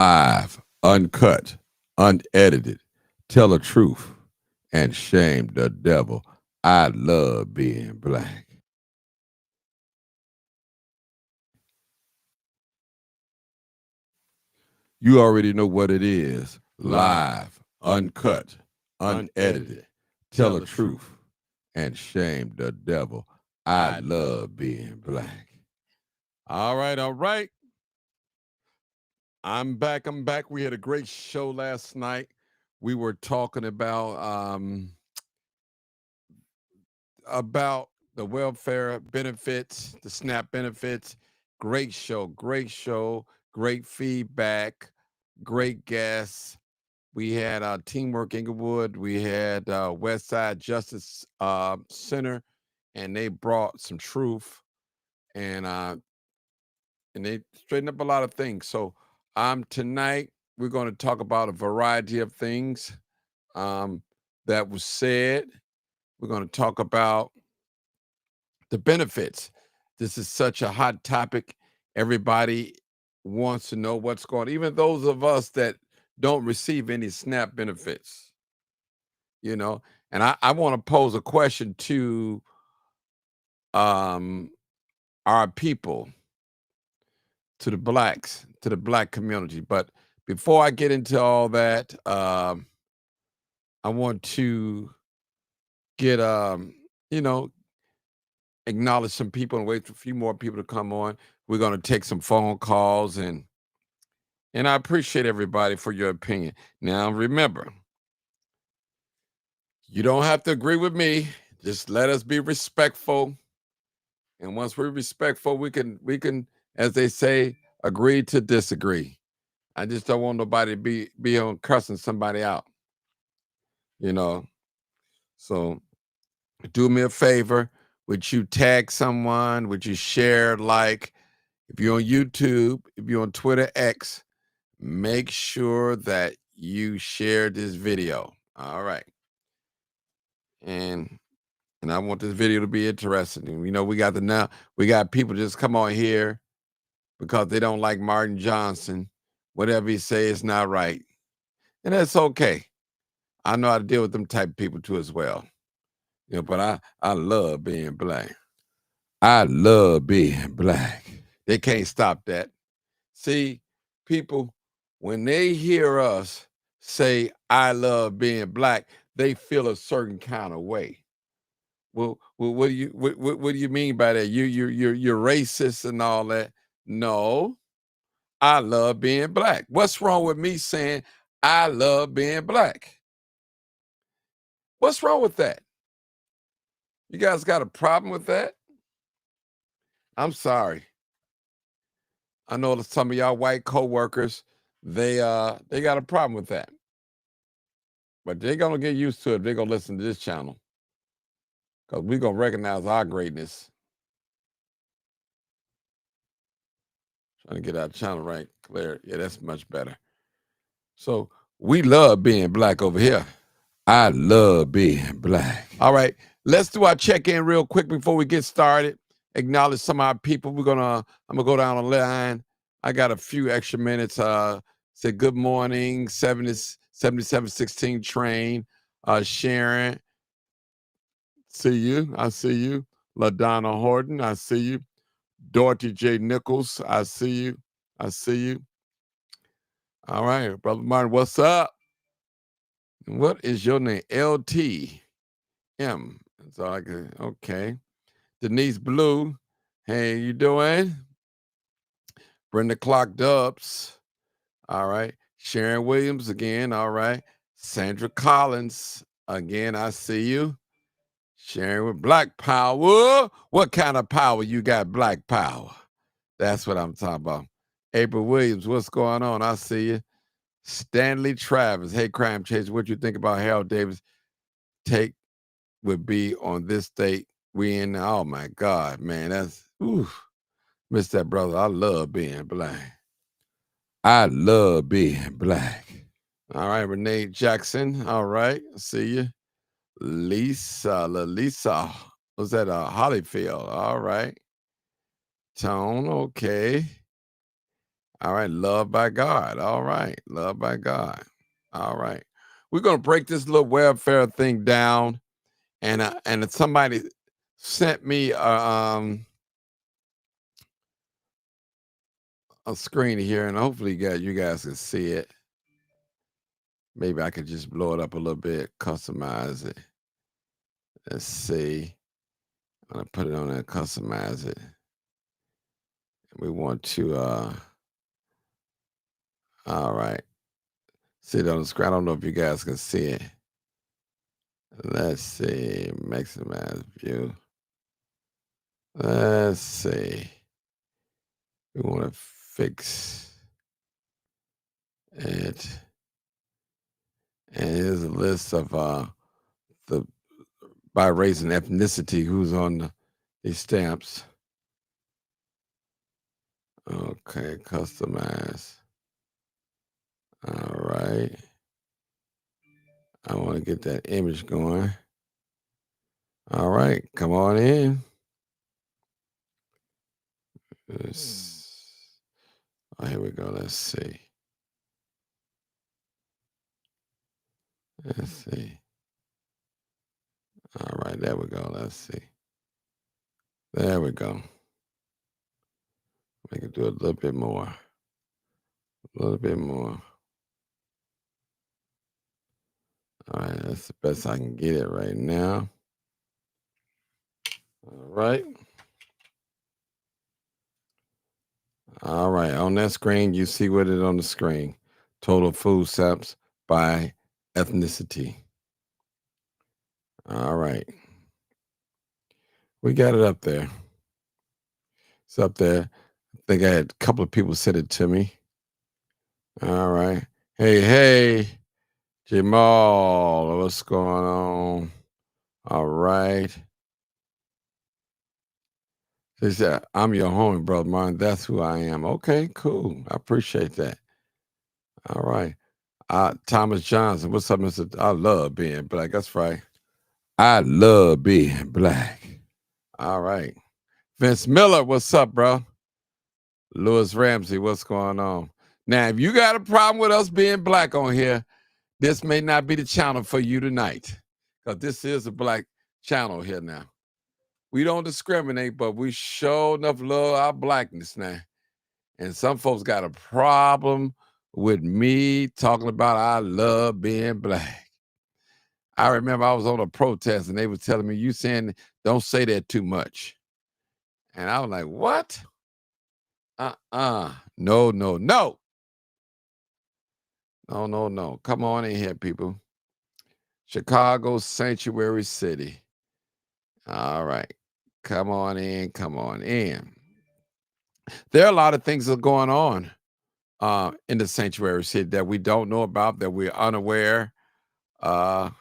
Live, uncut, unedited. Tell the truth and shame the devil. I love being black. You already know what it is. Live, uncut, unedited. Tell the truth and shame the devil. I love being black. All right, all right. I'm back. I'm back. We had a great show last night. We were talking about the welfare benefits, the SNAP benefits. Great show, great show, great feedback, great guests. We had Teamwork Inglewood. We had West Side Justice Center, and they brought some truth and they straightened up a lot of things. So tonight we're going to talk about a variety of things um, that was said. We're going to talk about the benefits. This is such a hot topic. Everybody wants to know what's going on, even those of us that don't receive any SNAP benefits, you know. And I want to pose a question to um, our people, to the blacks, to the black community. But before I get into all that, I want to get, you know, acknowledge some people and wait for a few more people to come on. We're going to take some phone calls and I appreciate everybody for your opinion. Now remember, you don't have to agree with me. Just let us be respectful. And once we're respectful, we can, as they say, agree to disagree. I just don't want nobody to be on cussing somebody out, you know. So do me a favor. Would you tag someone? Would you share, like, if you're on YouTube, if you're on Twitter X, make sure that you share this video. All right. And and I want this video to be interesting. And we got people just come on here because they don't like Martin Johnson. Whatever he say is not right. And that's okay. I know how to deal with them type of people too as well. But I love being black. I love being black. They can't stop that. See, people, when they hear us say, I love being black, they feel a certain kind of way. Well, what do you mean by that? You're racist and all that. No, I love being black. What's wrong with me saying I love being black? What's wrong with that? You guys got a problem with that? I'm sorry. I know that some of y'all white coworkers, they got a problem with that. But they're gonna get used to it. They're gonna listen to this channel. Because we're gonna recognize our greatness. Trying to get our channel right, clear. Yeah, that's much better. So we love being black over here. I love being black. All right, let's do our check-in real quick before we get started. Acknowledge some of our people. I'm gonna go down the line. I got a few extra minutes. Say good morning, 7716 train. Sharon, see you. I see you. LaDonna Horton, I see you. Dorothy J. Nichols, I see you. I see you. All right, Brother Martin, what's up? What is your name? LT M. That's all I can. Okay. Denise Blue. Hey, you doing? Brenda Clark Dubs. All right. Sharon Williams again. All right. Sandra Collins. Again, I see you. Sharing with Black Power. What kind of power you got, Black Power? That's what I'm talking about. April Williams, what's going on? I see you. Stanley Travis. Hey, Crime Chaser, what you think about Harold Davis take would be on this date we in? Oh my God, man. That's miss that brother. I love being black. I love being black. All right, Renee Jackson. All right. See you. Lisa. Was that Hollyfield? All right. Tone, okay. All right, love by God. All right, love by God. All right, we're gonna break this little welfare thing down, and somebody sent me a screen here, and hopefully, you guys can see it. Maybe I could just blow it up a little bit, customize it. Let's see. I'm gonna put it on there, customize it. We want to all right. See it on the screen. I don't know if you guys can see it. Let's see. Maximize view. Let's see. We want to fix it. And here's a list of the by race and ethnicity who's on these stamps. Okay, customize. All right. I want to get that image going. All right, come on in. Oh, here we go. Let's see. Let's see. All right, there we go. Let's see. There we go. We can do a little bit more. A little bit more. All right, that's the best I can get it right now. All right. All right, on that screen, you see what is on the screen. Total food stamps by ethnicity. All right. We got it up there. It's up there. I think I had a couple of people send it to me. All right. Hey, Jamal, what's going on? All right. He said, I'm your homie, brother mine. That's who I am. Okay, cool. I appreciate that. All right. Thomas Johnson, what's up, Mr. I love being black. That's right. I love being black. All right. Vince Miller, what's up, bro? Louis Ramsey, what's going on? Now, if you got a problem with us being black on here, this may not be the channel for you tonight. Because this is a black channel here now. We don't discriminate, but we show enough love our blackness now. And some folks got a problem with me talking about I love being black. I remember I was on a protest and they were telling me, you saying don't say that too much. And I was like, what? No. No, no. Come on in here, people. Chicago Sanctuary City. All right. Come on in. There are a lot of things that are going on in the sanctuary city that we don't know about, that we're unaware. And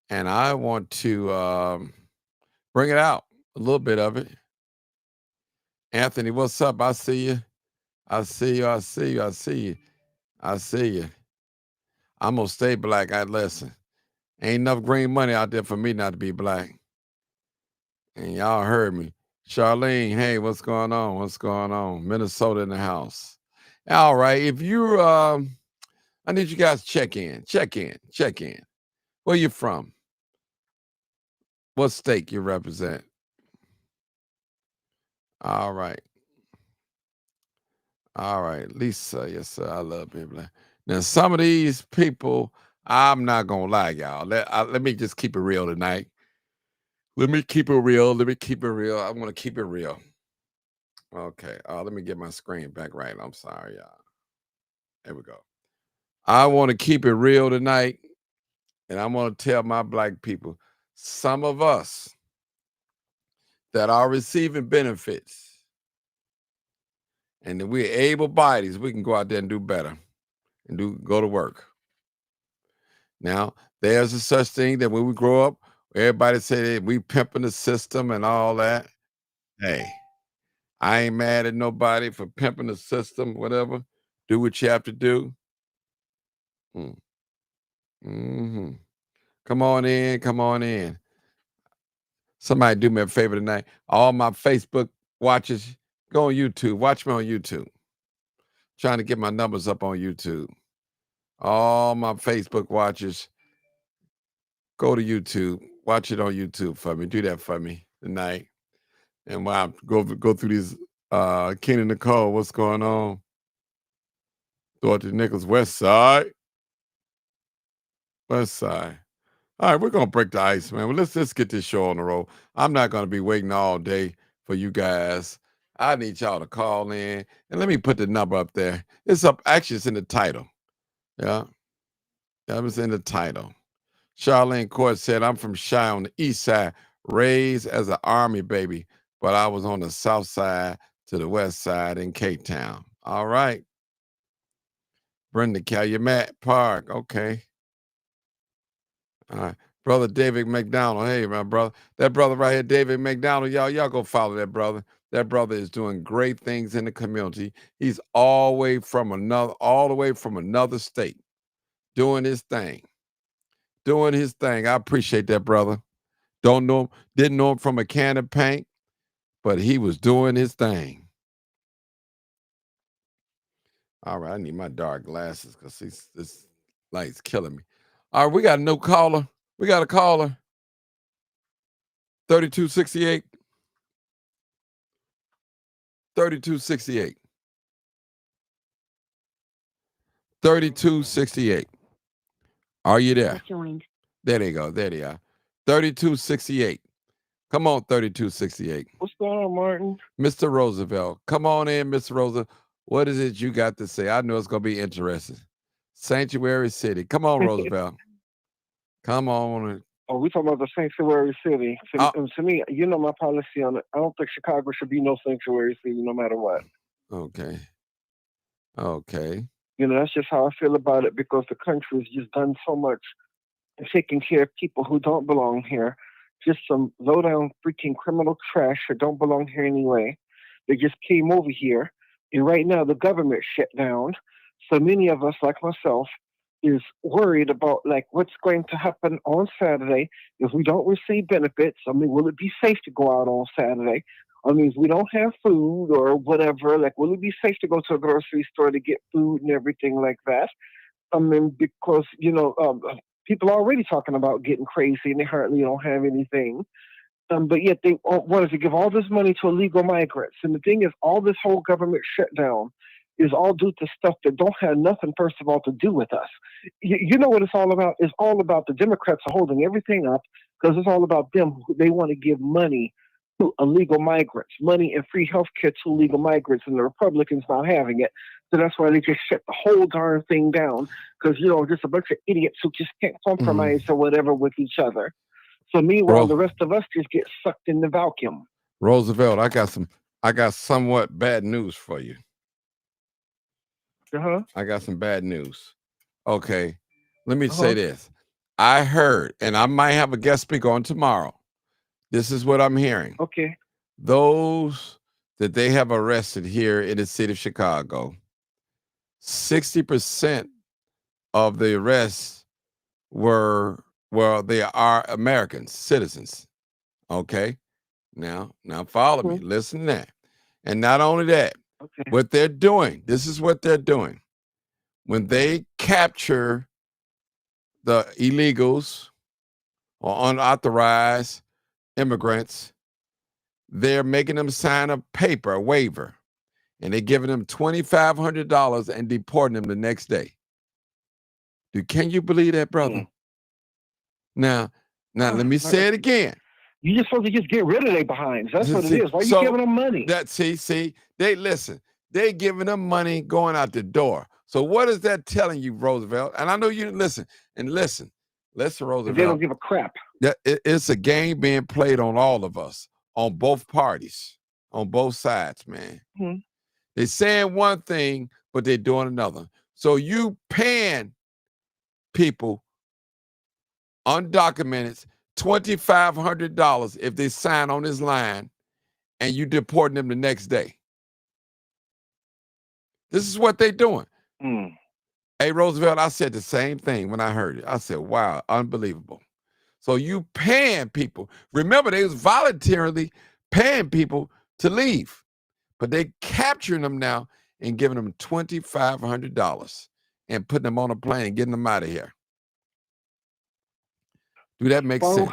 I want to bring it out, a little bit of it. Anthony, what's up? I see you. I see you. I'm gonna stay black. I listen. Ain't enough green money out there for me not to be black. And y'all heard me. Charlene, hey, what's going on? Minnesota in the house. All right. If you I need you guys to check in. Where you from? What state you represent? All right. Lisa, yes, sir. I love being black. Now, some of these people, I'm not gonna lie, y'all. Let me just keep it real tonight. Let me keep it real. I want to keep it real. Okay. Let me get my screen back right. I'm sorry, y'all. There we go. I want to keep it real tonight. And I'm going to tell my black people, some of us that are receiving benefits and that we're able bodies, we can go out there and do better and go to work. Now, there's a such thing that when we grow up, everybody say that we pimping the system and all that. Hey, I ain't mad at nobody for pimping the system, whatever. Do what you have to do. Mm-hmm. Come on in. Somebody do me a favor tonight. All my Facebook watchers, go on YouTube. Watch me on YouTube. Trying to get my numbers up on YouTube. All my Facebook watchers, go to YouTube. Watch it on YouTube for me. Do that for me tonight. And while I go through these, Kenny Nicole, what's going on? Dorothy Nichols, West Side. West Side. All right, we're gonna break the ice, man. Well, let's get this show on the road. I'm not gonna be waiting all day for you guys. I need y'all to call in, and let me put the number up there. It's up. Actually, it's in the title. Yeah, that was in the title. Charlene Court said, "I'm from Chi on the east side, raised as an Army baby, but I was on the south side to the west side in K-Town." All right, Brenda Calumet Park. Okay. All right. Brother David McDonald. Hey, my brother. That brother right here, David McDonald. Y'all go follow that brother. That brother is doing great things in the community. He's all the way from another state, doing his thing. Doing his thing. I appreciate that, brother. Don't know him, didn't know him from a can of paint, but he was doing his thing. All right, I need my dark glasses because this light's killing me. All right, we got a new caller. We got a caller. 3268. 3268. 3268. Are you there? Joined. There they go. There they are. 3268. Come on, 3268. What's going on, Martin? Mr. Roosevelt. Come on in, Mr. Roosevelt. What is it you got to say? I know it's going to be interesting. Sanctuary City. Come on, Roosevelt. Come on. Oh, we talking about the Sanctuary City. To me, you know my policy on it. I don't think Chicago should be no sanctuary city no matter what. Okay. Okay. You know, that's just how I feel about it because the country has just done so much in taking care of people who don't belong here. Just some low-down freaking criminal trash that don't belong here anyway. They just came over here. And right now, the government shut down. So many of us, like myself, is worried about like what's going to happen on Saturday if we don't receive benefits. I mean, will it be safe to go out on Saturday? I mean, if we don't have food or whatever, like, will it be safe to go to a grocery store to get food and everything like that? I mean, because, you know, people are already talking about getting crazy and they hardly don't have anything. But yet they wanted to give all this money to illegal migrants. And the thing is, all this whole government shutdown is all due to stuff that don't have nothing, first of all, to do with us. You know what it's all about? It's all about the Democrats are holding everything up because it's all about them. They want to give money to illegal migrants, money and free health care to illegal migrants, and the Republicans not having it. So that's why they just shut the whole darn thing down because, you know, just a bunch of idiots who just can't compromise or whatever with each other. So meanwhile, the rest of us just get sucked in the vacuum. Roosevelt, I got somewhat bad news for you. I got some bad news. Okay, let me say this. I heard, and I might have a guest speaker on tomorrow. This is what I'm hearing. Okay. Those that they have arrested here in the city of Chicago, 60% of the arrests they are Americans, citizens. Okay. Now follow me. Listen to that. And not only that, what they're doing, this is what they're doing. When they capture the illegals or unauthorized immigrants, they're making them sign a paper, a waiver, and they're giving them $2,500 and deporting them the next day. Can you believe that, brother? Now, let me say it again. You're just supposed to just get rid of their behinds. That's what it is. Why are you giving them money? They giving them money going out the door. So what is that telling you, Roosevelt? And I know you listen, Roosevelt. They don't give a crap. It's a game being played on all of us, on both parties, on both sides, man. They're saying one thing, but they're doing another. So you paying people undocumented $2,500 if they sign on this line and you deporting them the next day. This is what they're doing. Hey, Roosevelt, I said the same thing when I heard it. I said, wow, unbelievable. So you paying people. Remember, they was voluntarily paying people to leave, but they capturing them now and giving them $2,500 and putting them on a plane and getting them out of here. Do that make sense?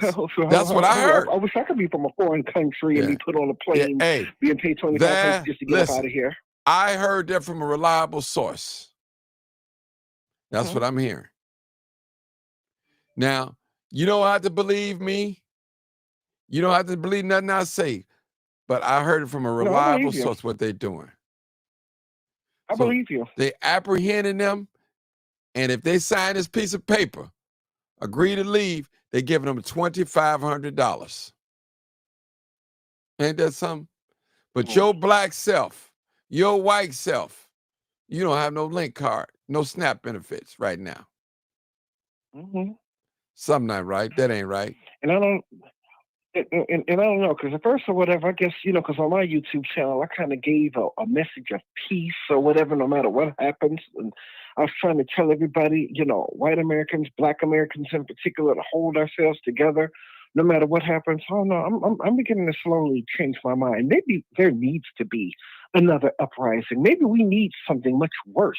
That's what I heard. I wish I could be from a foreign country and be put on a plane, being paid $2,500 just to get up out of here. I heard that from a reliable source. That's what I'm hearing. Now, you don't have to believe me. You don't have to believe nothing I say. But I heard it from a reliable source what they're doing. I believe you. They apprehending them, and if they sign this piece of paper, agree to leave, they're giving them $2,500. Ain't that something? But your black self, your white self, you don't have no link card, no SNAP benefits right now. Something not right. That ain't right. And I don't know, because at first or whatever, I guess, because on my YouTube channel, I kind of gave a message of peace or whatever, no matter what happens. And I was trying to tell everybody, white Americans, black Americans in particular, to hold ourselves together no matter what happens. Oh, no, I'm beginning to slowly change my mind. Maybe there needs to be another uprising. Maybe we need something much worse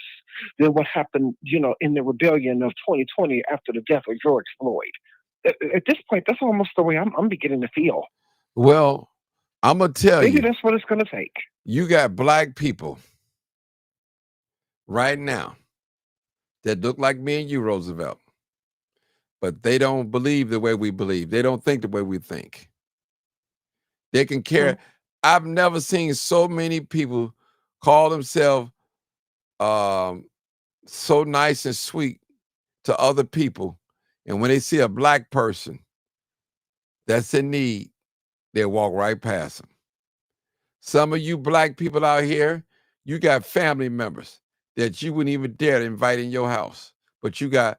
than what happened, in the rebellion of 2020 after the death of George Floyd. At this point, that's almost the way I'm beginning to feel. Well, I'm going to tell you. Maybe that's what it's going to take. You got black people right now that look like me and you, Roosevelt, but they don't believe the way we believe. They don't think the way we think. They can care. I've never seen so many people call themselves so nice and sweet to other people. And when they see a black person that's in need, they'll walk right past them. Some of you black people out here, you got family members that you wouldn't even dare to invite in your house. But you got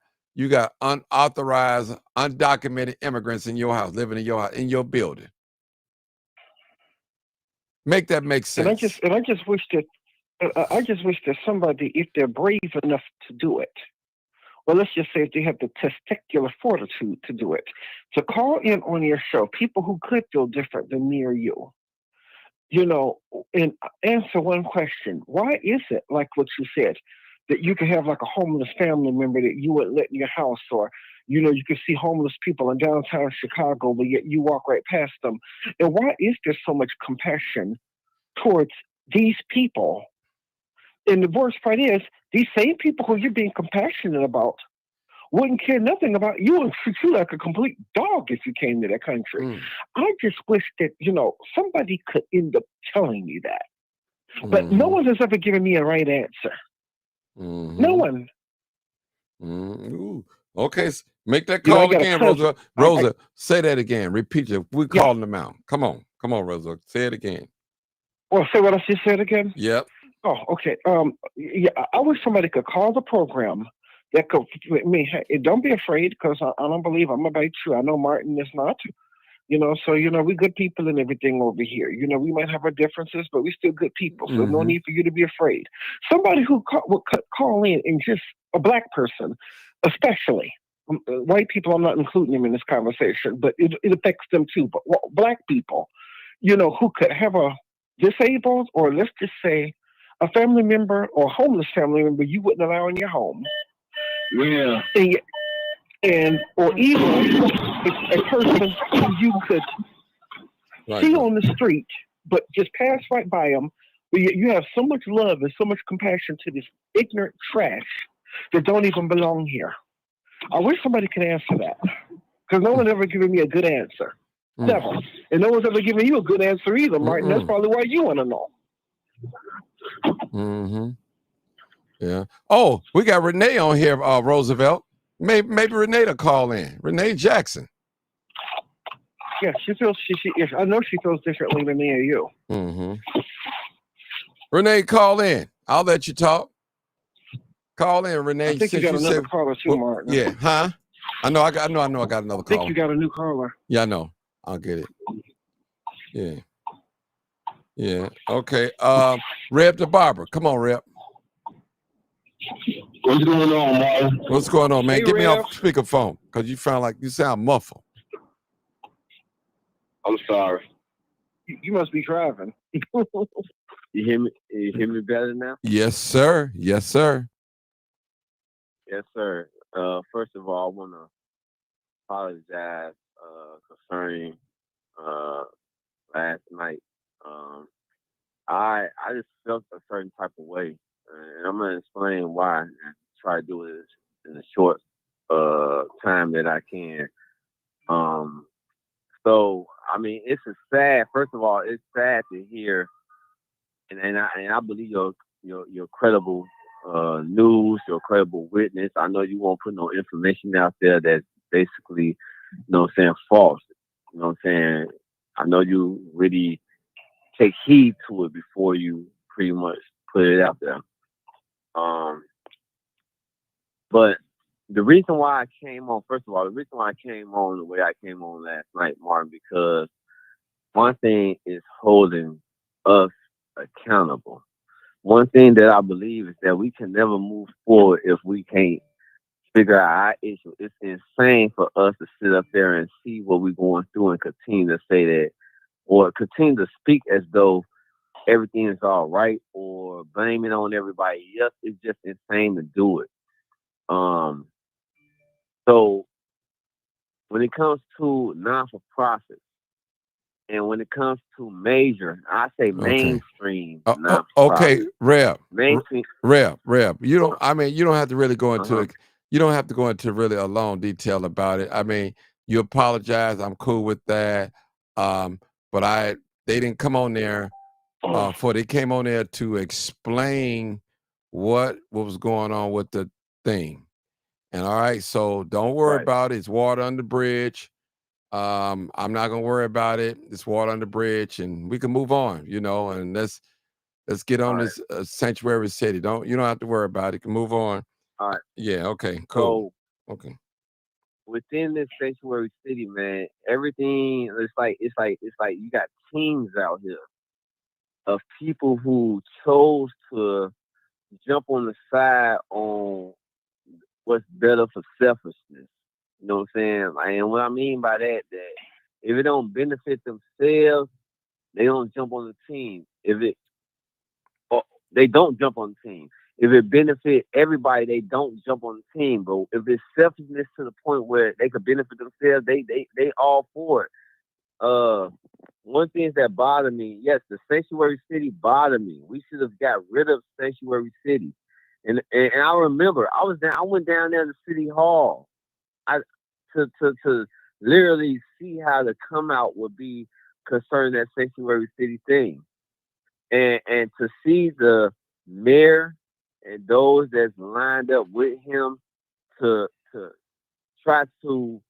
unauthorized, undocumented immigrants in your house, living in your house, in your building. Make that make sense. And I just wish that somebody, if they're brave enough to do it, well, let's just say if they have the testicular fortitude to do it, to call in on your show people who could feel different than me or you, and answer one question. Why is it, like what you said, that you can have like a homeless family member that you wouldn't let in your house, or, you can see homeless people in downtown Chicago, but yet you walk right past them? And why is there so much compassion towards these people? And the worst part is, these same people who you're being compassionate about wouldn't care nothing about you and treat you like a complete dog if you came to their country. I just wish that, somebody could end up telling me that. But no one has ever given me a right answer. No one. Ooh. Okay, make that call again, Rosa. Rosa, say that again. Repeat it. We're calling them out. Come on, Rosa. Say it again. Well, say what I just said again? Yep. Oh, okay. I wish somebody could call the program that could me. Hey, don't be afraid, because I don't believe I'm about you. I know Martin is not. So we good people and everything over here. We might have our differences, but we still good people. So no need for you to be afraid. Somebody who would call in, and just a black person, especially white people. I'm not including them in this conversation, but it affects them too. But black people, who could have a disabled, or let's just say a family member or a homeless family member you wouldn't allow in your home. Yeah. Or even a person who you could see on the street, but just pass right by them. But you have so much love and so much compassion to this ignorant trash that don't even belong here. I wish somebody could answer that, because no one's ever given me a good answer. Never. And no one's ever given you a good answer either, Martin. That's probably why you want to know. Yeah. Oh, we got Renee on here, Roosevelt. Maybe Renee to call in. Renee Jackson. Yeah, she feels. Yes, I know she feels differently than me or you. Renee, call in. I'll let you talk. Call in, Renee. I think you got another caller too, Martin. Yeah, huh? I know. I got another caller. I think you got a new caller. Yeah, I know. I'll get it. Yeah. Yeah. Okay. Rep to Barbara. Come on, Rep. What's going on, Martin? What's going on, man? Hey, Get me Rep. off speakerphone, because you sound muffled. I'm sorry. You must be driving. You hear me? You hear me better now? Yes, sir. Yes, sir. Yes, sir. First of all, I want to apologize concerning uh, last night. Um, I just felt a certain type of way, and I'm gonna explain why. And try to do it in a short time that I can. Um, so I mean, it's a sad. First of all, it's sad to hear, and I believe your credible news, your credible witness. I know you won't put no information out there that's basically, what I'm saying, false. You know what I'm saying? I know you really take heed to it before you pretty much put it out there. Um, but the reason why I came on, first of all, the reason why I came on the way I came on last night, Martin, because one thing is holding us accountable. One thing that I believe is that we can never move forward if we can't figure out our issue. It's insane for us to sit up there and see what we're going through and continue to say that, or continue to speak as though everything is all right, or blame it on everybody else. It's just insane to do it. Um, so when it comes to non for profit, and when it comes to major, I say Okay. mainstream non for Okay, profit. Rev. Mainstream. Rev. You don't. I mean, you don't have to really go Uh into huh. it. You don't have to go into really a long detail about it. I mean, you apologize. I'm cool with that. But they didn't come on there for they came on there to explain what was going on with the thing. And all right, so don't worry Right. about it. It's water under the bridge. I'm not gonna worry about it. It's water under the bridge, and we can move on. And let's get All on right. this sanctuary city. You don't have to worry about it. You can move on. All right. Yeah. Okay. Cool. So Okay. within this sanctuary city, man, everything it's like you got teams out here of people who chose to jump on the side on what's better for selfishness. You know what I'm saying? And what I mean by that if it don't benefit themselves, they don't jump on the team. If it or they don't jump on the team. If it benefit everybody, they don't jump on the team. But if it's selfishness to the point where they could benefit themselves, they all for it. Uh, One thing that bothered me, yes, the sanctuary city bothered me. We should have got rid of sanctuary city. And I remember I went down there to City Hall. I to literally see how the come out would be concerning that sanctuary city thing. And to see the mayor and those that's lined up with him to try to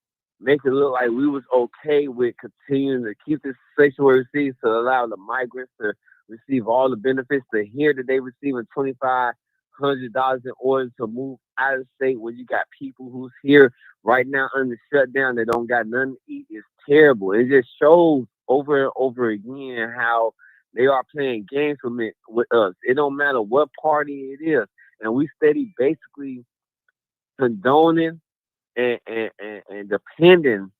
make it look like we was okay with continuing to keep this sanctuary city to allow the migrants to receive all the benefits, to hear that they receiving $2,500 in order to move out of the state, where you got people who's here right now under shutdown that don't got nothing to eat. Is terrible. It just shows over and over again how they are playing games with us. It don't matter what party it is, and we steady basically condoning and depending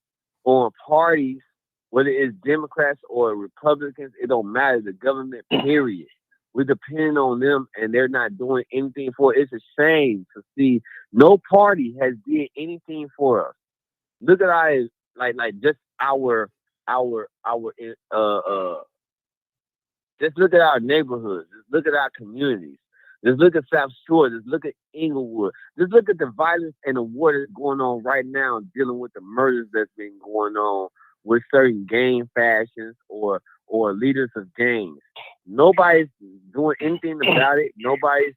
on parties, whether it's Democrats or Republicans. It don't matter. The government, period. We're depending on them, and they're not doing anything for it. It's a shame to see no party has did anything for us. Look at our just our just look at our neighborhoods. Just look at our communities. Just look at South Shore. Just look at Inglewood. Just look at the violence and the war that's going on right now, dealing with the murders that's been going on with certain gang fashions or leaders of gangs. Nobody's doing anything about it. Nobody's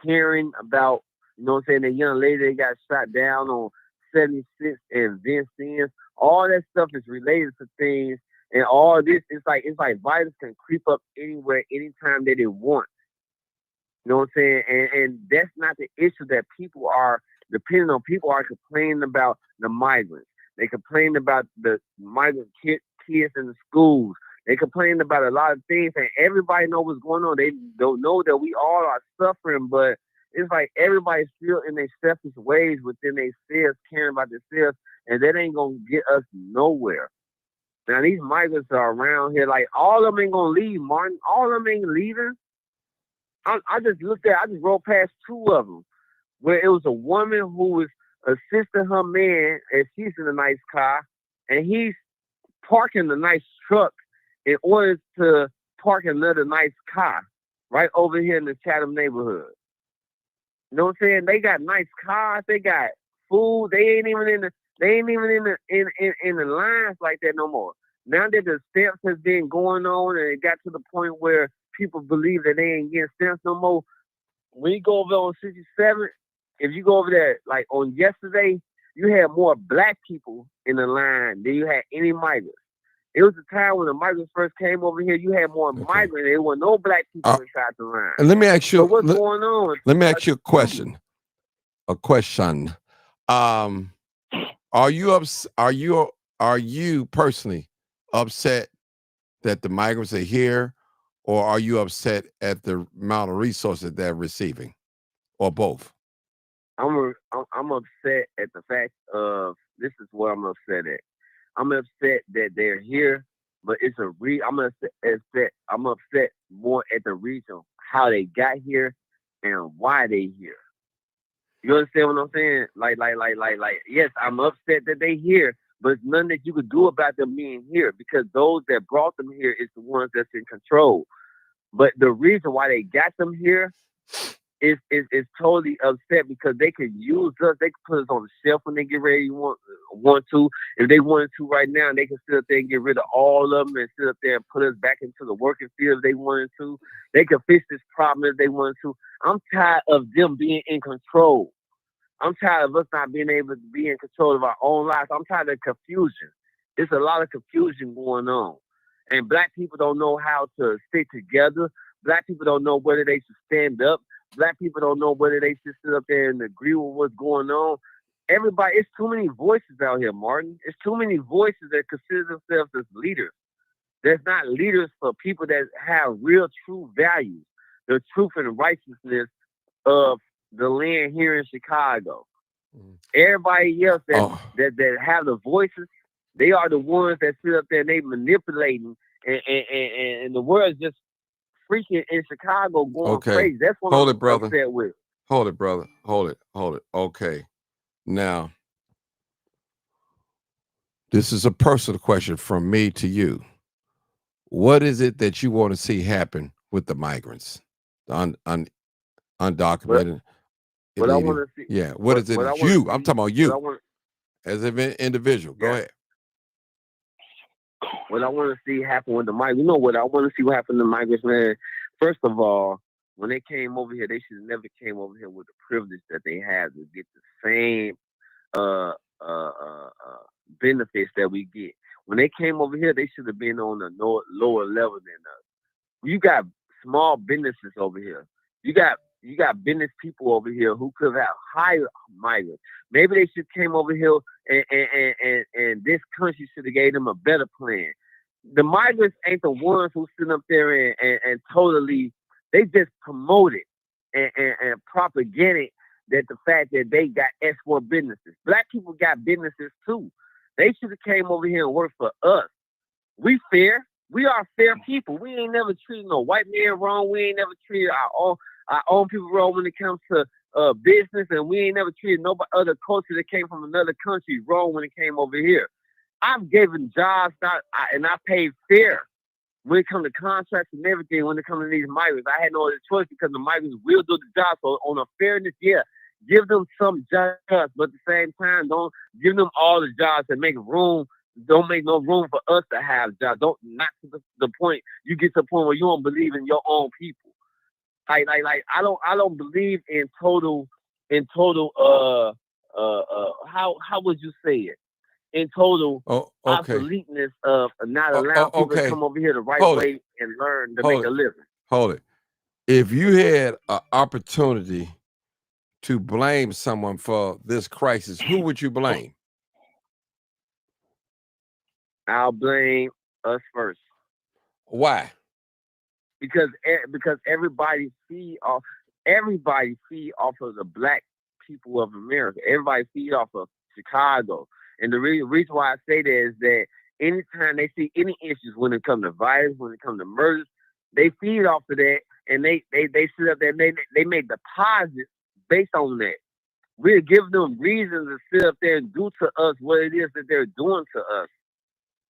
caring about, what I'm saying, the young lady that got shot down on 76 and Vincennes. All that stuff is related to things, and all this, it's like violence can creep up anywhere, anytime that it wants. You know what I'm saying? And that's not the issue that people are depending on. People are complaining about the migrants. They complain about the migrant kids in the schools. They complain about a lot of things, and everybody know what's going on. They don't know that we all are suffering, but it's like everybody's still in their selfish ways within themselves, caring about themselves, and that ain't gonna get us nowhere. Now these migrants are around here. Like all of them ain't gonna leave, Martin. All of them ain't leaving. I just rolled past two of them where it was a woman who was assisting her man, and she's in a nice car, and he's parking the nice truck in order to park another nice car right over here in the Chatham neighborhood. You know what I'm saying? They got nice cars, they got food. They ain't even in the lines like that no more. Now that the stamps has been going on and it got to the point where people believe that they ain't getting stamps no more. When you go over on 67, if you go over there like on yesterday, you had more black people in the line than you had any migrants. It was a time when the migrants first came over here. You had more migrants. There were no black people inside the line. And let me ask you, so what's going on? Let me ask you a question. Are you personally upset that the migrants are here, or are you upset at the amount of resources they're receiving, or both? I'm upset at the fact of this is what I'm upset at. I'm upset that they're here, but it's I'm upset more at the reason how they got here and why they here. You understand what I'm saying? Like, yes, I'm upset that they here, but it's nothing that you could do about them being here because those that brought them here is the ones that's in control. But the reason why they got them here is totally upset because they could use us. They could put us on the shelf when they get ready want to. If they wanted to right now, they can sit up there and get rid of all of them and sit up there and put us back into the working field if they wanted to. They could fix this problem if they wanted to. I'm tired of them being in control. I'm tired of us not being able to be in control of our own lives. I'm tired of confusion. There's a lot of confusion going on. And black people don't know how to stick together. Black people don't know whether they should stand up. Black people don't know whether they should sit up there and agree with what's going on. Everybody, it's too many voices out here, Martin. It's too many voices that consider themselves as leaders. There's not leaders for people that have real, true values, the truth and righteousness of the land here in Chicago. Everybody else that have the voices, they are the ones that sit up there and they manipulating, and the world's just freaking in Chicago going crazy. That's what I'm upset with. Hold it, brother. Hold it. Okay. Now, this is a personal question from me to you. What is it that you want to see happen with the migrants, the undocumented? What I want to see. Yeah. What is it? I'm talking about you as an individual. Go ahead. What I want to see happen with the migrants. You know what I want to see what happened to the migrants, man. First of all, when they came over here, they should have never came over here with the privilege that they have to get the same benefits that we get. When they came over here, they should have been on a lower level than us. You got small businesses over here. You got business people over here who could have hired migrants. Maybe they should came over here and this country should have gave them a better plan. The migrants ain't the ones who sit up there and totally, they just promote it and propagate that the fact that they got export businesses. Black people got businesses too. They should have came over here and worked for us. We fair. We are fair people. We ain't never treated no white man wrong. We ain't never treated our own people wrong when it comes to business, and we ain't never treated nobody other culture that came from another country wrong when it came over here. I've given jobs and I paid fair when it comes to contracts and everything. When it comes to these migrants, I had no other choice because the migrants will do the job. So on a fairness, yeah, give them some jobs, but at the same time, don't give them all the jobs and make room. Don't make no room for us to have jobs. Not to the point you get to the point where you don't believe in your own people. Like I don't believe in total how would you say it? In total obsoleteness of not allowing people to come over here the right way and learn to make a living. Hold it. If you had an opportunity to blame someone for this crisis, who would you blame? I'll blame us first. Why? Because everybody feed off of the black people of America. Everybody feed off of Chicago. And the reason why I say that is that anytime they see any issues when it comes to violence, when it comes to murders, they feed off of that, and they sit up there and they make deposits based on that. We're giving them reasons to sit up there and do to us what it is that they're doing to us.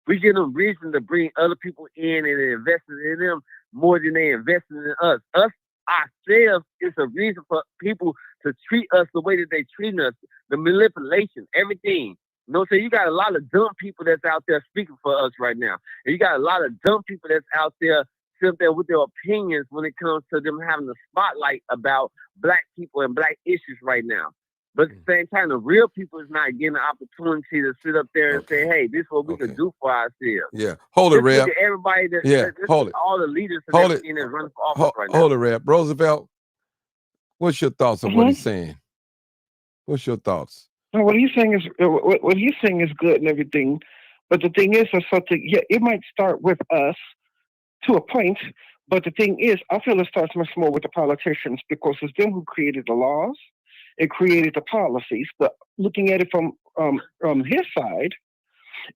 We give them reason to bring other people in and invest in them more than they invested in us. Us ourselves is a reason for people to treat us the way that they treat us. The manipulation, everything. You know what I'm saying? You got a lot of dumb people that's out there speaking for us right now. And you got a lot of dumb people that's out there sit there with their opinions when it comes to them having the spotlight about black people and black issues right now. But at the same time, the real people is not getting the opportunity to sit up there and say, hey, this is what we can do for ourselves. Yeah. Hold it, Reb. Everybody that, hold it. All the leaders and hold everything that's running for office right now. Hold it, Reb. Roosevelt, what's your thoughts on what he's saying? What's your thoughts? No, what he's saying is good and everything. But the thing is, something, yeah, it might start with us to a point. But the thing is, I feel it starts much more with the politicians because it's them who created the laws. It created the policies, but looking at it from his side,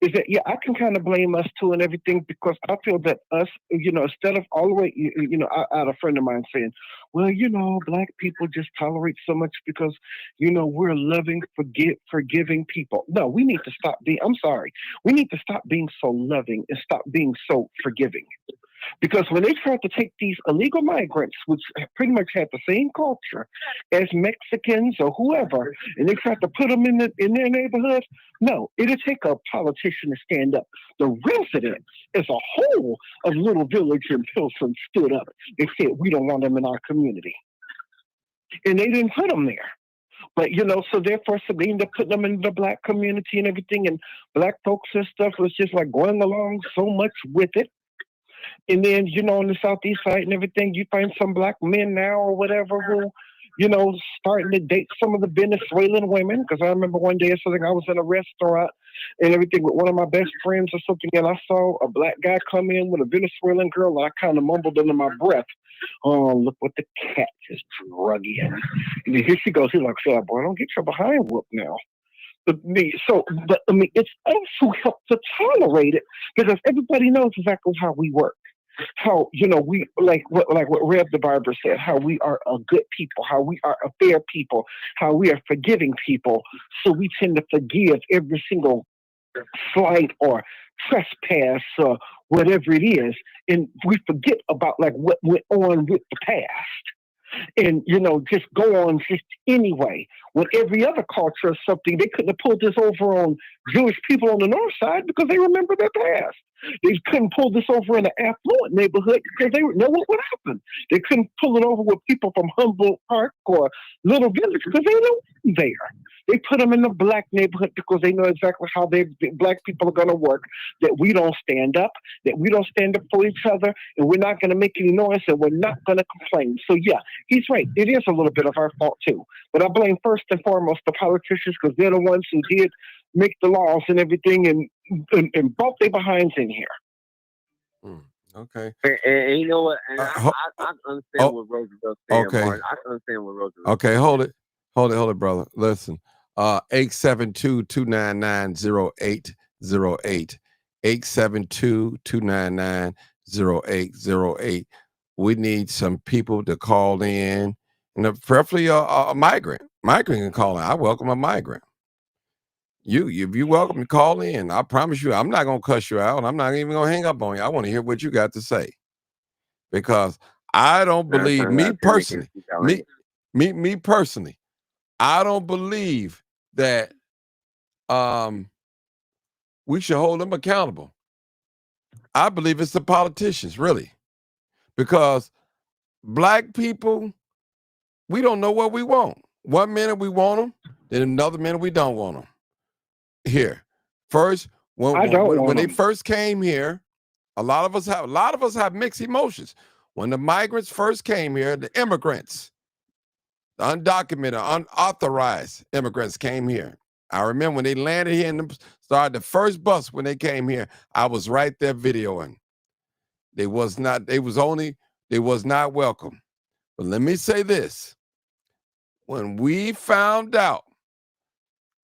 is that, yeah, I can kind of blame us too and everything because I feel that us, instead of all the way, I had a friend of mine saying, well, black people just tolerate so much because, we're loving, forgiving people. No, we need to stop being, I'm sorry, we need to stop being so loving and stop being so forgiving. Because when they tried to take these illegal migrants, which pretty much had the same culture as Mexicans or whoever, and they tried to put them in their neighborhood, no, it'll take a politician to stand up. The residents as a whole of Little Village and Pilsen stood up and said, we don't want them in our community. And they didn't put them there. But, so therefore, so they ended up putting them in the black community and everything, and black folks and stuff was just like going along so much with it. And then, on the southeast side and everything, you find some black men now or whatever who, starting to date some of the Venezuelan women. Because I remember one day or something, I was in a restaurant and everything with one of my best friends or something, and I saw a black guy come in with a Venezuelan girl, and I kind of mumbled under my breath, oh, look what the cat just drug in. And then here she goes. He's like, yeah, boy, don't get your behind whooped now. But it's us who help to tolerate it because everybody knows exactly how we work. How, we like what Reb the Barber said, how we are a good people, how we are a fair people, how we are forgiving people. So we tend to forgive every single slight or trespass or whatever it is. And we forget about what went on with the past. And, just go on just anyway. When every other culture or something, they couldn't have pulled this over on Jewish people on the north side because they remember their past. They couldn't pull this over in an affluent neighborhood because they know what would happen. They couldn't pull it over with people from Humboldt Park or Little Village because they know there. They put them in the black neighborhood because they know exactly how black people are going to work, that we don't stand up for each other, and we're not going to make any noise, and we're not going to complain. So, yeah, he's right. It is a little bit of our fault, too. But I blame first and foremost the politicians because they're the ones who did make the laws and everything and brought their behinds in here. Okay. And you know what? And I understand what Roosevelt's saying, okay. Martin. I understand what Roosevelt. Okay, hold it, brother. Listen, 872-299-0808, 872-299-0808. We need some people to call in, and preferably a migrant. Migrant can call in. I welcome a migrant. If you welcome to call in, I promise you, I'm not gonna cuss you out. I'm not even gonna hang up on you. I want to hear what you got to say, because I don't believe me personally, I don't believe that we should hold them accountable. I believe it's the politicians, really, because black people, we don't know what we want. One minute we want them, then another minute we don't want them. Here, first, when they first came here, a lot of us have mixed emotions. When the migrants first came here, the immigrants, the undocumented, unauthorized immigrants came here. I remember when they landed here and started the first bus when they came here, I was right there videoing. They was not welcome. But let me say this. When we found out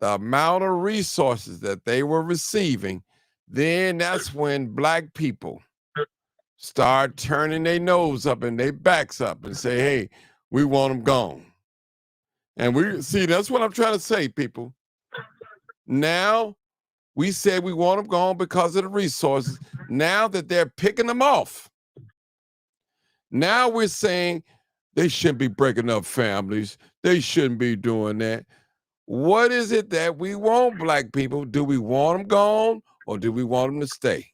the amount of resources that they were receiving, then that's when black people start turning their nose up and their backs up and say, hey, we want them gone. And we see, that's what I'm trying to say, people. Now we said we want them gone because of the resources. Now that they're picking them off, now we're saying they shouldn't be breaking up families. They shouldn't be doing that. What is it that we want, black people? Do we want them gone or do we want them to stay?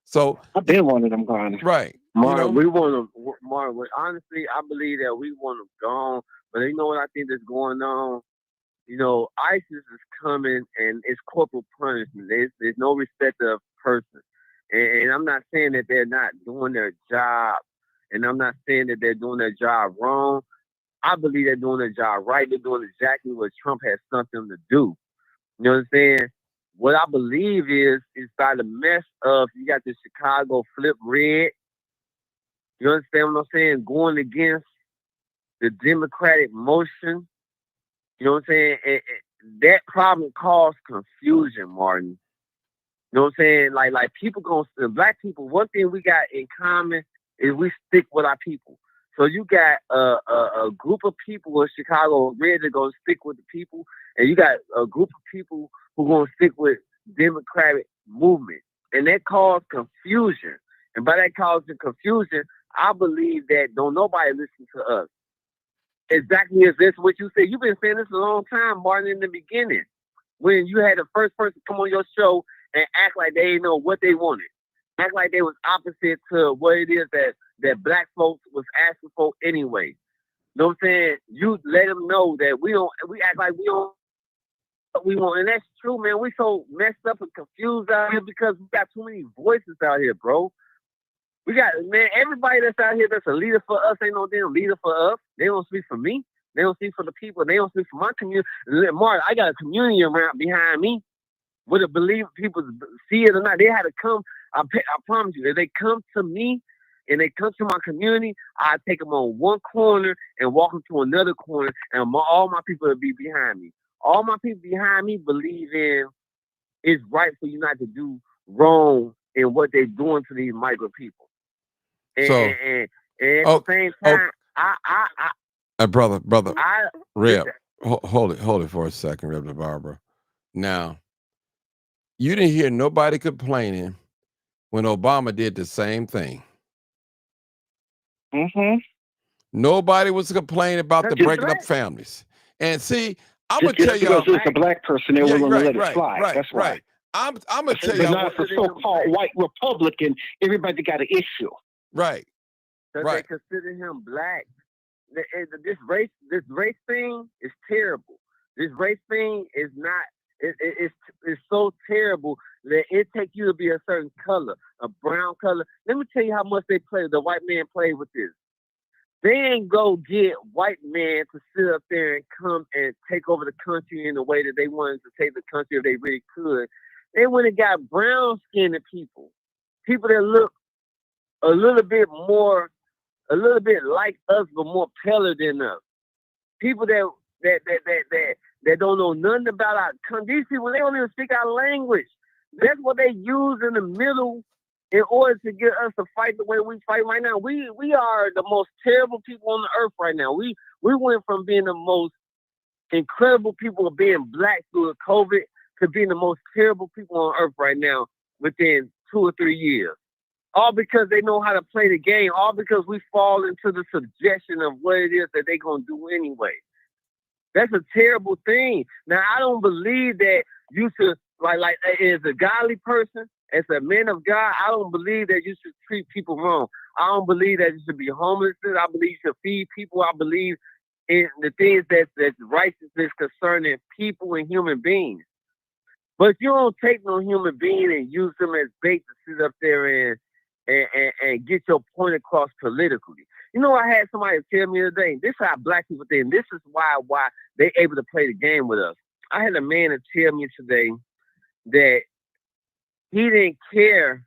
So I've been wanting them gone. right. Martin, we want them. Martin, honestly, I believe that we want them gone. But you know what I think that's going on? You know, ISIS is coming and it's corporal punishment. There's no respect of person. And I'm not saying that they're not doing their job. And I'm not saying that they're doing their job wrong. I believe they're doing their job right. They're doing exactly what Trump has something to do. You know what I'm saying? What I believe is by the mess of, you got the Chicago flip red. You understand what I'm saying? Going against the Democratic motion. You know what I'm saying? That problem caused confusion, Martin. You know what I'm saying? Like people black people, one thing we got in common is we stick with our people. So you got a group of people in Chicago ready to go stick with the people, and you got a group of people who going to stick with Democratic movement. And that caused confusion. And by that causing confusion, I believe that don't nobody listen to us. Exactly as this what you said. You've been saying this a long time, Martin, in the beginning. When you had the first person come on your show and act like they didn't know what they wanted. Act like they was opposite to what it is that black folks was asking for anyway. You know what I'm saying? You let them know that we act like we don't what we want. And that's true, man. We so messed up and confused out here because we got too many voices out here, bro. We got, man, everybody that's out here that's a leader for us ain't no damn leader for us. They don't speak for me. They don't speak for the people. They don't speak for my community. Martin, I got a community around behind me. Whether believe people see it or not, they had to come. I promise you, if they come to me and they come to my community, I take them on one corner and walk them to another corner, and all my people will be behind me. All my people behind me believe in it's right for you not to do wrong in what they're doing to these migrant people. And at the same time, brother, Reb, hold it for a second, Reverend Barbara. Now, you didn't hear nobody complaining when Obama did the same thing. Mm-hmm. Nobody was complaining about the breaking up families. And see, I'm gonna tell you, because it's a black person, they're willing to let it slide. That's why. I'm gonna tell you. But not for so-called white Republican, everybody got an issue. Right. Because they consider him black. This race thing is terrible. This race thing is not. It's so terrible that it takes you to be a certain color, a brown color. Let me tell you how much the white man played with this. They ain't go get white men to sit up there and come and take over the country in the way that they wanted to take the country if they really could. They went and got brown-skinned people that look a little bit like us, but more paler than us. People that don't know nothing about our country. These people, they don't even speak our language. That's what they use in the middle in order to get us to fight the way we fight right now. We are the most terrible people on the earth right now. We went from being the most incredible people of being black through COVID to being the most terrible people on earth right now within 2 or 3 years. All because they know how to play the game. All because we fall into the suggestion of what it is that they're going to do anyway. That's a terrible thing. Now, I don't believe that you should, like as a godly person, as a man of God, I don't believe that you should treat people wrong. I don't believe that you should be homeless. I believe you should feed people. I believe in the things that's righteousness concerning people and human beings. But you don't take no human being and use them as bait to sit up there and get your point across politically. You know, I had somebody tell me today, this is how black people think. This is why they able to play the game with us. I had a man tell me today that he didn't care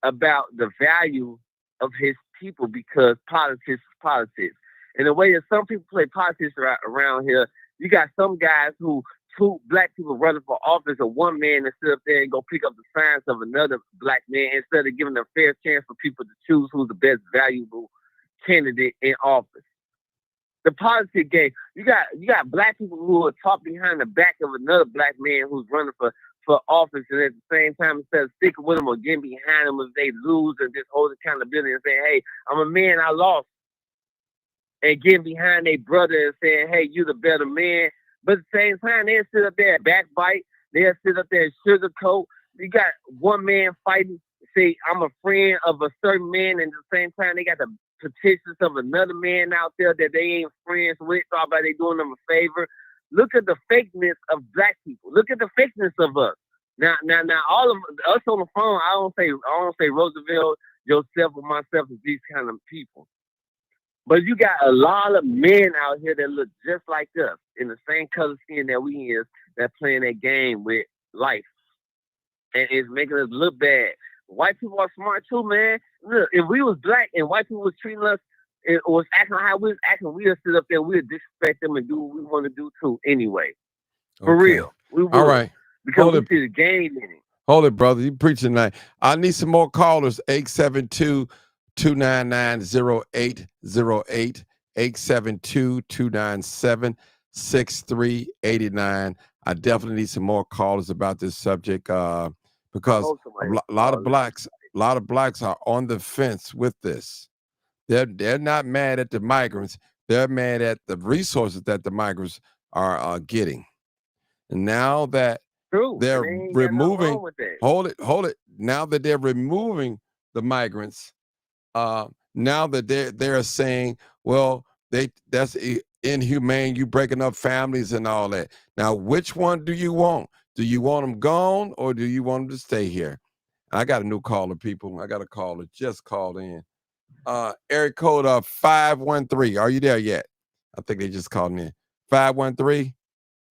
about the value of his people because politics is politics. And the way that some people play politics around here, you got some guys who two black people running for office, or one man that sit up there and go pick up the signs of another black man instead of giving a fair chance for people to choose who's the best valuable candidate in office. The politics game, you got black people who are talk behind the back of another black man who's running for office, and at the same time, instead of sticking with them or getting behind them if they lose, and just hold accountability and saying, hey, I'm a man, I lost, and getting behind their brother and saying, hey, you the better man. But at the same time, they'll sit up there and backbite. They'll sit up there and sugarcoat. You got one man fighting, say, I'm a friend of a certain man, and at the same time, they got the petitions of another man out there that they ain't friends with, thought about they doing them a favor. Look at the fakeness of black people. Look at the fakeness of us. Now, all of us on the phone, I don't say Roosevelt, yourself, or myself as these kind of people. But you got a lot of men out here that look just like us, in the same color skin that we is, that playing that game with life. And it's making us look bad. White people are smart too, man. Look, if we was black and white people was treating us, it was acting how we was acting, we would sit up there, we would disrespect them and do what we want to do too anyway. For real. We would. All right. Because we see the game in it. Hold it, brother. You preaching tonight. I need some more callers. 872-299-0808. 872-297-6389. I definitely need some more callers about this subject because a lot of blacks are on the fence with this. They're not mad at the migrants. They're mad at the resources that the migrants are getting. And now that they're removing, hold it. Now that they're removing the migrants, now that they're saying, well, that's inhumane. You breaking up families and all that. Now, which one do you want? Do you want them gone or do you want them to stay here? I got a new caller, people. I got a caller just called in. Area code 513. Are you there yet? I think they just called in. 513.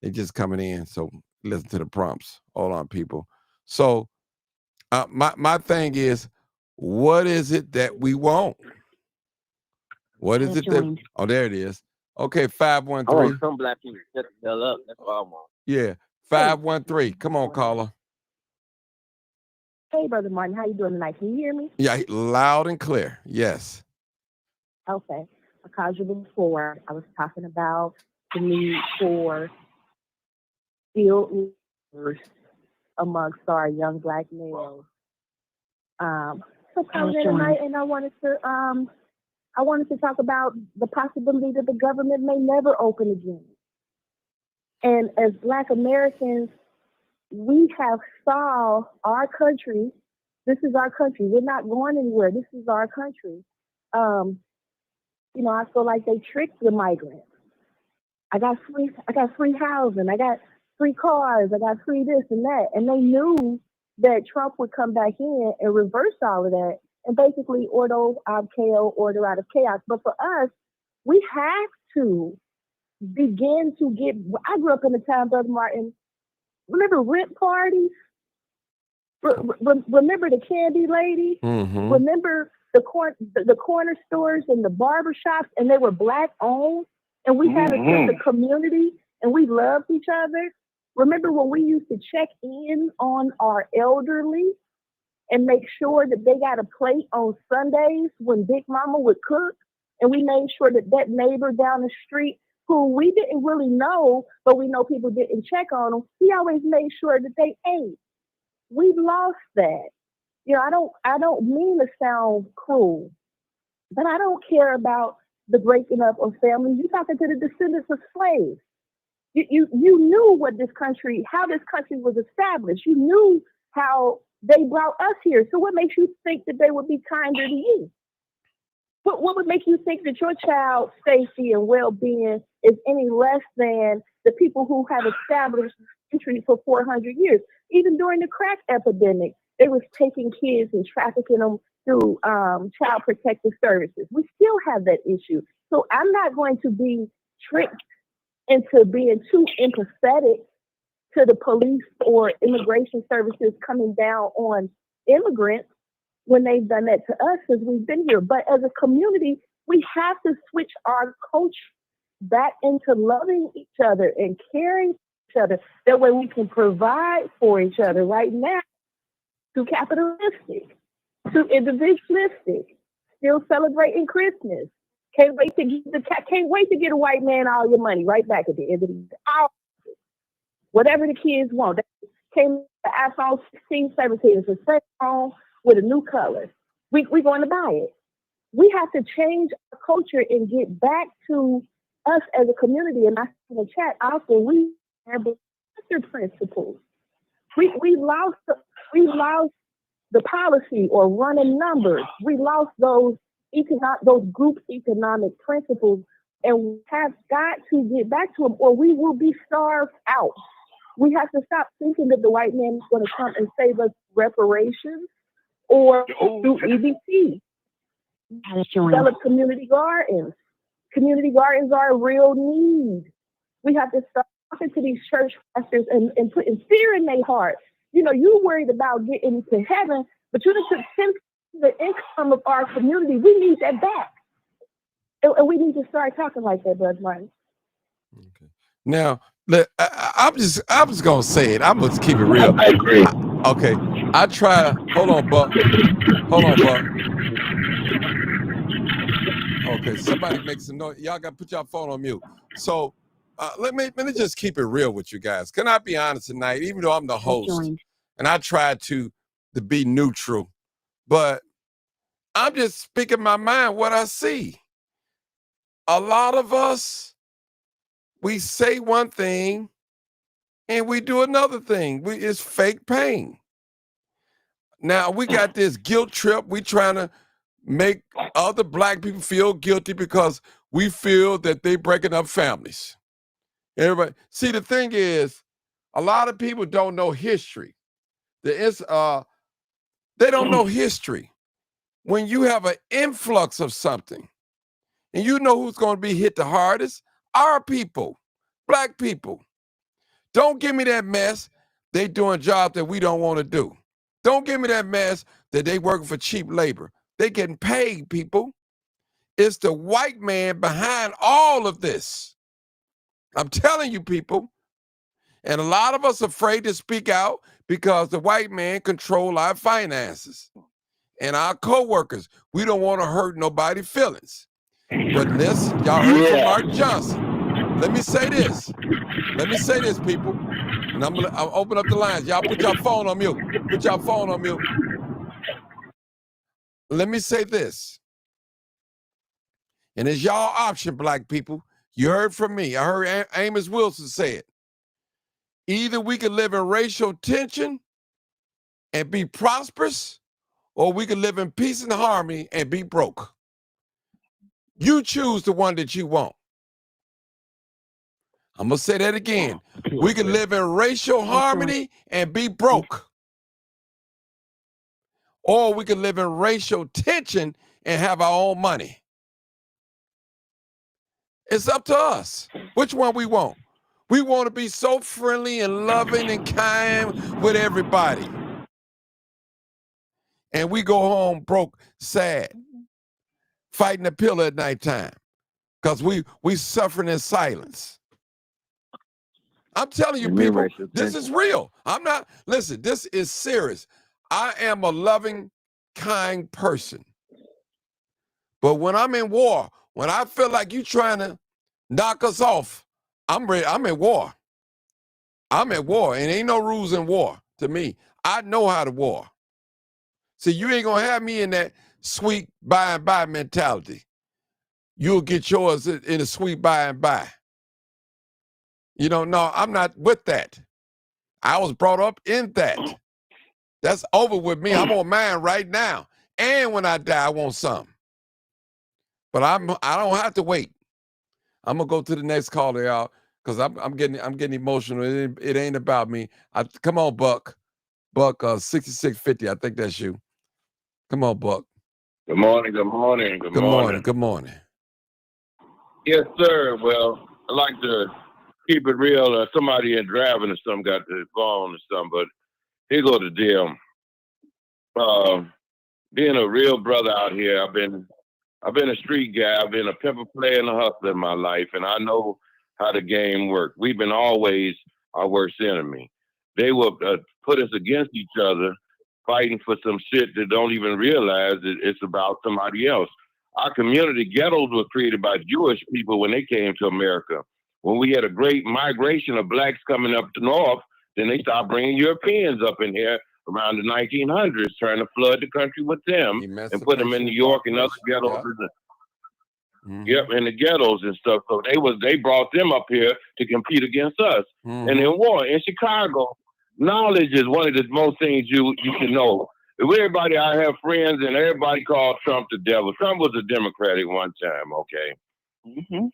They just coming in. So listen to the prompts. Hold on, people. So my thing is, what is it that we want? What is it that? Oh, there it is. Okay, 513. I want some black people to shut the hell up. That's what I want. Yeah, 513. Come on, caller. Hey, Brother Martin, how you doing tonight? Can you hear me? Yeah, loud and clear. Yes. Okay. I called you before. I was talking about the need for skilled leaders amongst our young black males. So calling in tonight, and I wanted to talk about the possibility that the government may never open again. And as Black Americans, we have saw our country. This is our country. We're not going anywhere. This is our country. I feel like they tricked the migrants. I got free housing. I got free cars. I got free this and that. And they knew that Trump would come back in and reverse all of that and basically order out of chaos. But for us, we have to begin to get. I grew up in the time, Brother Martin. Remember rent parties? Remember the candy lady? Mm-hmm. Remember the corner stores and the barber shops, and they were black owned, and we had a sense of community, and we loved each other. Remember when we used to check in on our elderly and make sure that they got a plate on Sundays when Big Mama would cook, and we made sure that neighbor down the street who we didn't really know, but we know people didn't check on them, we always made sure that they ate. We've lost that. I don't mean to sound cruel, but I don't care about the breaking up of families. You're talking to the descendants of slaves. You knew how this country was established. You knew how they brought us here. So what makes you think that they would be kinder to you? What would make you think that your child's safety and well-being is any less than the people who have established the country for 400 years? Even during the crack epidemic, they was taking kids and trafficking them through child protective services. We still have that issue. So I'm not going to be tricked into being too empathetic to the police or immigration services coming down on immigrants when they've done that to us, because we've been here. But as a community, we have to switch our culture back into loving each other and caring each other. That way we can provide for each other. Right now, too capitalistic, too individualistic, still celebrating Christmas. Can't wait to get a white man all your money right back at the end of the year. Whatever the kids want. They came to iPhone 16, 17. It's a same phone with a new color. We're going to buy it. We have to change our culture and get back to us as a community. And I see in the chat often we have the principles. We lost the policy or running numbers. We lost those group economic principles, and we have got to get back to them, or we will be starved out. We have to stop thinking that the white man is going to come and save us reparations or through EBT. Develop community gardens. Community gardens are a real need. We have to start talking to these church pastors and putting fear in their heart. You know, you're worried about getting to heaven, but you just took 10% of the income of our community. We need that back. And we need to start talking like that, Brother Martin. Okay. Now, I'm just gonna say it. I'm gonna keep it real. I agree. Okay. I try. Hold on, Buck. Okay. Somebody make some noise. Y'all got to put your phone on mute. So let me just keep it real with you guys. Can I be honest tonight? Even though I'm the host, and I try to be neutral, but I'm just speaking my mind. What I see. A lot of us. We say one thing and we do another thing. It's fake pain. Now we got this guilt trip. We trying to make other black people feel guilty because we feel that they breaking up families. Everybody, see, the thing is, a lot of people don't know history. They don't know history. When you have an influx of something, and you know who's going to be hit the hardest? Our people, black people. Don't give me that mess. They doing jobs that we don't want to do. Don't give me that mess that they working for cheap labor. They getting paid, people. It's the white man behind all of this. I'm telling you, people. And a lot of us are afraid to speak out because the white man control our finances and our co-workers. We don't want to hurt nobody's feelings. But listen, y'all heard from Mark Johnson. Let me say this, people. And I'll open up the lines. Y'all put your phone on mute. Let me say this. And it's y'all option, black people. You heard from me. I heard Amos Wilson say it. Either we can live in racial tension and be prosperous, or we can live in peace and harmony and be broke. You choose the one that you want. I'm going to say that again. We can live in racial harmony and be broke. Or we can live in racial tension and have our own money. It's up to us. Which one we want? We want to be so friendly and loving and kind with everybody. And we go home broke, sad, fighting a pill at nighttime because we suffering in silence. I'm telling you, people, this is real. Listen, this is serious. I am a loving, kind person. But when I'm in war, when I feel like you trying to knock us off, I'm ready. I'm at war. I'm at war, and ain't no rules in war to me. I know how to war. See, you ain't gonna have me in that sweet by and by mentality. You'll get yours in a sweet by and by. You know, no, I'm not with that. I was brought up in that. That's over with me. I'm on mine right now. And when I die, I want some. But I don't have to wait. I'm gonna go to the next caller, y'all, because I'm getting emotional. It ain't about me. Come on, Buck. 6650. I think that's you. Come on, Buck. Good morning. Good morning. Yes, sir. Well, I like to keep it real. Somebody in driving or something got the phone or something, but here go the deal. Being a real brother out here, I've been a street guy. I've been a pimper, player, and a hustler in my life, and I know how the game works. We've been always our worst enemy. They will put us against each other, fighting for some shit that don't even realize that it's about somebody else. Our community ghettos were created by Jewish people when they came to America. When we had a great migration of blacks coming up the north, then they started bringing Europeans up in here around the 1900s, trying to flood the country with them and put them in New York and other ghettos. Yep, in the ghettos and stuff. So they brought them up here to compete against us. And in war in Chicago, knowledge is one of the most things you should know. If everybody, I have friends, and everybody called Trump the devil. Trump was a Democrat at one time, okay?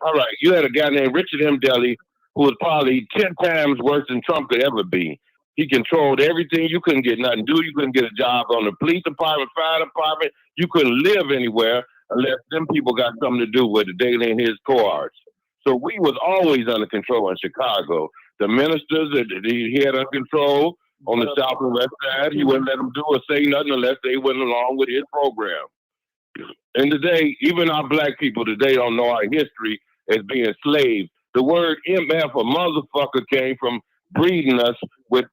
All right, you had a guy named Richard M. Daley who was probably 10 times worse than Trump could ever be. He controlled everything. You couldn't get nothing to do. You couldn't get a job on the police department, fire department. You couldn't live anywhere unless them people got something to do with it. Daley and his cohorts. So we was always under control in Chicago. The ministers that he had under control on the south and west side, he wouldn't let them do or say nothing unless they went along with his program. And today, even our black people today don't know our history as being slaves. The word MF or motherfucker came from breeding us with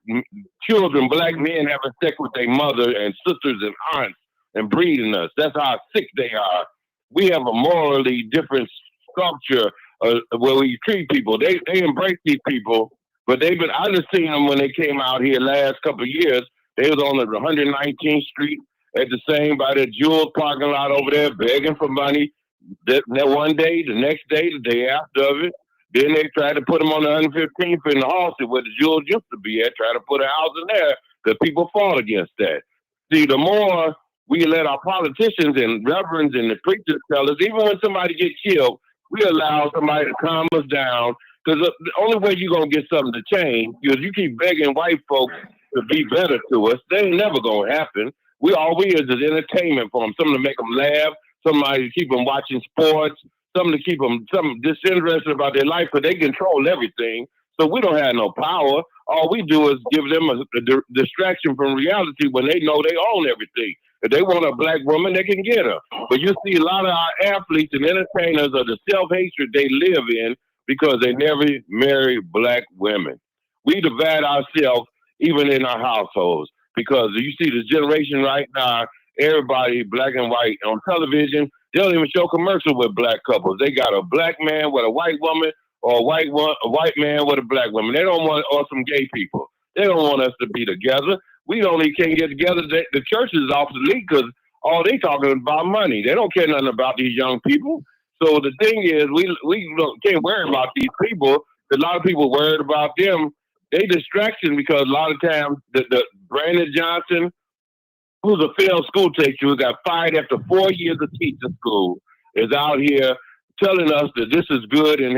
children, black men having sex with their mother and sisters and aunts and breeding us. That's how sick they are. We have a morally different sculpture where we treat people. They embrace these people, but I just seen them when they came out here last couple of years. They was on the 119th Street at the same by the Jewel parking lot over there begging for money. That one day, the next day, the day after of it. Then they tried to put them on the 115th in the Halsey where the Jewel used to be at, try to put a house in there because people fought against that. See, the more we let our politicians and reverends and the preachers tell us, even when somebody gets killed, we allow somebody to calm us down because the only way you're going to get something to change is you keep begging white folks to be better to us. They ain't never going to happen. All we is entertainment for them, something to make them laugh, somebody to keep them watching sports, something to keep them disinterested about their life because they control everything. So we don't have no power. All we do is give them a distraction from reality when they know they own everything. If they want a black woman, they can get her. But you see a lot of our athletes and entertainers are the self-hatred they live in because they never marry black women. We divide ourselves even in our households because you see the generation right now, everybody black and white on television. They don't even show commercials with black couples. They got a black man with a white woman or a white man with a black woman. They don't want or some gay people. They don't want us to be together. We only can't get together. The church is obsolete because all they talking about money. They don't care nothing about these young people. So the thing is, we can't worry about these people. A lot of people worried about them. They distraction because a lot of times the Brandon Johnson, who's a failed school teacher who got fired after 4 years of teaching school, is out here telling us that this is good, and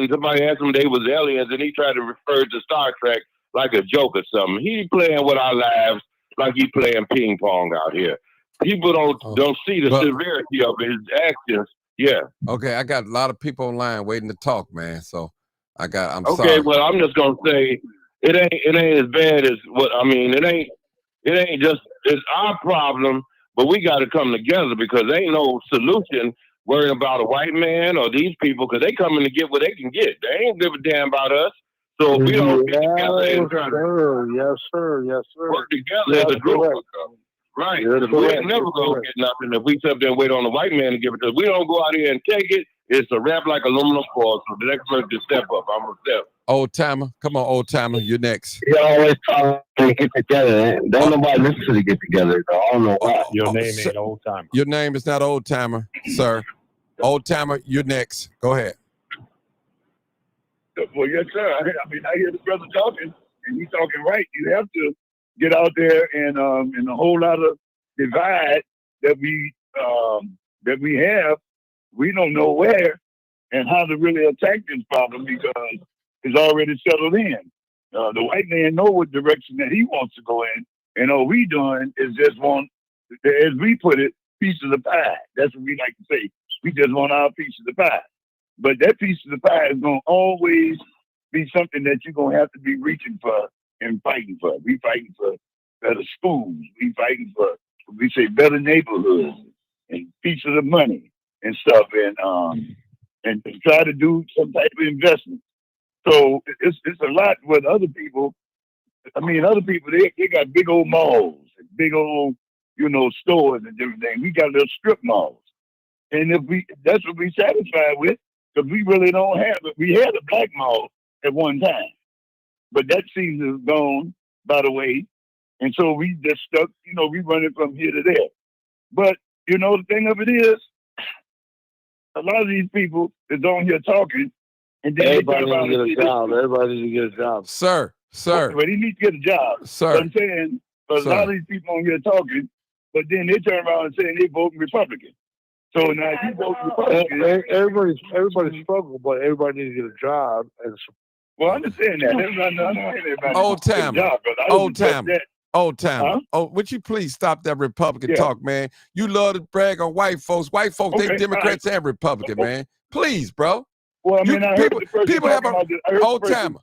somebody asked him they was aliens, and he tried to refer to Star Trek like a joke or something. He playing with our lives like he playing ping pong out here. People don't see the severity of his actions. Yeah. Okay, I got a lot of people online waiting to talk, man. So I'm okay, sorry. Well, I'm just gonna say it ain't as bad as what I mean. It ain't just it's our problem, but we got to come together because there ain't no solution worrying about a white man or these people because they coming to get what they can get. They ain't give a damn about us. So we don't get together and try to yes, sir. work together as a group. Right. We ain't never gonna get nothing if we sit there and wait on the white man to give it to us. We don't go out here and take it. It's a wrap like aluminum foil. So the next person to step up. I'm gonna step. Old timer, come on, old timer, you're next. You always talk to get together. Don't nobody listen to get together. Though. I don't know why. Your name ain't old timer. Your name is not old timer, sir. Old timer, you're next. Go ahead. Well, yes, sir. I mean, I hear the brother talking, and he's talking right. You have to get out there and a whole lot of divide that we have. We don't know where and how to really attack this problem because it's already settled in. The white man know what direction that he wants to go in, and all we doing is just want, as we put it, piece of the pie. That's what we like to say. We just want our piece of the pie. But that piece of the pie is going to always be something that you're going to have to be reaching for and fighting for. We fighting for better schools. We fighting for, we say, better neighborhoods and piece of the money and stuff. And try to do some type of investment. So it's a lot with other people. I mean, other people they got big old malls, big old stores and everything. We got little strip malls, and that's what we satisfied with, because we really don't have it. We had a black mall at one time, but that seems to have gone by the way, and so we just stuck. We running from here to there. But the thing of it is, a lot of these people is on here talking, and then Everybody need to get a job. Everybody need to get a job. Sir. But he needs to get a job. Sir. But I'm saying, but a lot of these people on here talking, but then they turn around and saying they voting Republican. So now if you vote Republican, Everybody struggle, but everybody needs to get a job. And well, I understand that. I'm not saying everybody Old needs to get a timer. job, but I Old just said timer. that. Old timer. Huh? Oh, would you please stop that Republican Yeah. talk, man? You love to brag on white folks. White folks, they Okay, Democrats and Republican, man. Please, bro. Well, I mean, I heard the person people have talking about this. I heard the old person- timer.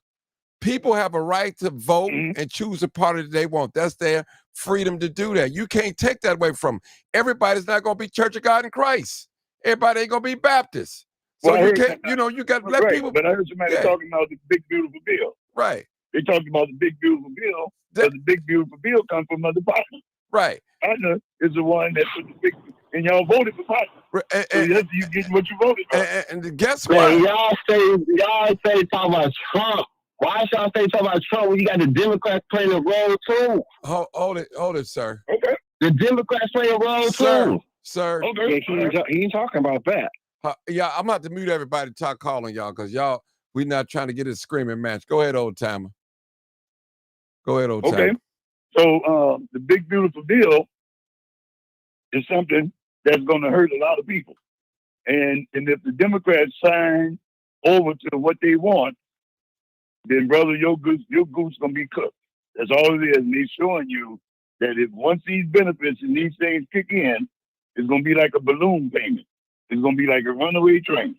People have a right to vote Mhm. and choose the party that they want. That's their freedom to do that. You can't take that away from them. Everybody's not going to be Church of God in Christ. Everybody ain't going to be Baptist. So Well, I you heard can't, that- you got to let right, people. But I heard somebody Yeah. talking about the big beautiful bill. Right, They talked about the big beautiful bill. That- But the big beautiful bill comes from other partners. right. Partner is the one that put the big, and y'all voted for partner. And, So yes, you get what you voted for. and guess Man, what? y'all say talking about Trump. Why y'all say talking about Trump when you got the Democrats playing a role too? Hold it, sir. Okay. The Democrats play a role Sir, too. sir. Okay. He ain't talking about that. Yeah, I'm about to mute everybody to talk calling y'all because we not trying to get a screaming match. Go ahead, old timer. Go ahead, old timer. Okay. So the big beautiful bill is something that's going to hurt a lot of people, and if the Democrats sign over to what they want, then brother, your goose gonna be cooked. That's all it is. And they're showing you that if once these benefits and these things kick in, it's gonna be like a balloon payment. It's gonna be like a runaway train.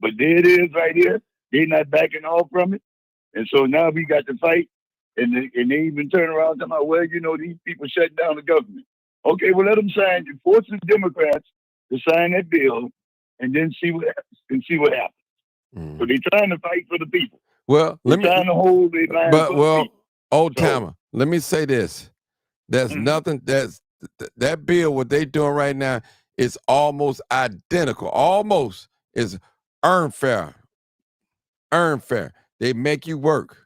But there it is right here. They're not backing off from it, and so now we got to fight. And they even turn around and talk about, well, these people shut down the government. Okay, well, let them sign. Force the Democrats to sign that bill, and then see what happens. Mm. So they're trying to fight for the people. Well, They're let me. trying to hold their line But for the well, people. old So- timer. Let me say this: there's Mhm. nothing. That bill. What they doing right now is almost identical. Almost is earn fair. Earn fair. They make you work.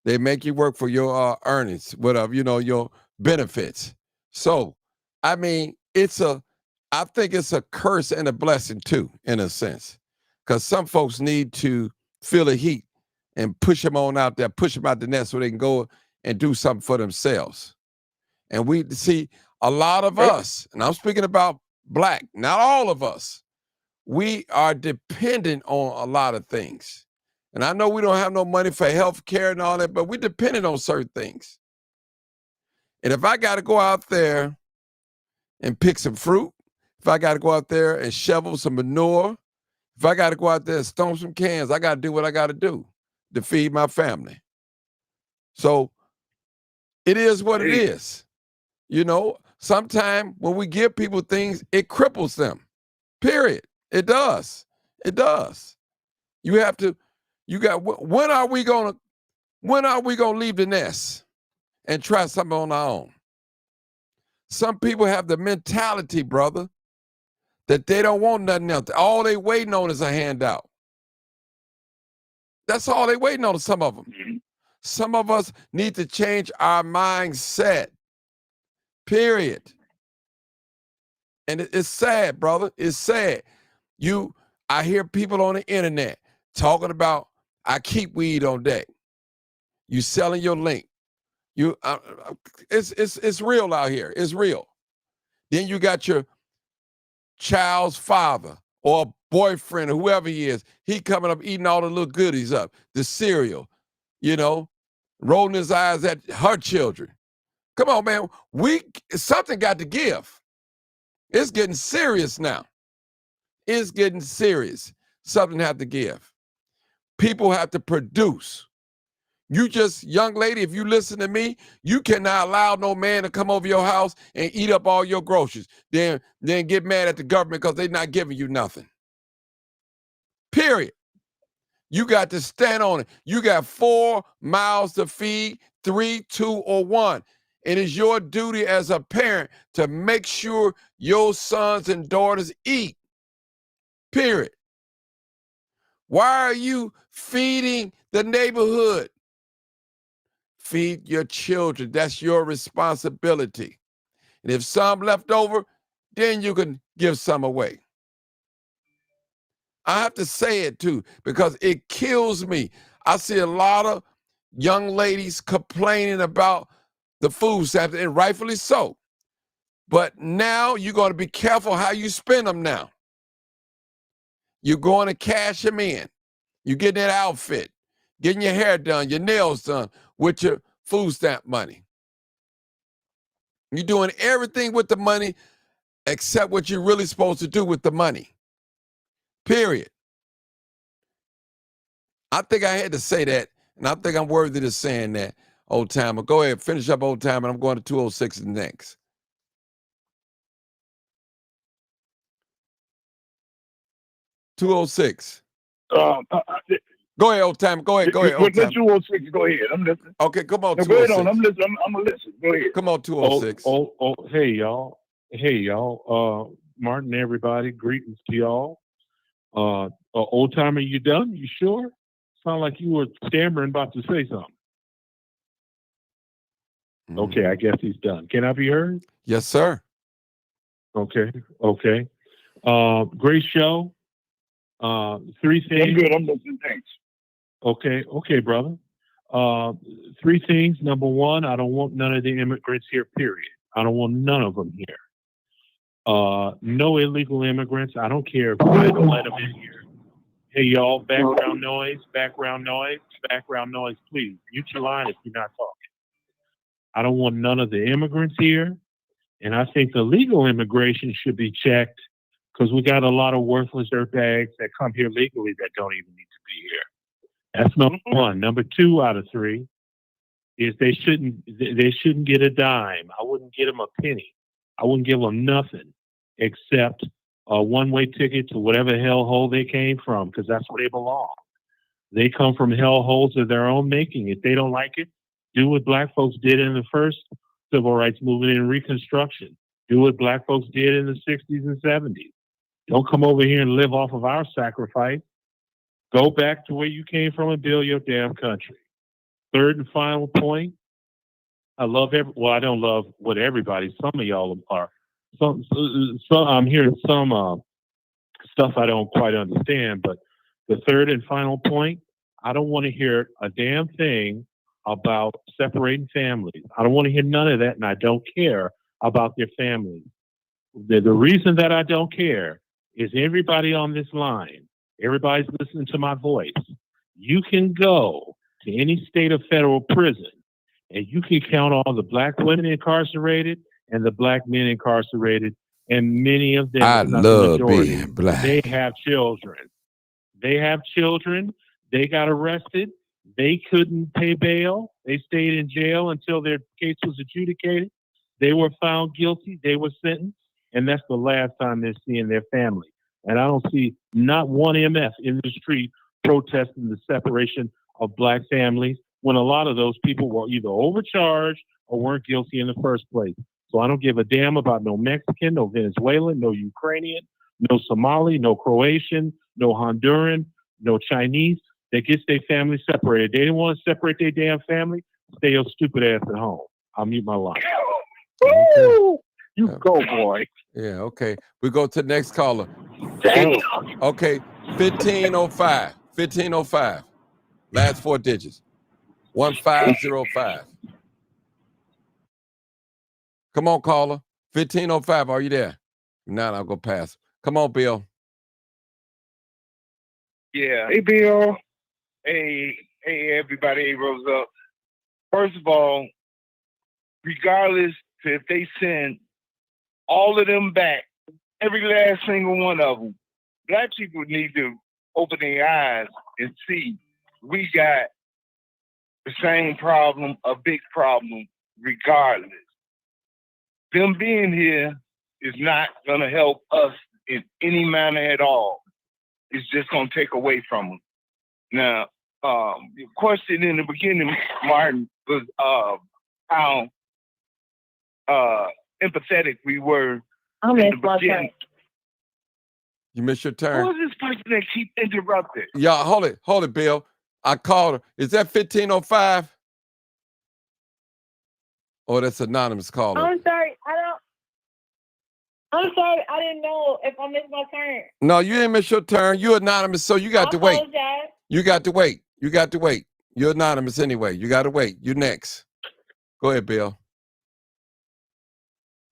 They make you work for your earnings, whatever, your benefits. So, I mean, I think it's a curse and a blessing too, in a sense, because some folks need to feel the heat and push them on out there, push them out the nest so they can go and do something for themselves. And we see a lot of us, and I'm speaking about black, not all of us, we are dependent on a lot of things. And I know we don't have no money for health care and all that, but we're dependent on certain things. And if I got to go out there and pick some fruit, if I got to go out there and shovel some manure, if I got to go out there and stomp some cans, I got to do what I got to do to feed my family. So it is what it is. Sometimes when we give people things, it cripples them. Period. It does. It does. When are we gonna leave the nest and try something on our own? Some people have the mentality, brother, that they don't want nothing else. All they waiting on is a handout. That's all they waiting on, some of them. Mhm. Some of us need to change our mindset. Period. And it's sad, brother. It's sad. I hear people on the internet talking about, I keep weed on deck. You selling your link. It's real out here. It's real. Then you got your child's father or boyfriend or whoever he is. He coming up eating all the little goodies up, the cereal, rolling his eyes at her children. Come on, man. Something got to give. It's getting serious now. It's getting serious. Something have to give. People have to produce. Young lady, if you listen to me, you cannot allow no man to come over your house and eat up all your groceries. Then get mad at the government because they're not giving you nothing. Period. You got to stand on it. You got 4 mouths to feed, 3, 2, or 1. It is your duty as a parent to make sure your sons and daughters eat. Period. Why are you feeding the neighborhood? Feed your children. That's your responsibility. And if some left over, then you can give some away. I have to say it too, because it kills me. I see a lot of young ladies complaining about the food stamps, and rightfully so. But now you're going to be careful how you spend them now. You're going to cash them in. You're getting that outfit, getting your hair done, your nails done with your food stamp money. You're doing everything with the money except what you're really supposed to do with the money. Period. I think I had to say that, and I think I'm worthy of saying that, old timer. Go ahead, finish up, old timer, and I'm going to 206 next. (206) Go ahead, old timer. Go ahead, old timer. 206. Go ahead. I'm listening. Okay, come on, No, 206. go ahead on. I'm listening. I'm gonna listen. Go ahead. Come on, 206. Hey y'all. Martin, everybody, greetings to y'all. Old timer, you done? You sure? Sound like you were stammering about to say something. Okay, I guess he's done. Can I be heard? Yes, sir. Okay. Great show. 3 things. I'm good. I'm listening. Thanks. Okay, brother. 3 things. Number 1, I don't want none of the immigrants here, period. I don't want none of them here. No illegal immigrants. I don't care if I don't let them in here. Hey, y'all, background noise, please. Mute your line if you're not talking. I don't want none of the immigrants here. And I think the legal immigration should be checked, because we got a lot of worthless dirtbags that come here legally that don't even need to be here. That's number 1. Number 2 out of 3 is they shouldn't get a dime. I wouldn't get them a penny. I wouldn't give them nothing except a one-way ticket to whatever hellhole they came from, because that's where they belong. They come from hellholes of their own making. If they don't like it, do what black folks did in the first civil rights movement in Reconstruction. Do what black folks did in the 60s and 70s. Don't come over here and live off of our sacrifice. Go back to where you came from and build your damn country. Third and final point, I don't love what everybody, some of y'all are. Some I'm hearing some stuff I don't quite understand, but the third and final point, I don't want to hear a damn thing about separating families. I don't want to hear none of that, and I don't care about their families. The reason that I don't care is everybody on this line, everybody's listening to my voice. You can go to any state or federal prison, and you can count all the black women incarcerated and the black men incarcerated, and many of them, I love being black. They have children. They got arrested. They couldn't pay bail. They stayed in jail until their case was adjudicated. They were found guilty. They were sentenced. And that's the last time they're seeing their family. And I don't see not one MF in the street protesting the separation of black families, when a lot of those people were either overcharged or weren't guilty in the first place. So I don't give a damn about no Mexican, no Venezuelan, no Ukrainian, no Somali, no Croatian, no Honduran, no Chinese that gets their family separated. They didn't want to separate their damn family. Stay your stupid ass at home. I'll mute my line. Okay. You go, boy. Yeah, okay. We go to the next caller. Damn. Okay, 1505. 1505. Last 4 digits. 1505. Come on, caller. 1505. Are you there? Now I'll go past. Come on, Bill. Yeah. Hey, Bill. Hey, everybody. Hey, Rose Up. First of all, regardless if they send all of them back, every last single one of them, black people need to open their eyes and see we got the same problem, a big problem, regardless. Them being here is not going to help us in any manner at all. It's just going to take away from them. Now, your question in the beginning, Martin, was how empathetic we were I'm in in the my beginning. You missed your Who turn. is this person that keep interrupting? Y'all, hold it, Bill. I called her. Is that 1505? Oh, that's anonymous caller. I'm sorry. I'm sorry. I didn't know if I missed my turn. No, you didn't miss your turn. You're anonymous, so you got to wait. Apologize. You got to wait. You got to wait. You're anonymous anyway. You got to wait. You next. Go ahead, Bill.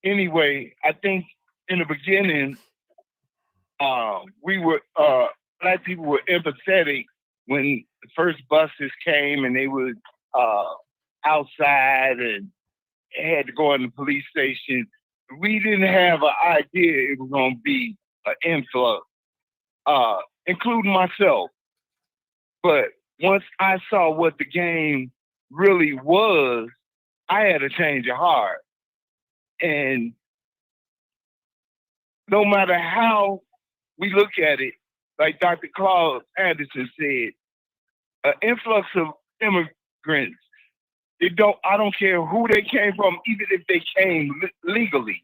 Anyway, I think in the beginning, we were black people were empathetic when the first buses came and they were outside and had to go in the police station. We didn't have an idea it was going to be an influx, including myself. But once I saw what the game really was, I had a change of heart. And no matter how we look at it, like Dr. Claude Anderson said, an influx of immigrants, I don't care who they came from, even if they came legally,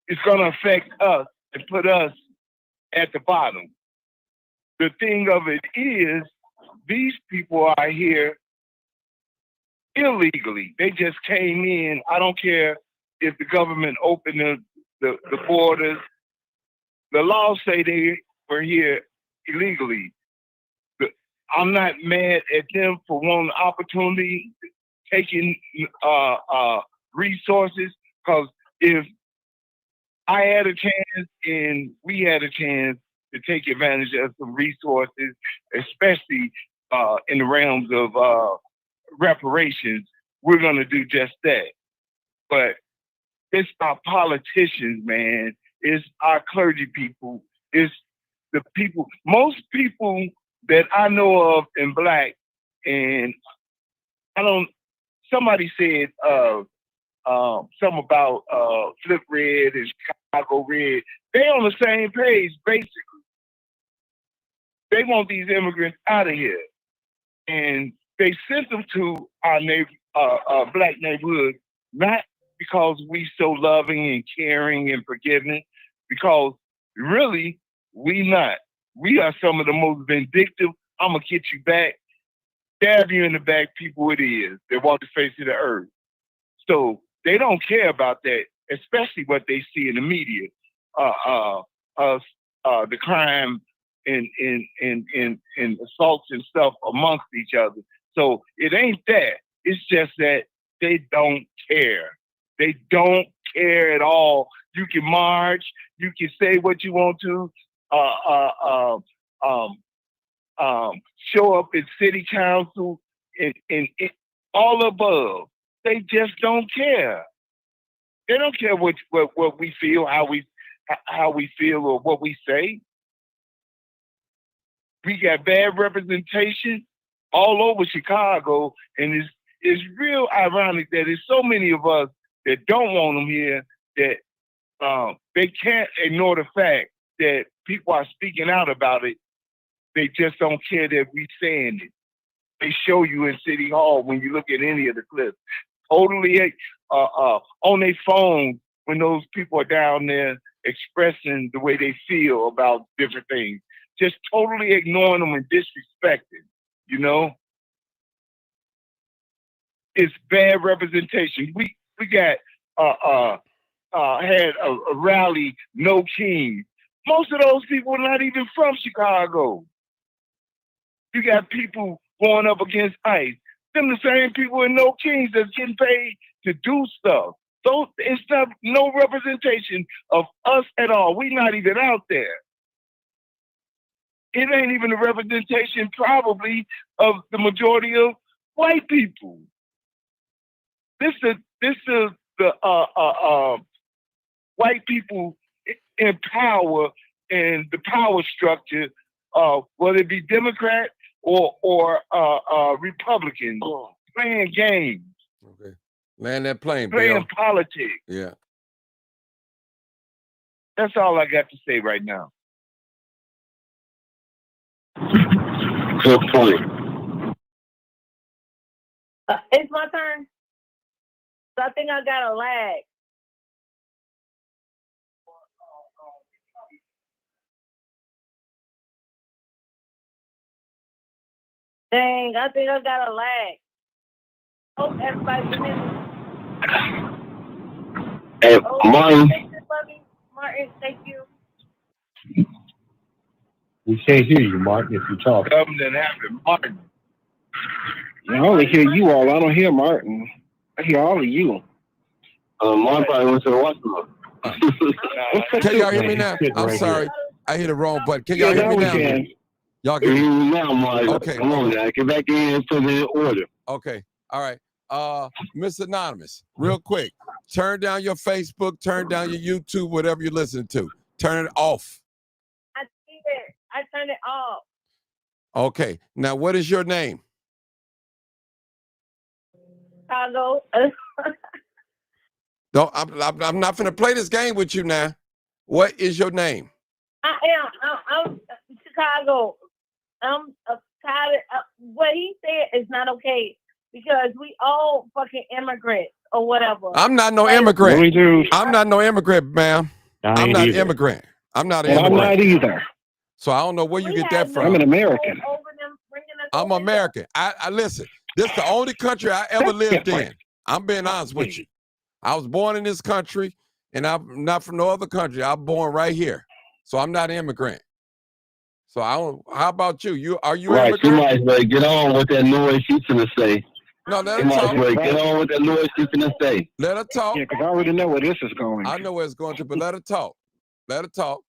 it's going to affect us and put us at the bottom. The thing of it is, these people are here illegally. They just came in. I don't care if the government opened the borders. The laws say they were here illegally. I'm not mad at them for wanting opportunity, taking resources, because if I had a chance and we had a chance to take advantage of some resources, especially in the realms of reparations, we're going to do just that. But it's our politicians, man. It's our clergy people. It's the people. Most people that I know of in Black, and somebody said something about Flip Red and Chicago Red. They on the same page, basically. They want these immigrants out of here. And they sent them to our Black neighborhood, not because we so loving and caring and forgiving, because really, we not. We are some of the most vindictive, I'm going to get you back, stab you in the back people it is that walk the face of the earth. So they don't care about that, especially what they see in the media, the crime and assaults and stuff amongst each other. So it ain't that. It's just that they don't care. They don't care at all. You can march, you can say what you want to, show up in city council and all above. They just don't care. They don't care what we feel, how we feel, or what we say. We got bad representation all over Chicago, and it's real ironic that there's so many of us that don't want them here that they can't ignore the fact that people are speaking out about it. They just don't care that we saying it. They show you in City Hall when you look at any of the clips. Totally on their phone when those people are down there expressing the way they feel about different things. Just totally ignoring them and disrespecting, you know? It's bad representation. We got had a rally, No King. Most of those people are not even from Chicago. You got people going up against ICE. Them the same people in No Kings that's getting paid to do stuff. So it's not no representation of us at all. We're not even out there. It ain't even a representation probably of the majority of white people. This is the white people in power and the power structure, whether it be Democrat or Republicans, playing games. Okay. Land that plane, playing Bill. politics. Yeah. That's all I got to say right now. Good point. It's my turn. So I think I got a lag. Dang, I think I got a lag. Hope everybody's listening. Hey, Oh, Martin. thank you, Bobby. Martin, thank you. We can't hear you, Martin, if you talk. Something that happened, Martin. I only hear you all. I don't hear Martin. I hear all of you. Martin probably went to the washroom. Can y'all hear me now? Sitting I'm right sorry. I hit the wrong button. Can y'all hear me we now? can. Y'all can. Now, Martin. Okay, Come on now. Get back in and put it in order. Okay. All right. Miss Anonymous, real quick. Turn down your Facebook, turn down your YouTube, whatever you're listening to. Turn it off. I see it. I turned it off. Okay. Now, what is your name? Chicago. Don't, I'm not going to play this game with you now. What is your name? I'm Chicago. I'm tired. What he said is not okay because we all fucking immigrants or whatever. I'm not no Like, immigrant. We do. I'm not no immigrant, ma'am. I'm not an immigrant. I'm not an Well, I'm immigrant. not either. So I don't know where you we get had that no from. I'm an American. over them bringing us I'm over American. I listen. This is the only country I ever lived different. in. I'm being honest with you. I was born in this country, and I'm not from no other country. I'm born right here, so I'm not an immigrant. So I don't. How about you? Are you Right, you immigrant? might as well get on with that noise she's gonna say. No, let You her might as talk. well get on with that noise she's gonna say. Let her talk. Yeah, because I already know where this is going. I know where it's going to, but let her talk. Let her talk.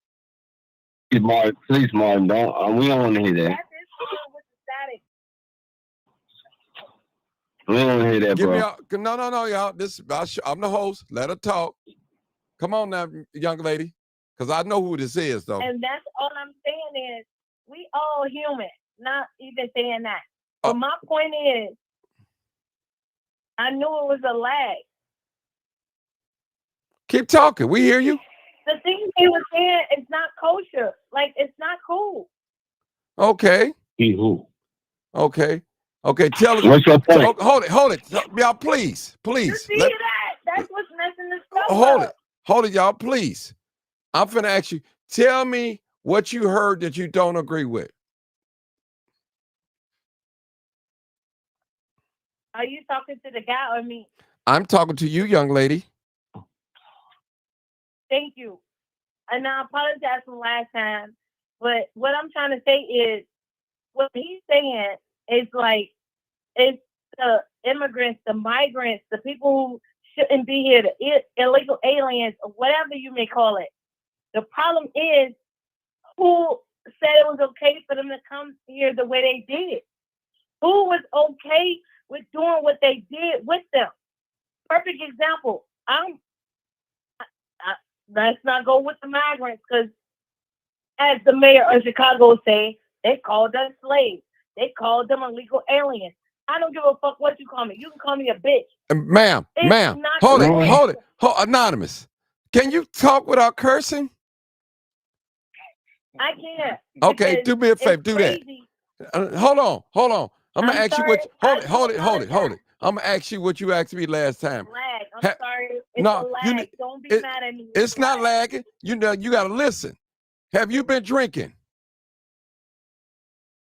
Please, Martin, don't. We don't want to hear that. That's his phone with the static. We don't want to hear that, Give me bro. no, y'all. I'm the host. Let her talk. Come on now, young lady, because I know who this is, though. And that's all I'm saying is we all human. Not even saying that. But my point is, I knew it was a lag. Keep talking. We hear you. The thing he was saying is not kosher. Like, it's not cool. Okay. He who? Okay. Okay. Tell us. What's your point? Hold it. Y'all, please. You see Let- that? That's what's messing this stuff hold up. it. Hold it, y'all, please. I'm finna ask you. Tell me what you heard that you don't agree with. Are you talking to the guy or me? I'm talking to you, young lady. Thank you. And I apologize from last time. But what I'm trying to say is, what he's saying is like, it's the immigrants, the migrants, the people who shouldn't be here, the illegal aliens, or whatever you may call it. The problem is, who said it was okay for them to come here the way they did? Who was okay with doing what they did with them? Perfect example. Let's not go with the migrants because, as the mayor of Chicago say, they called us slaves. They called them illegal aliens. I don't give a fuck what you call me. You can call me a bitch. Ma'am, hold not it. Anonymous. Can you talk without cursing? I can't. Okay, because do me a favor. it's Do crazy. that. Hold on. I'm gonna I'm ask you sorry. what. Hold it. I'm gonna ask you what you asked me last time. Lag. I'm sorry. It's no, a lag. Don't be mad at me. It's not lagging. You know, you gotta listen. Have you been drinking?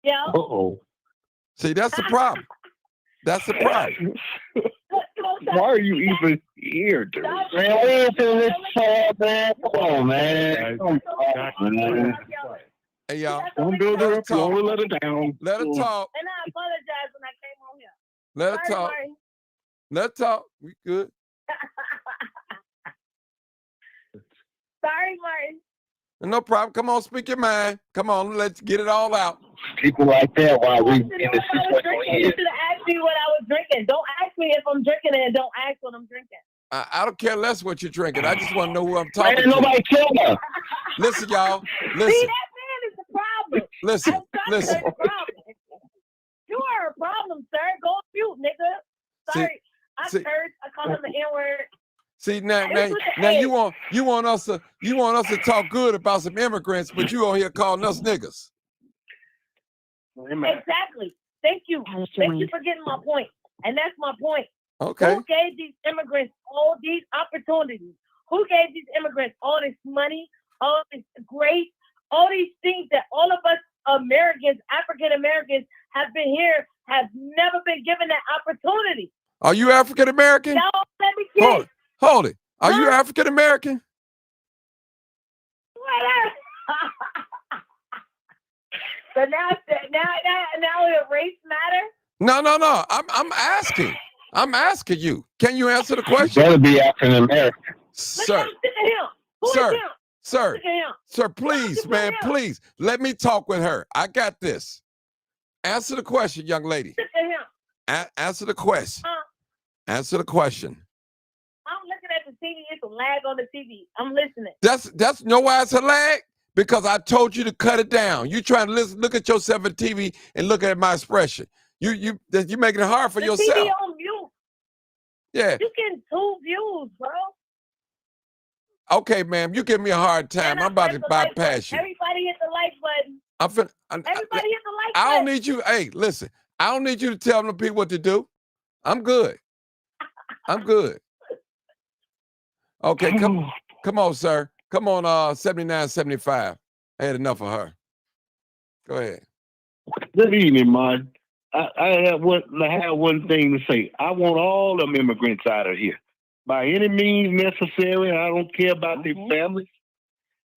Yeah. Uh-oh. See, that's the problem. That's the problem. Why are you even here, dude? Man, we ain't feeling this chat, man. Come on, man. Come on, man. Hey, y'all. Don't build her up. You only let her down. Let her talk. And I apologize when I came on here. Let her Sorry, talk. Martin. Let her talk. We good. Sorry, Martin. No problem. Come on, speak your mind. Come on, let's get it all out. People like that, why we in the You situation we should in. have asked me what I was drinking. Don't ask me if I'm drinking and don't ask what I'm drinking. I don't care less what you're drinking. I just want to know who I'm talking Man, to. nobody care about. Listen, y'all. See, Listen. that man is the problem. Listen. I'm sorry, Listen. the problem. You are a problem, sir. Go on mute, nigga. Sorry. I see- curse. I call him the N-word. See now It's with the now A. you want us to talk good about some immigrants, but you on here calling us niggas. Amen. Exactly. Thank you. Thank you for getting my point. And that's my point. Okay. Who gave these immigrants all these opportunities? Who gave these immigrants all this money, all this grace, all these things that all of us Americans, African Americans, have been here, have never been given that opportunity? Are you African American? Y'all let me get Hold it. Are you African American? So now the race matter? No. I'm asking. I'm asking you. Can you answer the question? Better be African American. Sir. Look at him. Who is him? Sir, Look at him. sir, please, man, please, let me talk with her. I got this. Answer the question, young lady. Look at him. Answer the question. Answer the question. I'm looking at the TV. It's a lag on the TV. I'm listening. That's know why it's a lag? Because I told you to cut it down. You trying to look at yourself on TV and look at my expression. You making it hard for the yourself. TV on mute. Yeah. You getting 2 views, bro. Okay, ma'am, you give me a hard time. I'm about to bypass you. Everybody hit the like button. Everybody hit the like button. I don't need you. Hey, listen, I don't need you to tell them people what to do. I'm good. I'm good. Okay, come on, sir. Come on, 7975. I had enough of her. Go ahead. Good evening, Martin. I have one thing to say. I want all them immigrants out of here. By any means necessary. I don't care about their families.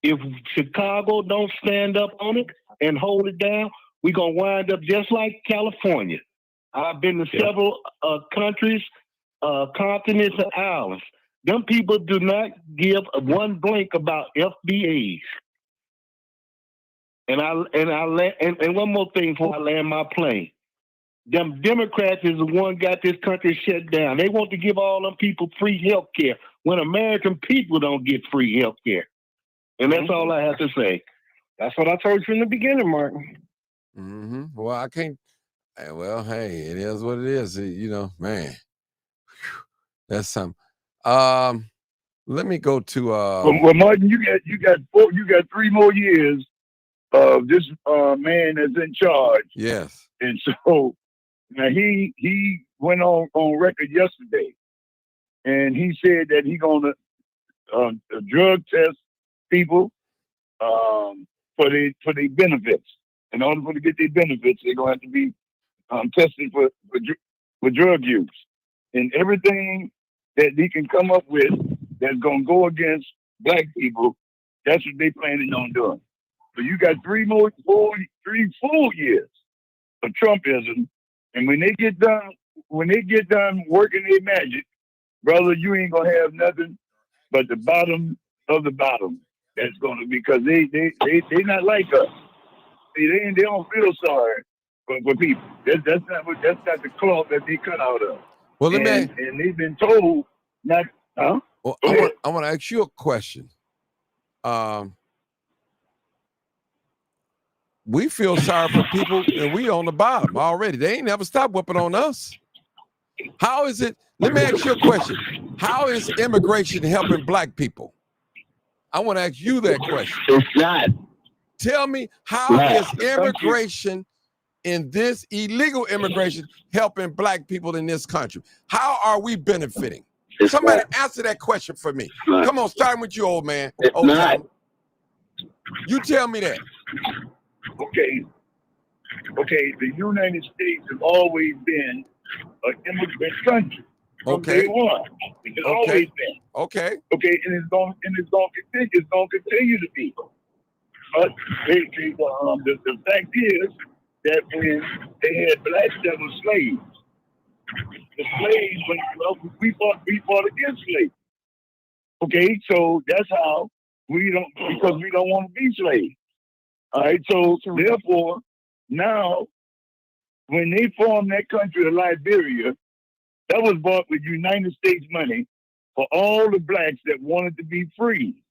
If Chicago don't stand up on it and hold it down, we're going to wind up just like California. I've been to several countries, continents, and islands. Them people do not give one blink about FBAs. And one more thing before I land my plane. Them Democrats is the one got this country shut down. They want to give all them people free health care when American people don't get free health care. And that's all I have to say. That's what I told you in the beginning, Martin. Mm-hmm. Well, I can't. Well, hey, it is what it is. You know, man. Whew, that's something. Let me go to. Well, Martin, you got 3 more years of this man that's in charge. Yes. And so now he went on record yesterday, and he said that he's gonna drug test people for their benefits. In order for them to get their benefits, they're gonna have to be tested for drug use, and everything that he can come up with that's gonna go against black people. That's what they planning on doing. So you got 3 full years of Trumpism, and when they get done working their magic, brother, you ain't gonna have nothing but the bottom of the bottom. That's gonna be because they not like us. They don't feel sorry for people. That's not the cloth that they cut out of. Well, and they've been told not. Huh? Well, I want to ask you a question. We feel sorry for people, and we on the bottom already. They ain't never stopped whipping on us. How is it? Let me ask you a question. How is immigration helping black people? I want to ask you that question. It's not. Tell me, how is immigration in this illegal immigration helping black people in this country? How are we benefiting? Somebody answer that question for me. Come on, starting with you, old man. Old time. You tell me that. Okay. The United States has always been an immigrant country from day one. It's always been. Okay, and it's going to continue to be. But the fact is that when they had blacks that were slaves, the slaves we fought against slaves. Okay, so that's how because we don't want to be slaves. All right, so therefore, now, when they formed that country of Liberia, that was bought with United States money for all the blacks that wanted to be free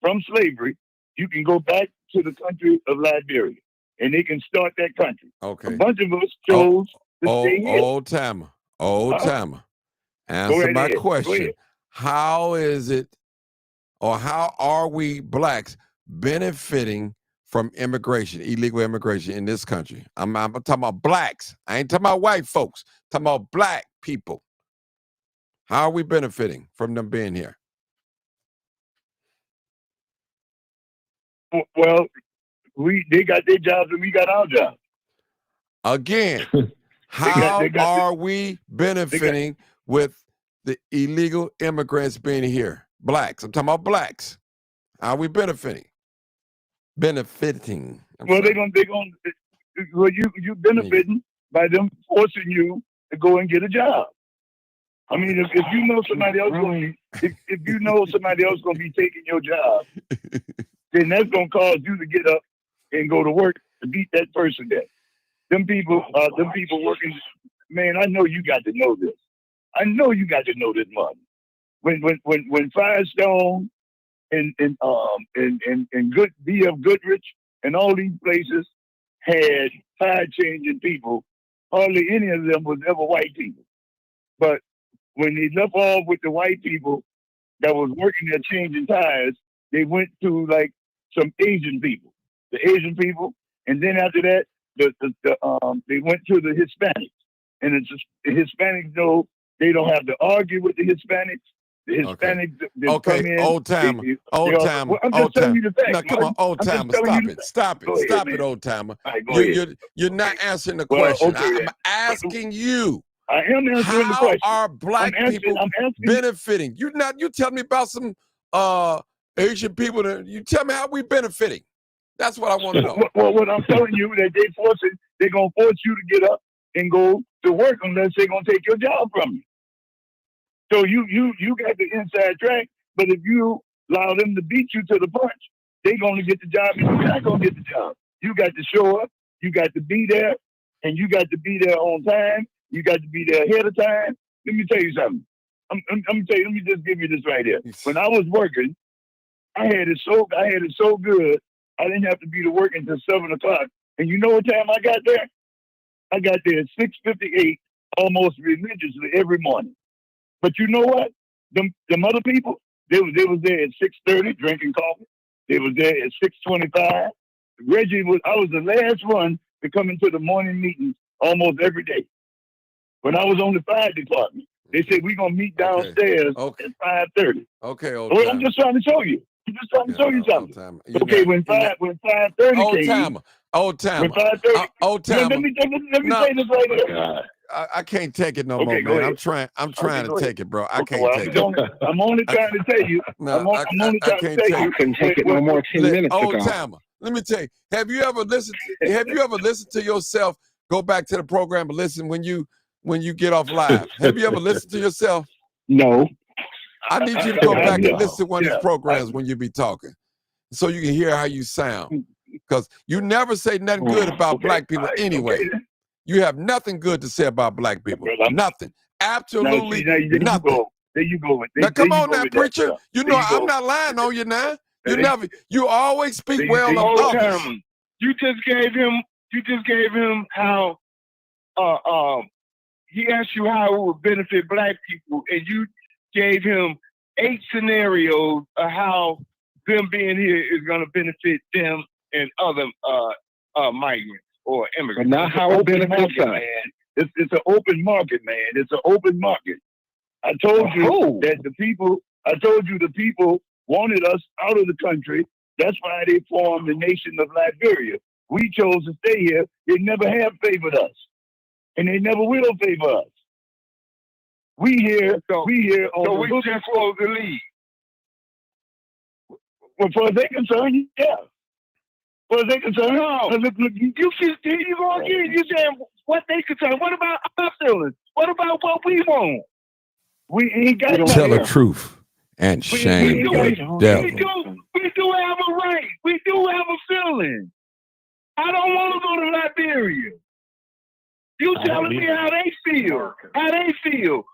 from slavery. You can go back to the country of Liberia, and they can start that country. Okay. A bunch of us chose to stay here. Old timer. Answer my question. How is it, or how are we blacks benefiting from immigration, illegal immigration in this country? I'm talking about blacks. I ain't talking about white folks. I'm talking about black people. How are we benefiting from them being here? Well, they got their jobs and we got our jobs. Again, how are we benefiting with the illegal immigrants being here? Blacks. I'm talking about blacks. How are we benefiting? Benefiting. Well, you benefiting by them forcing you to go and get a job. I mean, if you know somebody else if you know somebody else gonna be taking your job, then that's gonna cause you to get up and go to work to beat that person there. Them people working. Man, I know you got to know this. I know you got to know this, Martin. When Firestone and good B.F. Goodrich and all these places had tire changing people, hardly any of them was ever white people. But when they left off with the white people that was working there changing tires, they went to like some Asian people, the Asian people, and then after that, they went to the Hispanics, and it's just, the Hispanics know they don't have to argue with the Hispanics. The Hispanics, okay, come in, old timer. I'm just telling you the facts. No, come on, old timer, stop it, old timer. Right, you're not answering the question. Okay, I'm asking you. I am answering the question. How are black people benefiting? You tell me about some Asian people. You tell me how we benefiting. That's what I want to know. Well, what I'm telling you that they're gonna force you to get up and go to work unless they're gonna take your job from you. So you got the inside track, but if you allow them to beat you to the punch, they're gonna get the job and you're not gonna get the job. You got to show up, you got to be there, and you got to be there on time. You got to be there ahead of time. Let me tell you something. I'm gonna tell you. Let me just give you this right here. When I was working, I had it so good. I didn't have to be to work until 7 o'clock. And you know what time I got there? I got there at 6:58, almost religiously every morning. But you know what? Them other people, they was there at 6:30 drinking coffee. They was there at 6:25. Reggie I was the last one to come into the morning meetings almost every day. When I was on the fire department, they said we're gonna meet downstairs at 5:30. Okay, well, I'm just trying to show you. I'm just trying to show you something. Okay, when 5:30 came. Old timer. Let me say this right here. I can't take it no more, man. I'm trying to take it, bro. I can't take it. I'm only trying to tell you. I'm only trying to tell you. I couldn't take it no more 10 minutes ago. Old timer. Let me tell you. Have you ever listened to yourself? Go back to the program and listen when you get off live. Have you ever listened to yourself? No. I need you to go back and listen to one of these programs when you be talking, so you can hear how you sound. Because you never say nothing good about black people anyway. You have nothing good to say about black people. Nothing. Absolutely nothing. There you go. Now come on now, preacher. You know I'm not lying on you now. You always speak well of others. You just gave him how he asked you how it would benefit black people, and you gave him 8 scenarios of how them being here is going to benefit them and other migrants or immigrants. But not how it benefits us. It's an open market, man. It's an open market. I told you that the people wanted us out of the country. That's why they formed the nation of Liberia. We chose to stay here. They never have favored us, and they never will favor us. We here on so we just supposed to leave. Well, far as they're concerned, yeah. As they concerned, no. Look, you go again. You saying what they concerned. What about our feelings? What about what we want? We ain't got to tell the truth and shame the devil. We do have a right. We do have a feeling. I don't want to go to Liberia. You telling me how they feel. How they feel.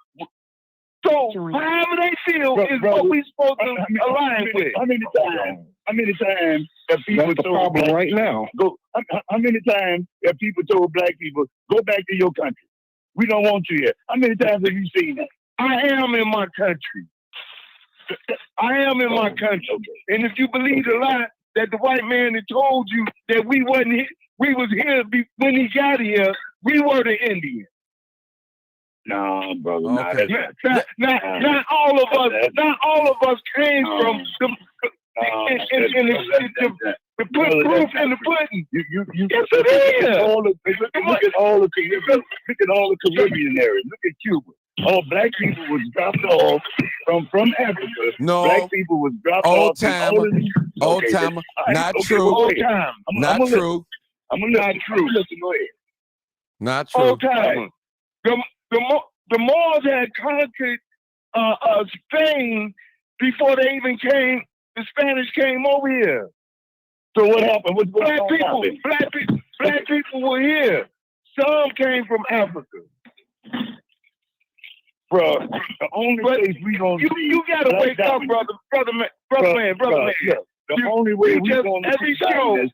So however they feel is what we supposed to align with. How many times have people That's the problem right now. How many times have people told black people, go back to your country? We don't want you here. How many times have you seen that? I am in my country. I am in my country. And if you believe the lie, that the white man had told you that we wasn't here, we was here when he got here. We were the Indians. No, brother. Okay. Not all of us. Not all of us came from the proof in the pudding. Yes, it is. Look at all the Caribbean areas. Look at Cuba. All black people was dropped off from Africa. No. Black people was dropped Old off. timer. Old timer. Not true. Old time. Not true. I'm gonna not true. Listen, go ahead. Not true. Old time. The Moors had conquered Spain before they even came. The Spanish came over here. So what happened? Black people were here. Some came from Africa. Bro, the only place we gonna you gotta wake up, brother man. Yeah. The only way we gonna see dominance.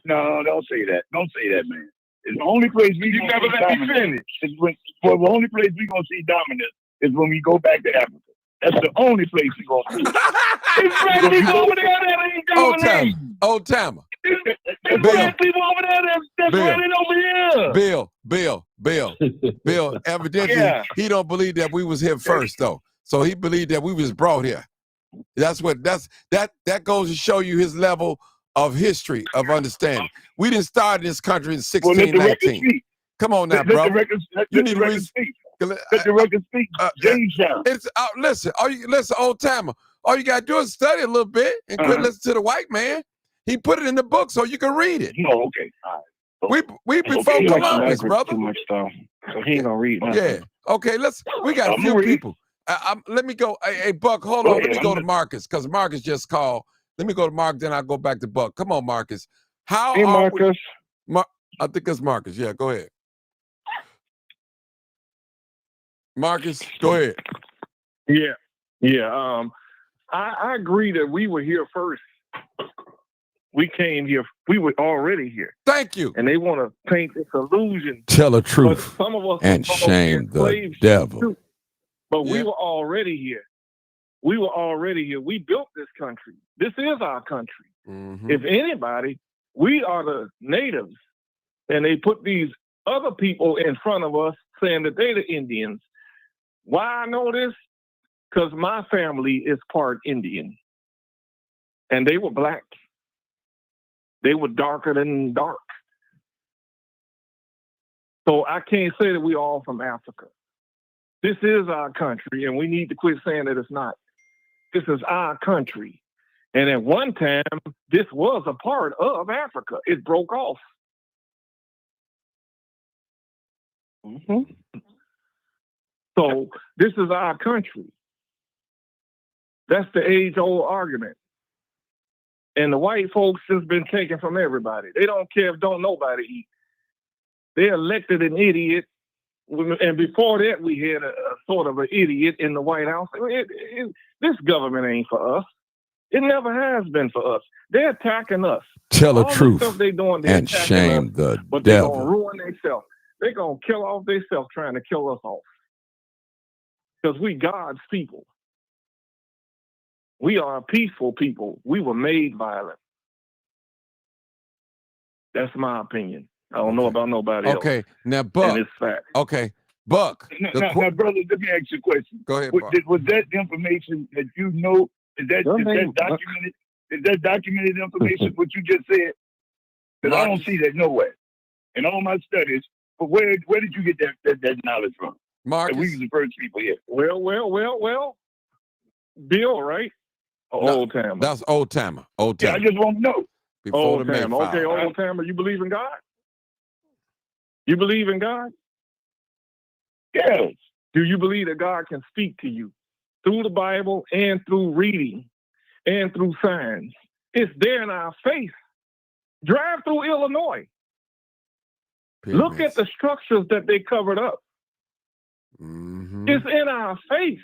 No, don't say that. Don't say that, man. It's the only place we you never let me finish. The only place we gonna see dominance is when we go back to Africa. That's the only place we gonna see. It's black people over there that ain't dominating. Old timer. There's black people over there that's running over here. Bill. Evidently, he don't believe that we was here first, though. So he believed that we was brought here. That goes to show you his level of history of understanding. We didn't start in this country in 1619. Come on now, bro. You need to read. Let the record speak. James Brown. It's listen. Listen, old timer. All you gotta do is study a little bit and quit listening to the white man. He put it in the book so you can read it. No, okay. All right. We before Columbus, brother. Too much though, so he ain't gonna read nothing. Yeah. Okay. We got a few people. Let me go. Hey, Buck, hold on. Let me go to Marcus because Marcus just called. Let me go to Mark, then I'll go back to Buck. Come on, Marcus. Hey, Marcus. I think it's Marcus. Yeah, go ahead. Marcus, go ahead. Yeah. I agree that we were here first. We came here. We were already here. Thank you. And they want to paint this illusion. Tell the truth. But some of us and shame the devil. Too. But we were already here. We built this country. This is our country. Mm-hmm. If anybody, we are the natives. And they put these other people in front of us saying that they're the Indians. Why I know this? Because my family is part Indian. And they were black. They were darker than dark. So I can't say that we're all from Africa. This is our country, and we need to quit saying that it's not. This is our country. And at one time, this was a part of Africa. It broke off. Mm-hmm. So this is our country. That's the age-old argument. And the white folks just been taken from everybody. They don't care if don't nobody eat. They elected an idiot. And before that, we had a sort of an idiot in the White House. This government ain't for us. It never has been for us. They're attacking us. Tell the All truth stuff they doing, and shame us, the but devil. They're going to ruin themselves. They're going to kill off themselves trying to kill us off. Because we God's people. We are a peaceful people. We were made violent. That's my opinion. I don't know about nobody else. Okay, now Buck. And it's fact. Okay, Buck. Now, brother, let me ask you a question. Go ahead, was that information that you know? Is that documented? Is that documented information? What you just said? Because I don't see that nowhere in all my studies. But where did you get that knowledge from? Marcus. We the first people here. Well. Bill, right? Old timer. That's old timer. Old timer. Yeah, I just want to know. Before old the timer. Okay, old timer. You believe in God? You believe in God? Yes. Do you believe that God can speak to you through the Bible and through reading and through signs? It's there in our face. Drive through Illinois. Pyramids. Look at the structures that they covered up. Mm-hmm. It's in our face.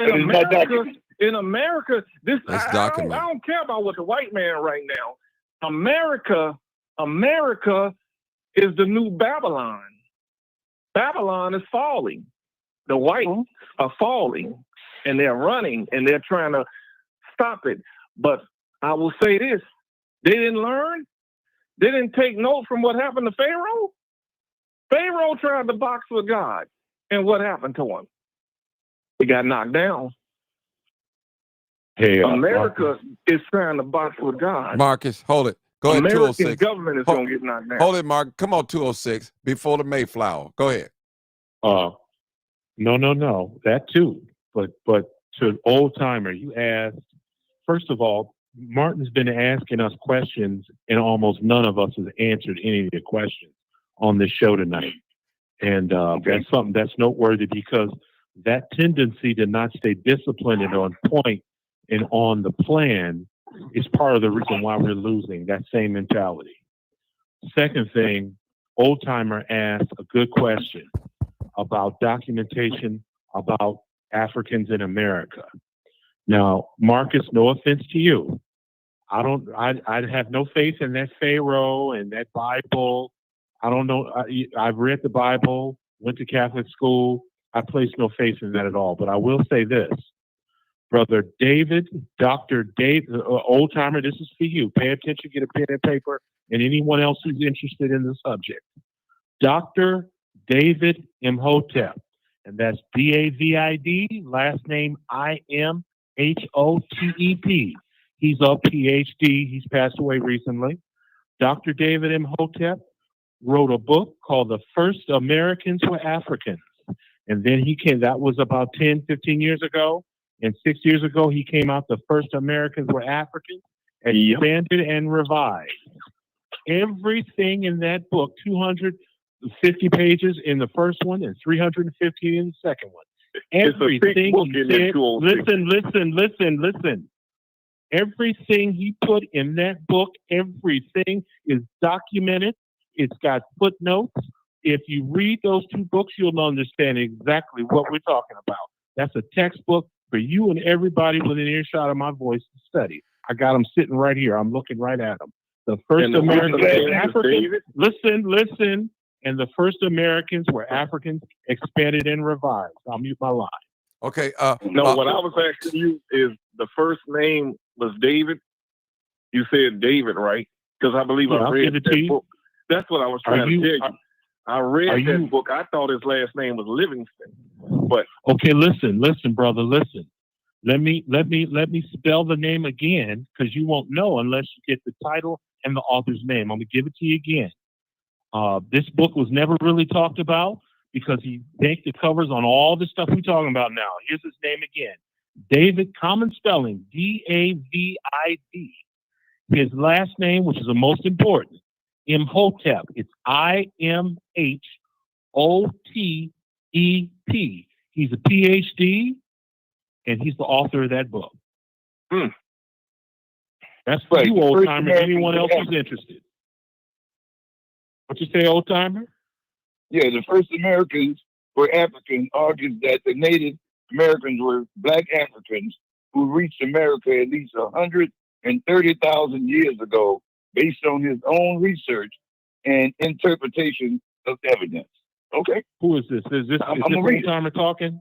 In America, this I don't care about what the white man right now. America is the new Babylon. Babylon is falling. The whites are falling, and they're running, and they're trying to stop it. But I will say this: they didn't learn. They didn't take note from what happened to Pharaoh. Pharaoh tried to box with God, and what happened to him? He got knocked down. Hey, America is trying to box with God. Marcus, hold it. Go ahead, American 206. government is going to get knocked down. Hold it, Mark. Come on, 206. Before the Mayflower. Go ahead. No, that too. But to old timer, you asked. First of all, Martin's been asking us questions, and almost none of us has answered any of the questions on this show tonight. And that's something that's noteworthy, because that tendency to not stay disciplined and on point and on the plan is part of the reason why we're losing that same mentality. Second thing, old timer asked a good question about documentation about Africans in America. Now, Marcus, no offense to you, I have no faith in that Pharaoh and that Bible. I don't know. I've read the Bible, went to Catholic school. I place no faith in that at all. But I will say this, Brother David, Dr. David, old timer, this is for you. Pay attention, get a pen and paper, and anyone else who's interested in the subject. Dr. David Imhotep, and that's D-A-V-I-D, last name I-M-H-O-T-E-P. He's a PhD. He's passed away recently. Dr. David Imhotep wrote a book called The First Americans Were Africans. And then that was about 10, 15 years ago. And 6 years ago, he came out, The First Americans Were Africans, expanded and revised. Everything in that book, 250 pages in the first one and 350 in the second one. Everything he said, listen. Everything he put in that book, everything is documented. It's got footnotes. If you read those two books, you'll understand exactly what we're talking about. That's a textbook for you and everybody within earshot of my voice to study. I got them sitting right here. I'm looking right at them. The first Americans were Africans. Listen. And the first Americans were Africans, expanded and revised. I'll mute my line. Okay. No, what I was asking you is the first name was David. You said David, right? Because I believe I read that book. That's what I was trying to tell you. I read that book. I thought his last name was Livingston. But okay, listen, brother, listen. Let me spell the name again, because you won't know unless you get the title and the author's name. I'm gonna give it to you again. This book was never really talked about because he baked the covers on all the stuff we're talking about now. Here's his name again. David, common spelling, D-A-V-I-D. His last name, which is the most important, Imhotep. It's I-M-H-O-T-E-P. He's a PhD, and he's the author of that book. That's for you, old timer. Anyone else who's interested? What you say, old timer? Yeah, the first Americans were Africans argued that the Native Americans were black Africans who reached America at least 130,000 years ago, based on his own research and interpretation of evidence. Okay. Who is this? Is this old timer talking?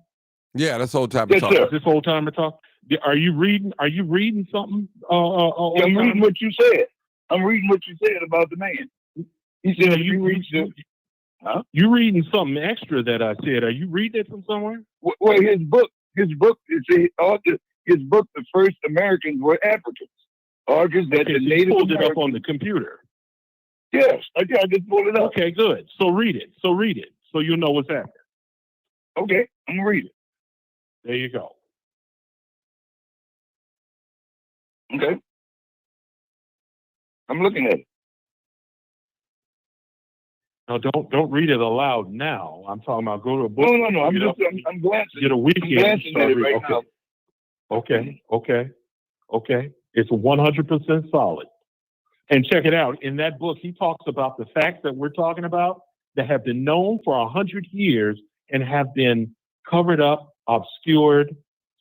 Yeah, that's old timer talking. Is this old timer talk? Are you reading something? I'm reading what you said. I'm reading what you said about the man. He said you reached it. Huh? You reading something extra that I said? Are you reading it from somewhere? Well, his book, his book, The First Americans Were Africans, argues that the Native pulled it up on the computer. Yes, I just pulled it up. Okay, good. So read it. So you'll know what's happening. Okay, I'm gonna read it. There you go. Okay, I'm looking at it. No, don't read it aloud now. I'm talking about go to a book. No. I'm glancing. Get a weekend. I'm glancing at it right now. Okay. It's 100% solid. And check it out. In that book, he talks about the facts that we're talking about that have been known for 100 years and have been covered up, obscured,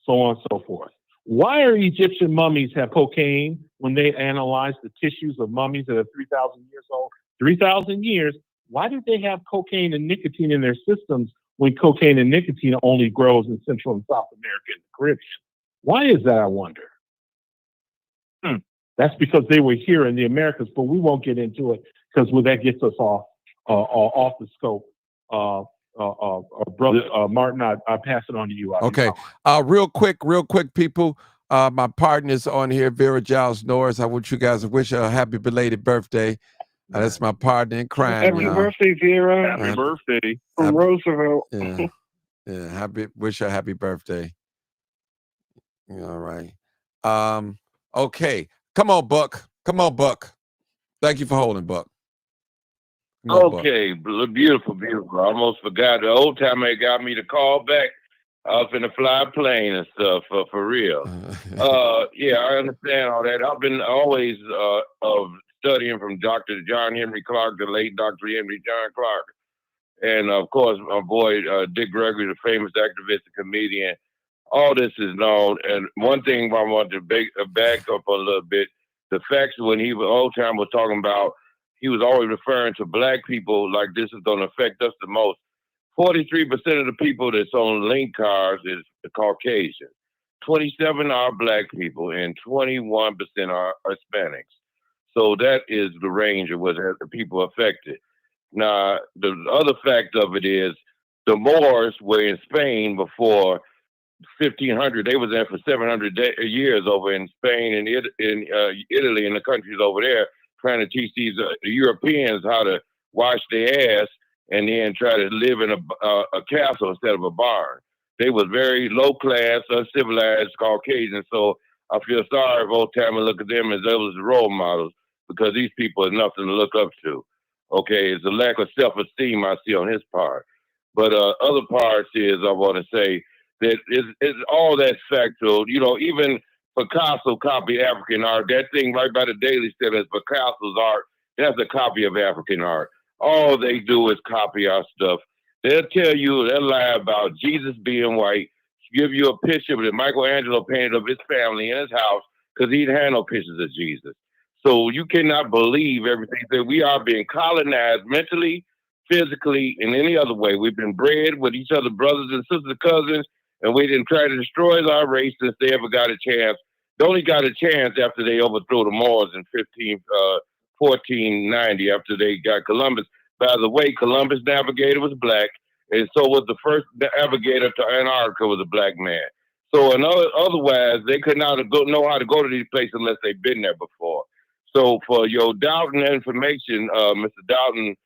so on and so forth. Why are Egyptian mummies have cocaine when they analyze the tissues of mummies that are 3,000 years old? 3,000 years. Why do they have cocaine and nicotine in their systems when cocaine and nicotine only grows in Central and South America and the Caribbean? Why is that, I wonder? That's because they were here in the Americas, but we won't get into it because that gets us off the scope. Brother Martin, I pass it on to you. Okay. Real quick, people. My partner's on here, Vera Giles Norris. I want you guys to wish her a happy belated birthday. That's my partner in crime. Happy birthday, Vera. Happy birthday. From Roosevelt. Yeah. Wish her happy birthday. All right. Okay. Come on, Buck. Thank you for holding, Buck. Okay, beautiful. I almost forgot. The old timer got me to call back. I was finna fly a plane and stuff for real. Yeah, I understand all that. I've been always studying from Dr. John Henry Clark, the late Dr. Henry John Clark. And of course, my boy Dick Gregory, the famous activist and comedian. All this is known. And one thing I want to back up a little bit, the facts when old time was talking about, he was always referring to black people like this is going to affect us the most. 43% of the people that's on link cars is the Caucasian. 27 are black people and 21% are Hispanics. So that is the range of what the people affected. Now, the other fact of it is the Moors were in Spain before 1500. They was there for 700 years over in Spain and in Italy and the countries over there, trying to teach these Europeans how to wash their ass and then try to live in a castle instead of a barn. They was very low class, uncivilized Caucasians. So I feel sorry if old time and look at them as those role models, because these people are nothing to look up to. Okay, it's a lack of self-esteem I see on his part. But other parts is I want to say that it's all that factual. You know, even Picasso copied African art. That thing right by the Daily said as Picasso's art, that's a copy of African art. All they do is copy our stuff. They'll lie about Jesus being white, give you a picture that Michelangelo painted of his family in his house because he didn't have no pictures of Jesus. So you cannot believe everything that we are being colonized mentally, physically, and any other way. We've been bred with each other, brothers and sisters, cousins, and we didn't try to destroy our race since they ever got a chance. They only got a chance after they overthrew the Moors in 1490, after they got Columbus. By the way, Columbus' navigator was black, and so was the first navigator to Antarctica was a black man. So otherwise, they could not know how to go to these places unless they've been there before. So for your doubting information, Mr. Dalton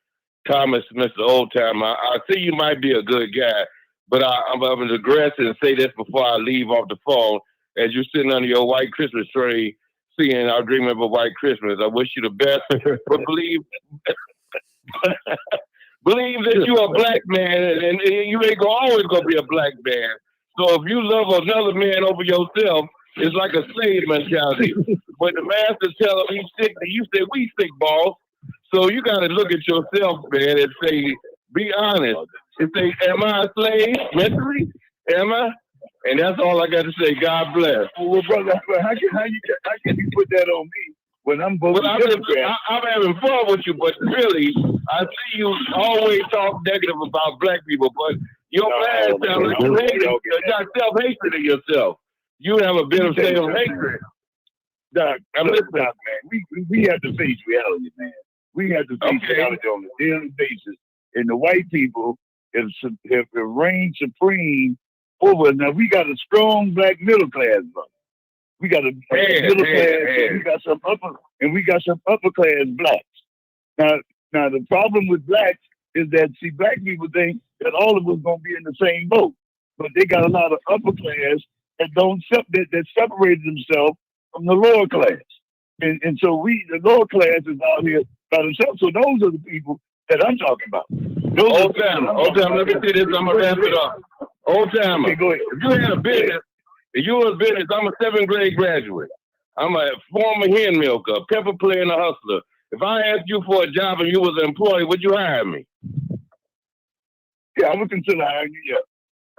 Thomas, Mr. Oldtimer, I see you might be a good guy, but I'm going to digress and say this before I leave off the phone. As you're sitting under your white Christmas tree, seeing our dream of a white Christmas, I wish you the best. But believe that you're a black man, and you ain't always gonna be a black man. So if you love another man over yourself, it's like a slave mentality. When the master tell him he's sick, you say we sick, boss. So you gotta look at yourself, man, and say, be honest. And say, am I a slave mentally? Am I? And that's all I got to say. God bless. Well, brother, how can you put that on me when I'm voting Democrat? I'm having fun with you, but really, I see you always talk negative about black people, but your man sounds like you hate it. You got self-hatred of yourself. You have a bit of self-hatred. Doc, listen, man. We have to face reality, man. We have to face reality on a daily basis. And the white people have reigned supreme over us. Now, we got a strong black middle class, brother. We got a middle class, and we got some upper class blacks. Now the problem with blacks is that, see, black people think that all of us gonna be in the same boat, but they got a lot of upper class that separated themselves from the lower class, and so the lower class is out here by themselves. So those are the people that I'm talking about. Old timer, let me see this. I'm gonna wrap it up. Old timer, okay, go ahead. If you had a business, I'm a 7th grade graduate. I'm a former hen milker, a pepper player, and a hustler. If I asked you for a job and you was an employee, would you hire me? Yeah, I would consider hiring you. Yeah.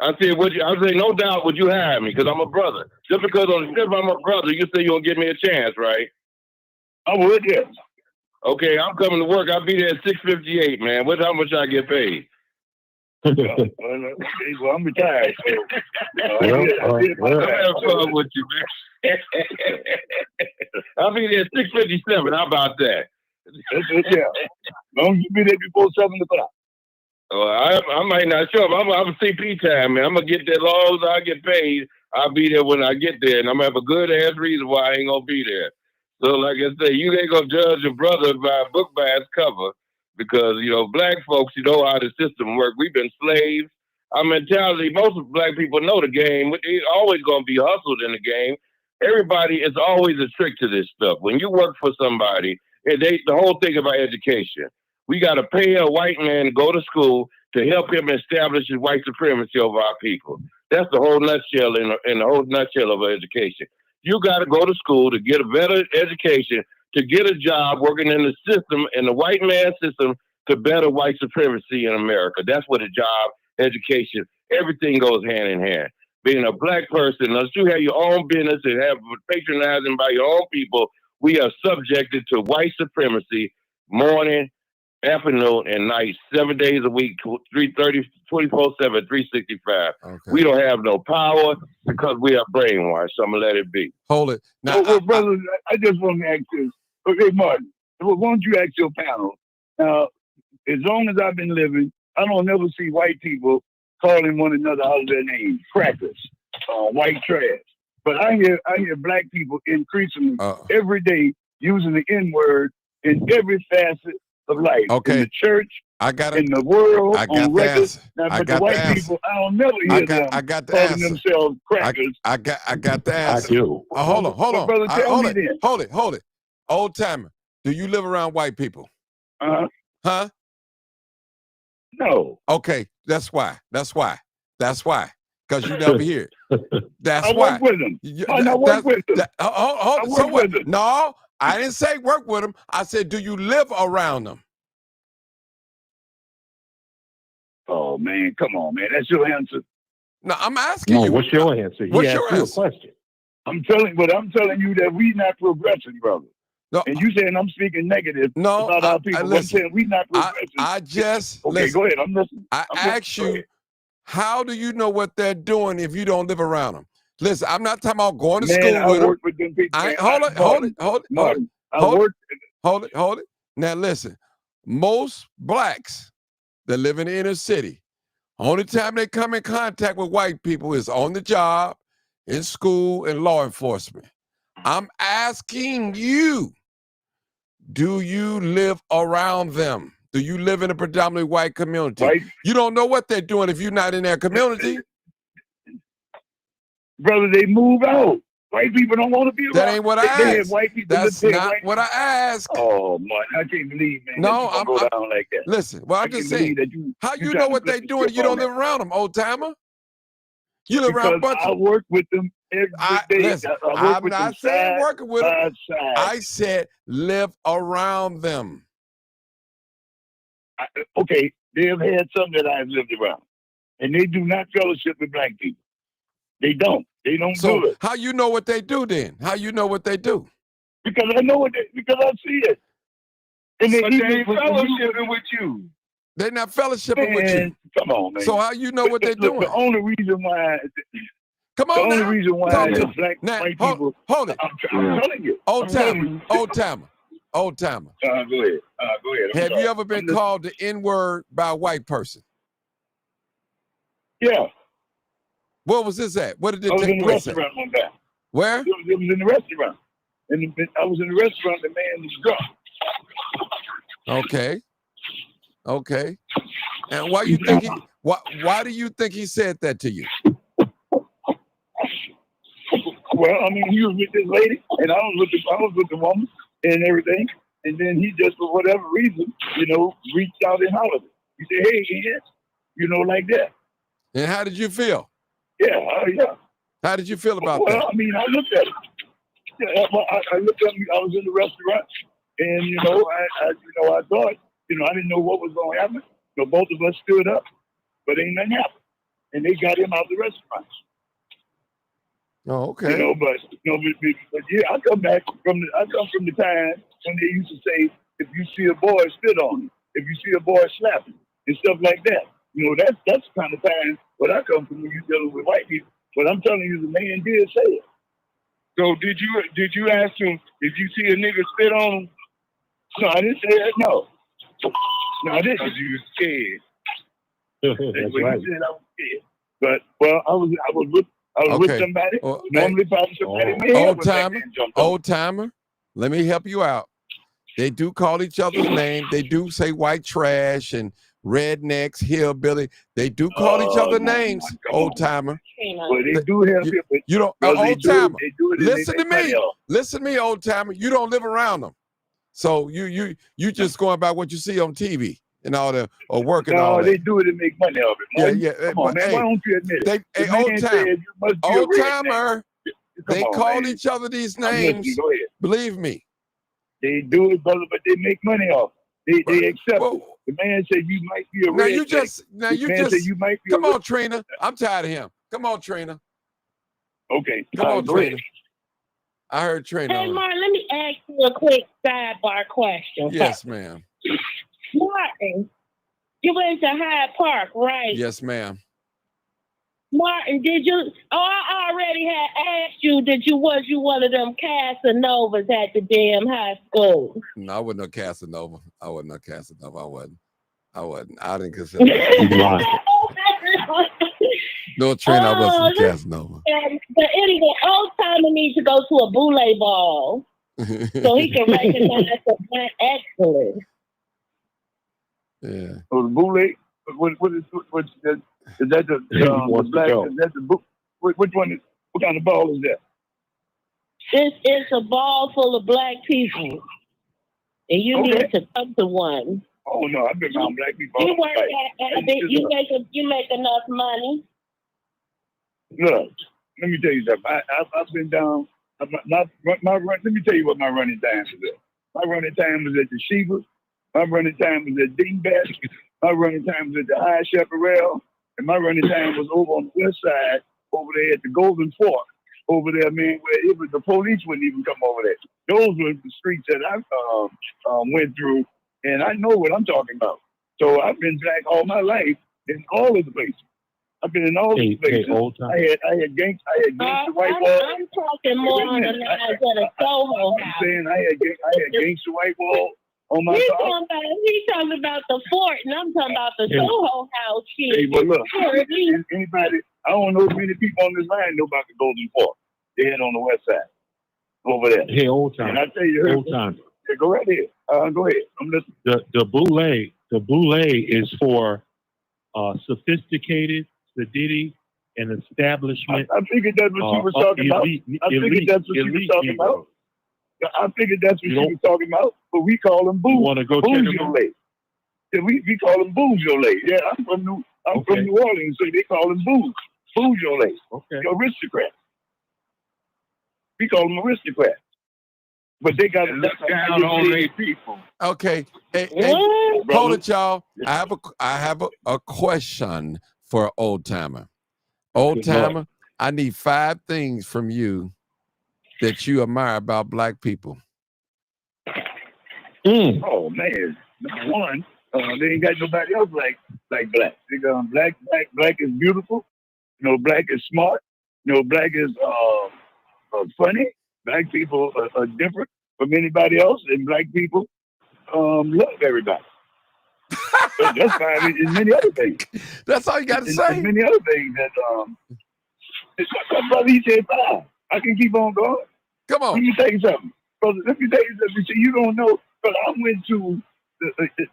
I said, I say, no doubt, would you hire me? Because I'm a brother. Just because on the strip I'm a brother, you say you'll give me a chance, right? I would, yes. Okay, I'm coming to work. I'll be there at 6:58, man. How much I get paid? Well, I'm retired. So, I'm having fun with you, man. I'll be there at 6:57. How about that? Yeah. Long as you be there before 7 o'clock. I might not show up. I'm a CP time, man. I'm gonna get there as long as I get paid. I'll be there when I get there, and I'm gonna have a good ass reason why I ain't gonna be there. So, like I say, you ain't gonna judge your brother by a book by its cover, because black folks, how the system works. We've been slaves. Our mentality. Most of black people know the game. It's always gonna be hustled in the game. Everybody is always a trick to this stuff. When you work for somebody, the whole thing about education. We got to pay a white man to go to school to help him establish his white supremacy over our people. That's the whole nutshell in the whole nutshell of education. You got to go to school to get a better education, to get a job working in the system, in the white man system, to better white supremacy in America. That's what a job, education, everything goes hand in hand. Being a black person, unless you have your own business and have patronizing by your own people, we are subjected to white supremacy morning, afternoon, and night, 7 days a week, 24/7, 365. Okay. We don't have no power because we are brainwashed. So I'm gonna let it be. Hold it. Now, Well, brothers, I just want to ask this. Okay, Martin, why don't you ask your panel? Now, as long as I've been living, I don't never see white people calling one another out of their names, crackers, white trash. But I hear black people increasingly every day using the N-word in every facet of life. Okay. In the church, in the world, on records. Now, but the white people, I don't never hear them calling themselves crackers. I got the answer. I do. Hold on. Brother, tell me then. Hold it. Old timer, do you live around white people? Huh? No. Okay, that's why. Because you never hear it. That's I why. work with them. I work with them. So what? No, I didn't say work with them. I said, do you live around them? Oh, man, come on, man. That's your answer. No, I'm asking you. What's your answer? What's your answer? Question. I'm telling you that we not progressing, brother. No, and you saying I'm speaking negative about our people. I'm saying we not progressing. I just okay. Listen, Go ahead. I'm listening. I asked you, how do you know what they're doing if you don't live around them? Listen, I'm not talking about going to school with them. With them people. Hold it. Now listen, most blacks that live in the inner city, only time they come in contact with white people is on the job, in school, and law enforcement. I'm asking you, do you live around them? Do you live in a predominantly white community? Right. You don't know what they're doing if you're not in their community. Brother, they move out. White people don't want to be around. That ain't what I asked. White people That's not what I asked. Oh, man, I can't believe, man. No, I'm go down like that. Listen, well, I'm just saying, how you know what they're doing if you don't live around them, old timer? You live around a bunch I work with them every day. Listen, I'm not saying working with them. I said live around them. Okay, they've had some that I've lived around, and they do not fellowship with black people. They don't. They don't do it. How you know what they do then? How you know what they do? Because I know it. Because I see it. And they ain't fellowshipping with you. They're not fellowshipping with you. Come on, man. So how you know what they're doing? The only reason why. Come on. The only reason why black people. Hold it. I'm telling you. Old timer. Go ahead. Have you ever been called the N-word by a white person? Yeah. Where was this at? Where did it I was take in the place restaurant one time. Where? It was in the restaurant. And I was in the restaurant, the man was drunk. Okay. And why you think why do you think he said that to you? Well, I mean, he was with this lady, and I was with the woman and everything. And then he just, for whatever reason, reached out and hollered. He said, "Hey, Ian," like that. And how did you feel? Yeah. How did you feel about that? Well, I mean, I looked at it. Yeah, I looked at him. I was in the restaurant, and I thought, I didn't know what was going to happen. So both of us stood up, but ain't nothing happened, and they got him out of the restaurant. Oh, okay. But yeah, I come from the time when they used to say, if you see a boy, spit on him. If you see a boy, slap him, and stuff like that. That's the kind of time where I come from when you're dealing with white people. But I'm telling you, the man did say it. So did you ask him if you see a nigga spit on him? No, I didn't say that. No, I didn't. 'Cause you was scared. That's what right. you said. I was scared. But well, I was with Okay. somebody. Well, Normally, probably somebody may have Old was back timer, there and jumped on. old timer, let me help you out. They do call each other's name. They do say white trash and rednecks, hillbilly. They do call each other names, old timer. Well, they do have You, it. you don't, Well, they old do- timer. they do it and Listen they to make money me. off. Listen to me, old timer. You don't live around them, so you just going by what you see on TV and all the or working all No, that. they do it and make money off it. Yeah, Martin. yeah. Come on, but, man. hey, Why don't you admit it? Hey, The old man timer. said you must be a Old redneck. timer. Come They on, called man. each other these I'm listening. names. Go ahead. Believe me. They do it, brother, but they make money off it. They accept Well, it. The man said you might be a now redneck. you just The man said you might be come a on, Trina. I'm tired of him. Come on, Trina. Okay. Come on, go ahead. Trina. I heard Trina. Hey, on. Martin, let me ask you a quick sidebar question. Yes, ma'am. Martin, you went to Hyde Park, right? Yes, ma'am. Martin, did you? Oh, I already had asked you. Was you one of them Casanovas at the damn high school? No, I wasn't no Casanova. I wasn't. I didn't consider that. No, Trina, I wasn't Casanova. But anyway, old timer needs to go to a boule ball so he can recognize the black excellence. Yeah. So the boule, what is that? Is that the black? Is that the book? Which one is? What kind of ball is that? It's a ball full of black people, and you need to come to one. Oh no, I've been around black people. You work at it. You make enough money. Look, let me tell you something. I've been down. My run. Let me tell you what my running time was at. My running time was at the Sheba. My running time was at Dingbat. My running time was at the High Chaparral. And my running time was over on the west side, over there at the Golden Fork. Over there, man, where it was the police wouldn't even come over there. Those were the streets that I went through, and I know what I'm talking about. So I've been black all my life in all of the places. I've been in all the places. I had gangster white wall. I'm talking more on the lines of the Soho I'm saying I had gangster white wall on my He's side. talking about the fort, and I'm talking about the Soho House shit. Hey, well, look, anybody, I don't know many people on this line know about the Golden Fork. They had on the west side, over there. Hey, old time. And I tell you, Old time. Yeah, go right here. Go ahead. I'm listening. The boule is for sophisticated, sedity, and establishment. I figured that's what she was talking about. I figured that's what she was talking about. I figured that's what she was talking about. But we call them booze. You want to go check them out? Yeah, we call them bourgeois. Yeah, I'm from New Orleans, so they call them bourgeois. Okay. Aristocrats. We call them aristocrats. But they got to look down on their people. Okay. Hey, hold it, y'all. I have a question for old timer. Old timer, I need 5 things from you that you admire about black people. Oh man, number one, they ain't got nobody else like black. They got black is beautiful. You know, black is smart. You know, black is funny. Black people are different from anybody else, and black people love everybody. So that's fine. And many other things. That's all you got to say. And many other things that my brother, he said 5. I can keep on going. Come on. Let me tell you something. Brother, let me tell you something. See, you don't know, but I went to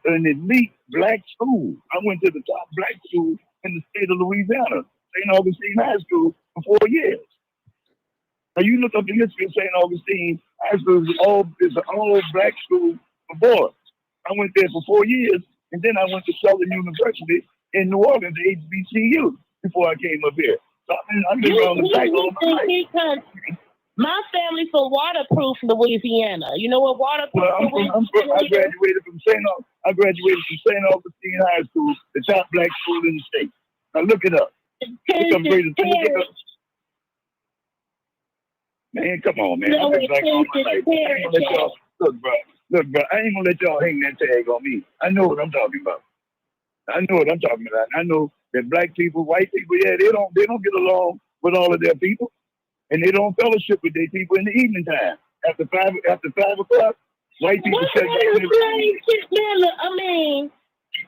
an elite black school. I went to the top black school in the state of Louisiana, St. Augustine High School, for 4 years. Now you look up the history of St. Augustine High School. It's an all black school for boys. I went there for 4 years, and then I went to Southern University in New Orleans, HBCU, before I came up here. So I've been around the black all my life. My family's from Waterproof, Louisiana. You know what Waterproof? Well, I graduated from St. Augustine High School, the top black school in the state. Now look it up. Man, come on, man. I've been black all my life. Look, bro, I ain't gonna let y'all hang that tag on me. I know what I'm talking about. I know that black people, white people, yeah, they don't get along with all of their people. and they don't fellowship with their people in the evening time. After 5 o'clock, white people What shut kind down. of slave shit then? I mean,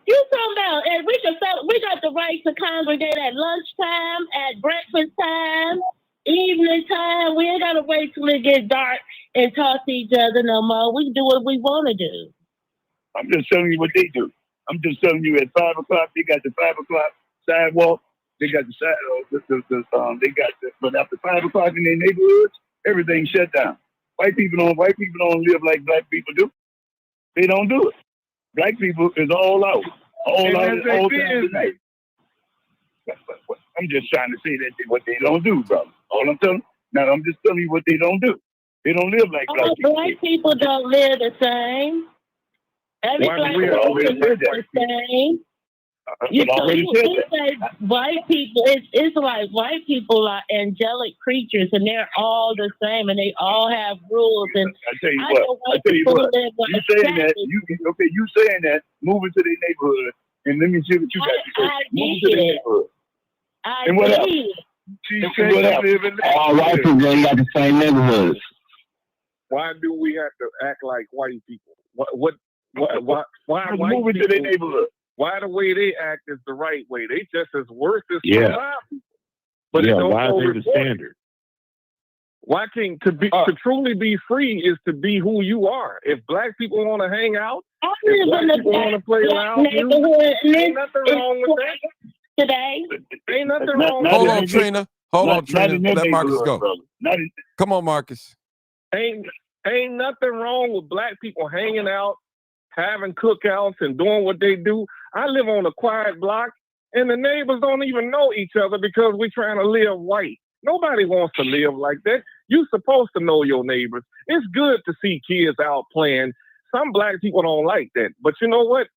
you talking about, and we got the right to congregate at lunchtime, at breakfast time, evening time. We ain't gotta wait till it gets dark and talk to each other no more. We can do what we want to do. I'm just telling you what they do. I'm just telling you at 5 o'clock, they got the 5 o'clock sidewalk. They got the side, but after 5 o'clock in their neighborhoods, everything's shut down. White people don't live like black people do. They don't do it. Black people is all out all time of night. I'm just trying to say that what they don't do, brother. All I'm telling. Now I'm just telling you what they don't do. They don't live like black people. Black people don't live the same. Every black person is the same. You say white people, it's like white people are angelic creatures and they're all the same and they all have rules. And I tell you what, you saying that, move into their neighborhood and let me see what you got to say. Move to their neighborhood. And what else? All white people got the same neighborhoods. Why do we have to act like white people? Why move into their neighborhood? Why the way they act is the right way? They just as worse as Yeah. people. But why are they the standard? Why can't to truly be free is to be who you are. If black people want to hang out, if black people want to play loud music, ain't nothing wrong with that. Today, ain't nothing wrong. Hold on, Trina. Hold on, Trina. Let Marcus go. Come on, Marcus. Ain't nothing wrong with black people hanging out, having cookouts and doing what they do. I live on a quiet block and the neighbors don't even know each other because we're trying to live white. Nobody wants to live like that. You're supposed to know your neighbors. It's good to see kids out playing. Some black people don't like that. But you know what?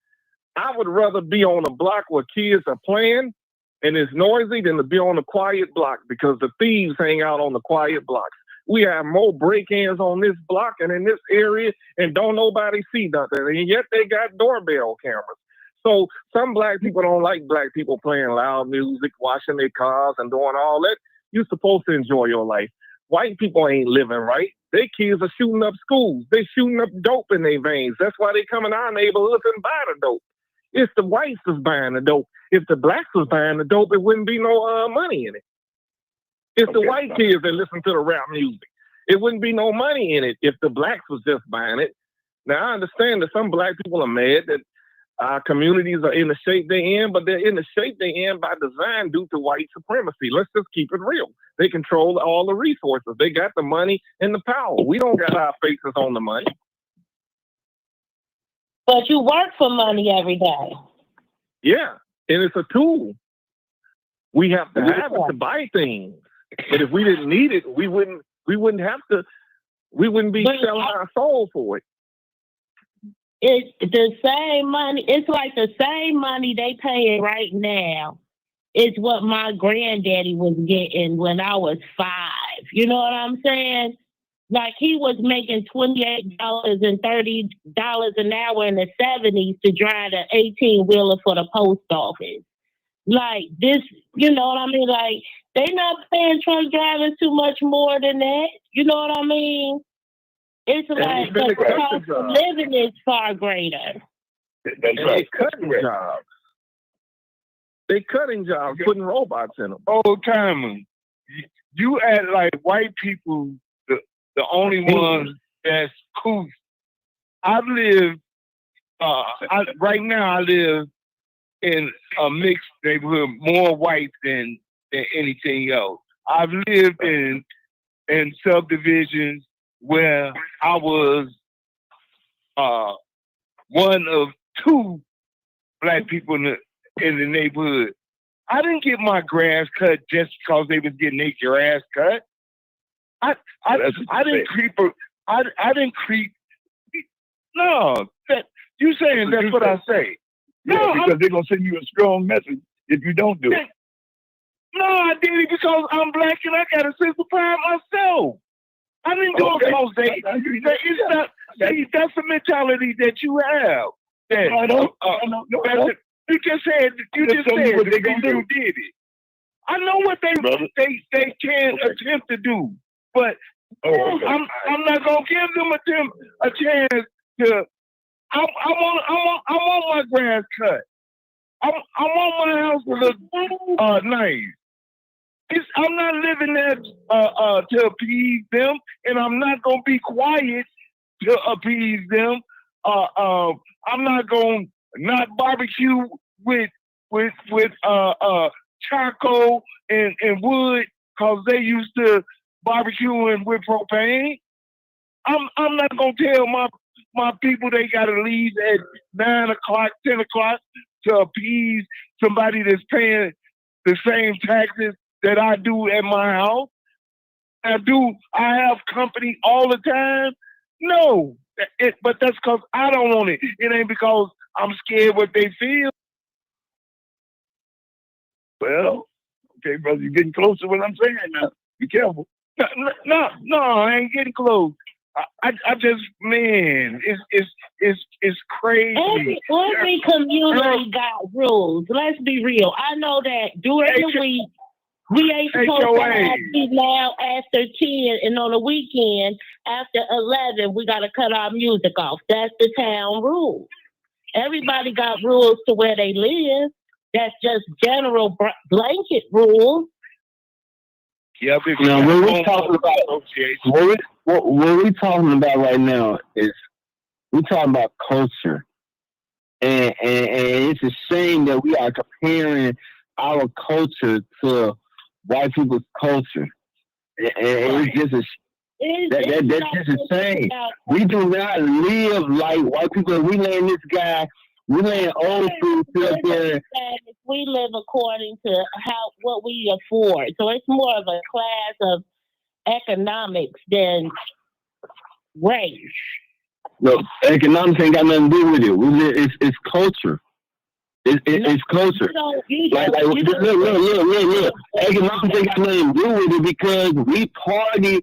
I would rather be on a block where kids are playing and it's noisy than to be on a quiet block because the thieves hang out on the quiet blocks. We have more break-ins on this block and in this area and don't nobody see nothing. And yet they got doorbell cameras. So some black people don't like black people playing loud music, washing their cars and doing all that. You're supposed to enjoy your life. White people ain't living right. Their kids are shooting up schools. They shooting up dope in their veins. That's why they come in our neighborhoods and buy the dope. It's the whites that's buying the dope. If the blacks was buying the dope, it wouldn't be no money in it. It's the white kids that listen to the rap music. It wouldn't be no money in it if the blacks was just buying it. Now, I understand that some black people are mad that our communities are in the shape they're in, but they're in the shape they're in by design due to white supremacy. Let's just keep it real. They control all the resources. They got the money and the power. We don't got our faces on the money. But you work for money every day. Yeah, and it's a tool. We have to have it to buy things. But if we didn't need it, we wouldn't have to. We wouldn't be selling our soul for it. It's the same money. It's like the same money they paying right now. It's what my granddaddy was getting when I was 5. You know what I'm saying? Like he was making $28 and $30 an hour in the 70s to drive an 18-wheeler for the post office. Like this, you know what I mean? Like they not paying truck drivers too much more than that. You know what I mean? It's like the cost of living is far greater. They cutting jobs. They cutting jobs, putting robots in them. Old timer, you act like white people the only ones that's cool. I live right now. I live in a mixed neighborhood, more white than anything else. I've lived in subdivisions where I was one of 2 black people in the neighborhood. I didn't get my grass cut just because they was getting their grass cut. I didn't creep. I didn't creep. No, you saying that's what I say. No, because they're gonna send you a strong message if you don't do it. No, I did it because I'm black and I got a sense of pride myself. I didn't do it because that's the mentality that you have. That, you just said what they gonna do. Did it. I know what they can attempt to do, but I'm not gonna give them a chance to. I want my grass cut. I want my house to look nice. I'm not living there to appease them, and I'm not gonna be quiet to appease them. I'm not gonna not barbecue with charcoal and wood because they used to barbecuing with propane. I'm not gonna tell my people they gotta leave at 9 o'clock, 10 o'clock to appease somebody that's paying the same taxes that I do at my house. I have company all the time? No. But that's because I don't want it. It ain't because I'm scared what they feel. Well, okay, brother, you're getting close to what I'm saying now. Be careful. No, I ain't getting close. I just, man, it's crazy. Every community got rules. Let's be real. I know that during the week, we ain't supposed to have be loud after 10, and on the weekend, after 11, we got to cut our music off. That's the town rule. Everybody got rules to where they live. That's just general blanket rules. Yeah, now, what we're talking about, what we're talking about right now is we're talking about culture, and it's a shame that we are comparing our culture to white people's culture, and it's just that's just a shame. We do not live like white people. We letting this guy. We letting old people sit up there. We live according to what we afford. So it's more of a class of economics than race. No, economics ain't got nothing to do with it. It's culture. It's culture. Look. Economics ain't got nothing to do with it because we party.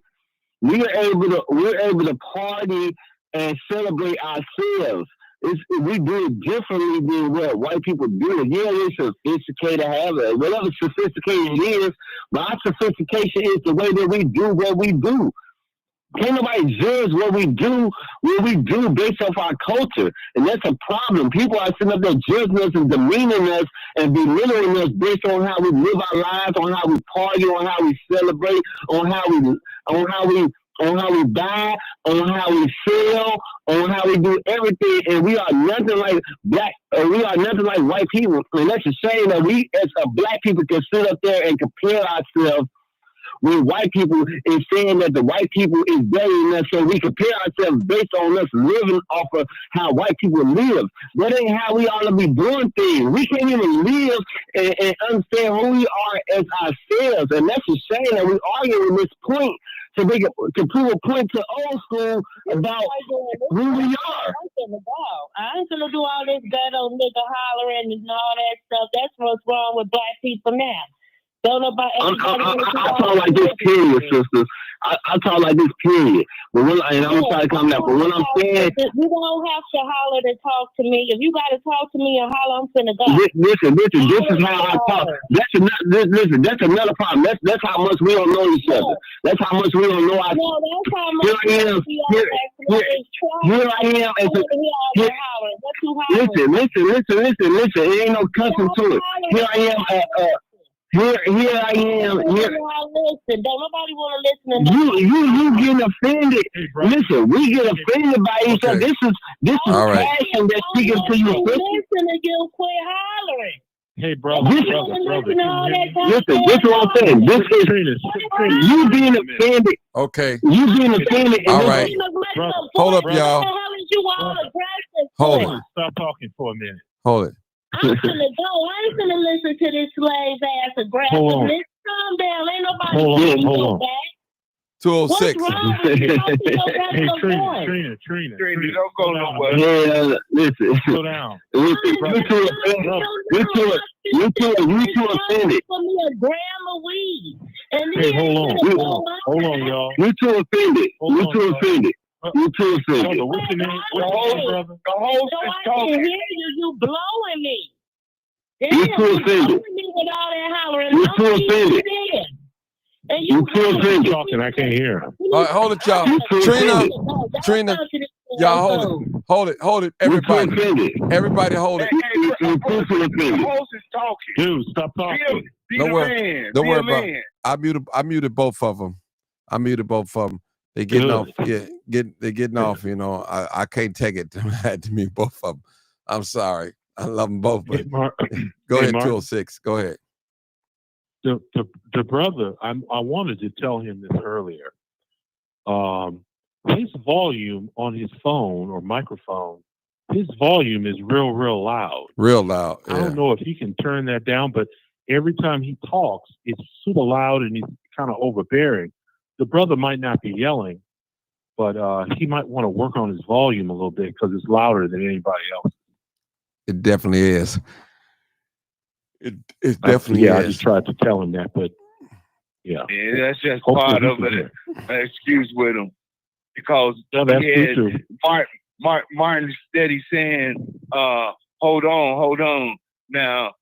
We're able to party and celebrate ourselves. We do it differently than what white people do it. Yeah, it's sophisticated, however, whatever sophistication it is, but our sophistication is the way that we do what we do. Can't nobody judge what we do based off our culture. And that's a problem. People are sitting up there judging us and demeaning us and belittling us based on how we live our lives, on how we party, on how we celebrate, on how we buy, on how we sell, on how we do everything, and we are nothing like we are nothing like white people. And that's a shame that we as a black people can sit up there and compare ourselves with white people and saying that the white people is better than us, so we compare ourselves based on us living off of how white people live. That ain't how we ought to be doing things. We can't even live and understand who we are as ourselves, and that's a shame that we argue with this point. To prove a point to old school about who we are. I ain't gonna do all this ghetto nigga hollering and all that stuff. That's what's wrong with black people now. Don't know about I talk like this, period, sister. I talk like this, period. But I'm gonna try to come down. But when I'm saying, you don't have to holler to talk to me. If you gotta talk to me and holler, I'm finna go. Listen. This is how I talk. That's another problem. That's how much we don't know each other. That's how much we don't know ourselves. No, that's how much Here I am. Listen. It ain't no cussing to it. Here I am. Here I am. Listen, don't nobody want to listen. You getting offended? Hey, listen, we get offended by each other. This is passion that's speaking to you. Listen and you quit hollering. Hey, brother. Listen, this is what I'm saying. This is you being offended. Okay. You being offended. All right. Hold up, y'all. Hold on. Stop talking for a minute. Hold it. I'm gonna go. I ain't gonna listen to this slave ass aggressiveness. Calm down. Ain't nobody hold on. 206. What's wrong with you? Hey, Trina, don't go nowhere. Yeah, listen. Slow down. You too offended. For me a gram of weed. Hey, hold on, y'all. You too offended. You too offended. Brother, what's your name? The host is talking. I can hear you. You blowing me. Damn, You too offended. with all that hollering. You I'm too offended. dead. And You too offended. Talking, I can't hear him. All right, hold it, y'all. You too Trina, offended. Trina, y'all hold it, hold it, You too everybody, offended. everybody, hold it. You too offended. The host is talking. Dude, stop talking. Be Don't the worry. man. Don't Be worry a about. man. I muted both of them. I muted both of them. They getting Good. off. Yeah, they're getting off. You know, I can't take it. I had to mute both of them. I'm sorry. I love them both, but Hey, Mark, go hey, ahead. Mark. 206. Go ahead. The brother, I wanted to tell him this earlier. His volume on his phone or microphone, his volume is real loud. Real loud. I Yeah. don't know if he can turn that down, but every time he talks, it's super loud and he's kind of overbearing. The brother might not be yelling, but he might want to work on his volume a little bit because it's louder than anybody else. It definitely is. It definitely I is. just tried to tell him that, but yeah. Yeah, that's just Hopefully part he of can it. hear. An excuse with him because No, that's he true had too. Martin steady saying, hold on. Now,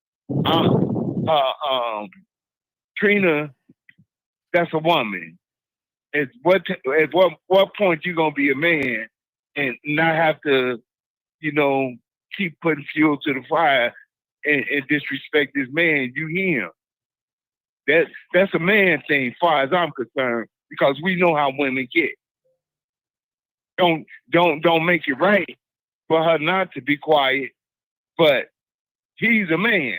Trina, that's a woman. At what point you gonna be a man and not have to, keep putting fuel to the fire and disrespect this man? You him. That's a man thing, far as I'm concerned, because we know how women get. Don't make it right for her not to be quiet, but he's a man.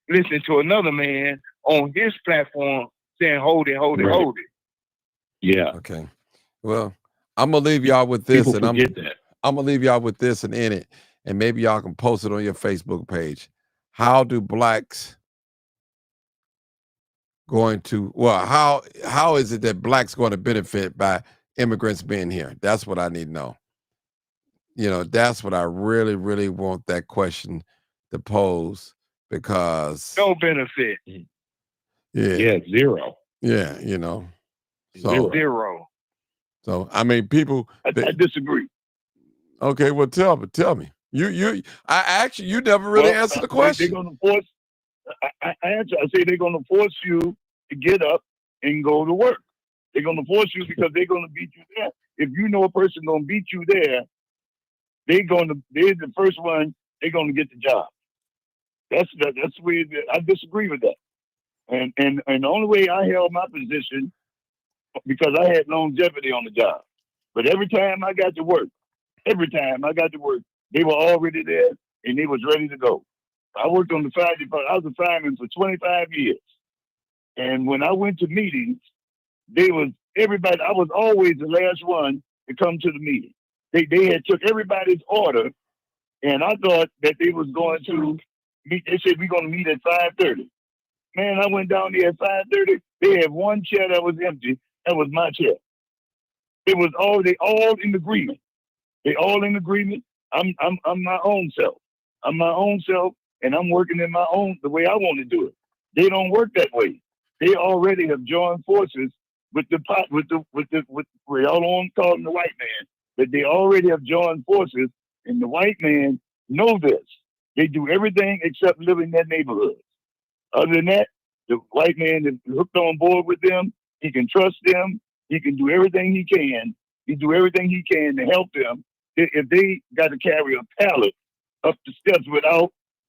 Listen to another man on his platform saying, hold it. Yeah. Okay. Well, I'm gonna leave y'all with this, People and forget that. I'm gonna leave y'all with this and in it, and maybe y'all can post it on your Facebook page. How do blacks how is it that blacks going to benefit by immigrants being here? That's what I need to know. That's what I really, really want that question to pose, because No benefit. Yeah, zero. Yeah, so Zero. So I mean, people. I disagree. Okay, well, tell me. You never really answered the question. They're going to force. I answer. I say they're going to force you to get up and go to work. They're going to force you because they're going to beat you there. If you know a person going to beat you there, they're the first one. They're going to get the job. That's the way. I disagree with that. And the only way I held my position, because I had longevity on the job. But every time I got to work, they were already there and they was ready to go. I worked on the fire department. I was a fireman for 25 years. And when I went to meetings, everybody, I was always the last one to come to the meeting. They had took everybody's order, and I thought that they was going to meet. They said, we're going to meet at 5:30. Man, I went down there at 5:30. They had one chair that was empty. That was my chair. They all in agreement. They all in agreement. I'm my own self. I'm my own self, and I'm working in the way I want to do it. They don't work that way. They already have joined forces with y'all don't want to call him the white man, but they already have joined forces, and the white man know this. They do everything except live in their neighborhoods. Other than that, the white man is hooked on board with them. He can trust them. He can do everything he can. He do everything he can to help them. If they got to carry a pallet up the steps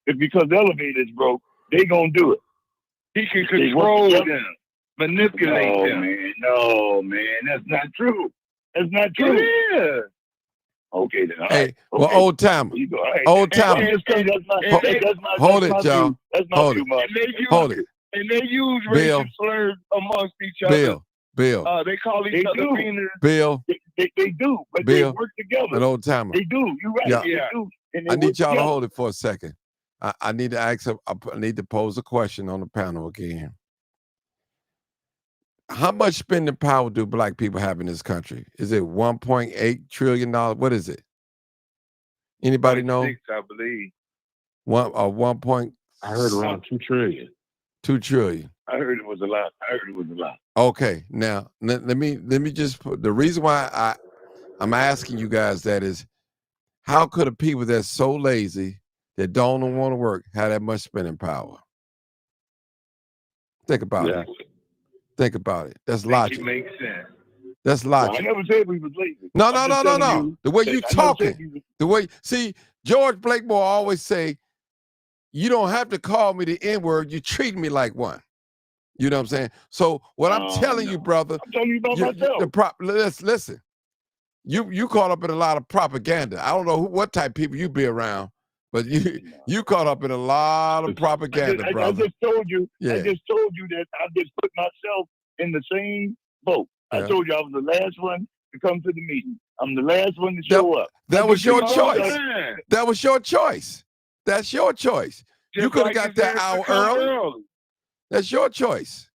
because the elevator's broke, they gonna do it. He can control them, manipulate them. No, man, that's not true. That's not true. Yeah. Okay, then. Hey, well, old timer. Old timer. Hold it, y'all. Hold it. Hold it. And they use Bill. racial slurs amongst each other. Bill. They call each other beaners. Bill. They do, but Bill. they work together. An old timer. They do. You're right. Yeah. They do. And they I need work y'all to together. hold it for a second. I need to I need to pose a question on the panel again. How much spending power do black people have in this country? Is it $1.8 trillion? What is it? Anybody know? 6, I believe. 1 point. I heard around 2 trillion. 2 trillion. I heard it was a lot. Okay, now let me just put the reason why I'm asking you guys that is, how could a people that's so lazy that don't want to work have that much spending power. Think about it. Think about it. That's logic. It makes sense. That's Well, I logic. never said we was lazy. No. I'm just telling you The way that you I never said talking, we was- the way, see, George Blakemore always say, you don't have to call me the N-word, you treat me like one. You know what I'm saying? So what I'm telling you, brother, I'm telling you about myself. Listen, you caught up in a lot of propaganda. I don't know what type of people you be around, but you caught up in a lot of propaganda, I brother. just told you. Yeah. I just told you that I just put myself in the same boat. I Yeah. told you I was the last one to come to the meeting. I'm the last one to show up. That I was just your told choice. you. That was your choice. That's your choice. You Just could have like got there hour early. That's your choice.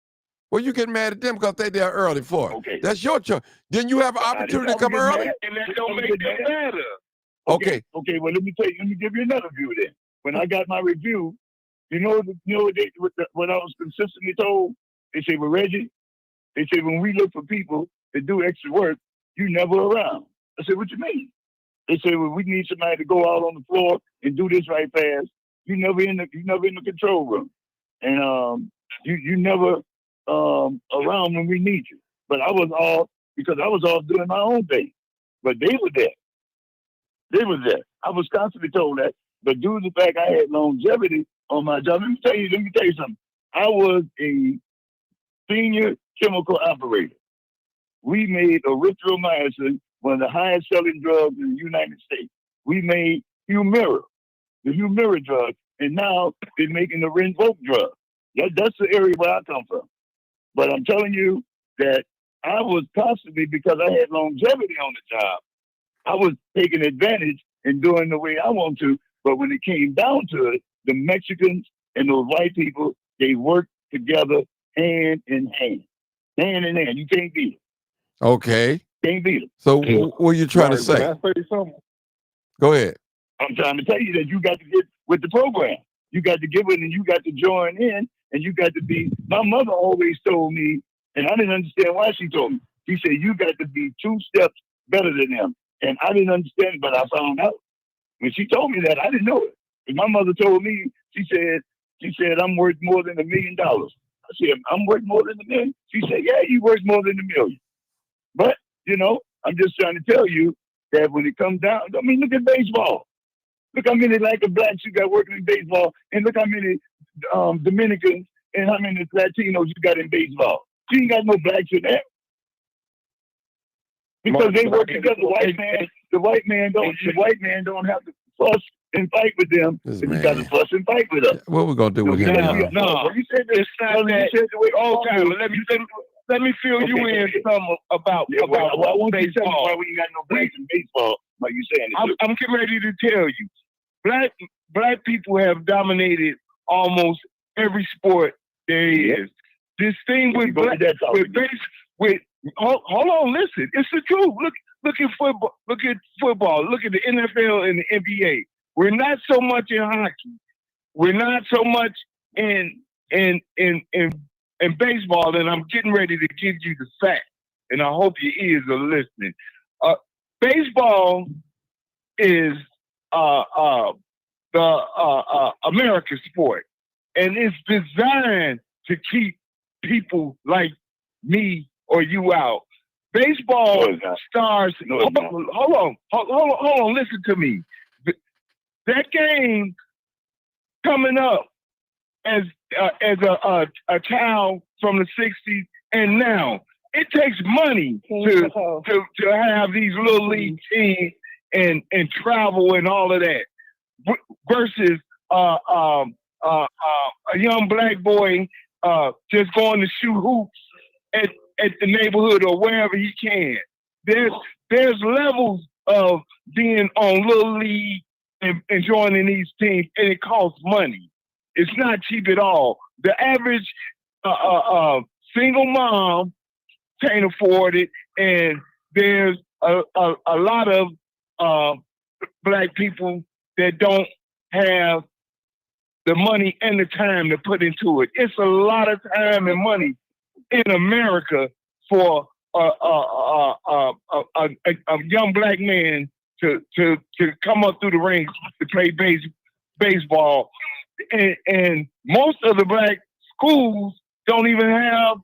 Well, you get mad at them because they there early for it. Okay. That's your choice. Then you have an opportunity to come early. And that don't make it better. Okay. Okay. Well, let me give you another view then. When I got my review, what I was consistently told? They say, well, Reggie, they say, when we look for people to do extra work, you never around. I said, what you mean? They say, well, we need somebody to go out on the floor and do this right fast. You never in the control room. And you never around when we need you. But I was off because I was off doing my own thing. But they were there. They were there. I was constantly told that. But due to the fact I had longevity on my job, let me tell you something. I was a senior chemical operator. We made erythromycin, one of the highest selling drugs in the United States. We made Humira, the Humira drug, and now they're making the Rinvoq drug. That's the area where I come from. But I'm telling you that I was constantly, because I had longevity on the job, I was taking advantage and doing the way I want to. But when it came down to it, the Mexicans and those white people, they worked together hand in hand. Hand in hand. You can't beat it. Okay. Can't beat it. So what are you trying to say? Can I say something? Go ahead. I'm trying to tell you that you got to get with the program. You got to get with it and you got to join in and you got to be. My mother always told me, and I didn't understand why she told me. She said, you got to be 2 steps better than them. And I didn't understand it, but I found out. When she told me that, I didn't know it. And my mother told me, she said, I'm worth more than $1 million. I said, I'm worth more than $1 million? She said, yeah, you worth more than $1 million. But, I'm just trying to tell you that when it comes down, I mean, look at baseball. Look how many blacks you got working in baseball, and look how many Dominicans and how many Latinos you got in baseball. You ain't got no blacks in there. Because they work together. The white man don't have to fuss and fight with them. But you got to fuss and fight with us. What we gonna do with him now? No, you said this. Let me fill you in some about why won't you tell me why we ain't got no blacks in baseball? Like you saying, I'm getting ready to tell you. Black people have dominated almost every sport there is. This thing with hold on, listen. It's the truth. Look at football. Look at the NFL and the NBA. We're not so much in hockey. We're not so much in baseball, and I'm getting ready to give you the fact. And I hope your ears are listening. Baseball is the American sport, and it's designed to keep people like me or you out. Baseball stars. Hold on. Listen to me. That game coming up as a child from the '60s and now, it takes money to have these little league teams and travel and all of that. Versus a young black boy just going to shoot hoops at the neighborhood or wherever he can. There's levels of being on little league and joining these teams, and it costs money. It's not cheap at all. The average single mom can't afford it, and there's a lot of black people that don't have the money and the time to put into it. It's a lot of time and money in America for a young black man to come up through the ranks to play baseball, and most of the black schools don't even have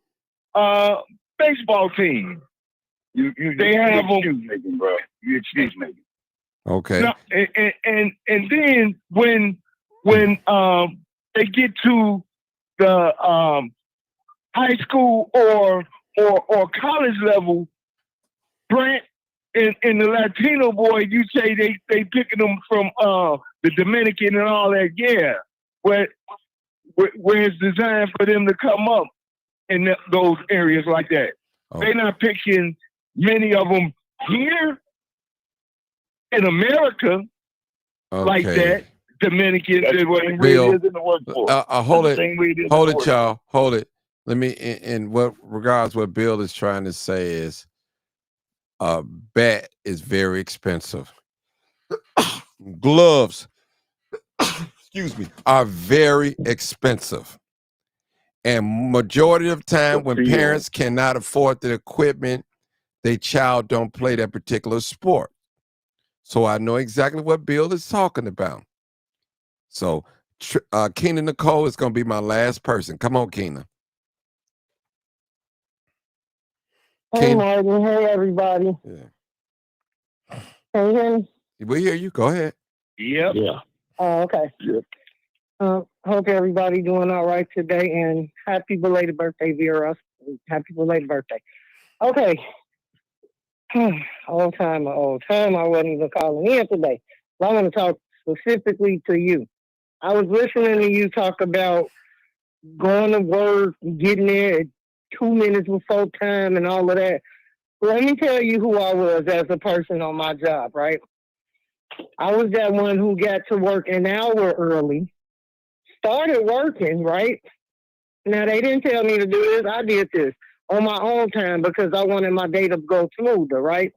baseball teams. They have excuse making, bro. You excuse making. Okay. No, and then when they get to the high school or college level, Brent and the Latino boy, you say they picking them from the Dominican and all that, yeah. Where it's designed for them to come up in those areas like that. Okay. They're not picking many of them here in America like that. Dominican is what it Bill, is in the workforce. hold it, y'all. Hold it. Let me, in what regards what Bill is trying to say is, bat is very expensive. Gloves, excuse me, are very expensive. And majority of the time when parents cannot afford the equipment, their child don't play that particular sport. So I know exactly what Bill is talking about. So Keena Nicole is going to be my last person. Come on, Keena. Hey, Martin. Hey, everybody. Yeah. Can you hear me? We hear you. Go ahead. Yep. Yeah. Oh, okay. Yep. Hope everybody doing all right today, and happy belated birthday, Vera. Happy belated birthday. Okay. Old time. I wasn't even calling in today. But I want to talk specifically to you. I was listening to you talk about going to work, getting there at 2 minutes before time and all of that. Let me tell you who I was as a person on my job, right? I was that one who got to work an hour early, started working, right? Now, they didn't tell me to do this. I did this on my own time because I wanted my day to go smoother, right?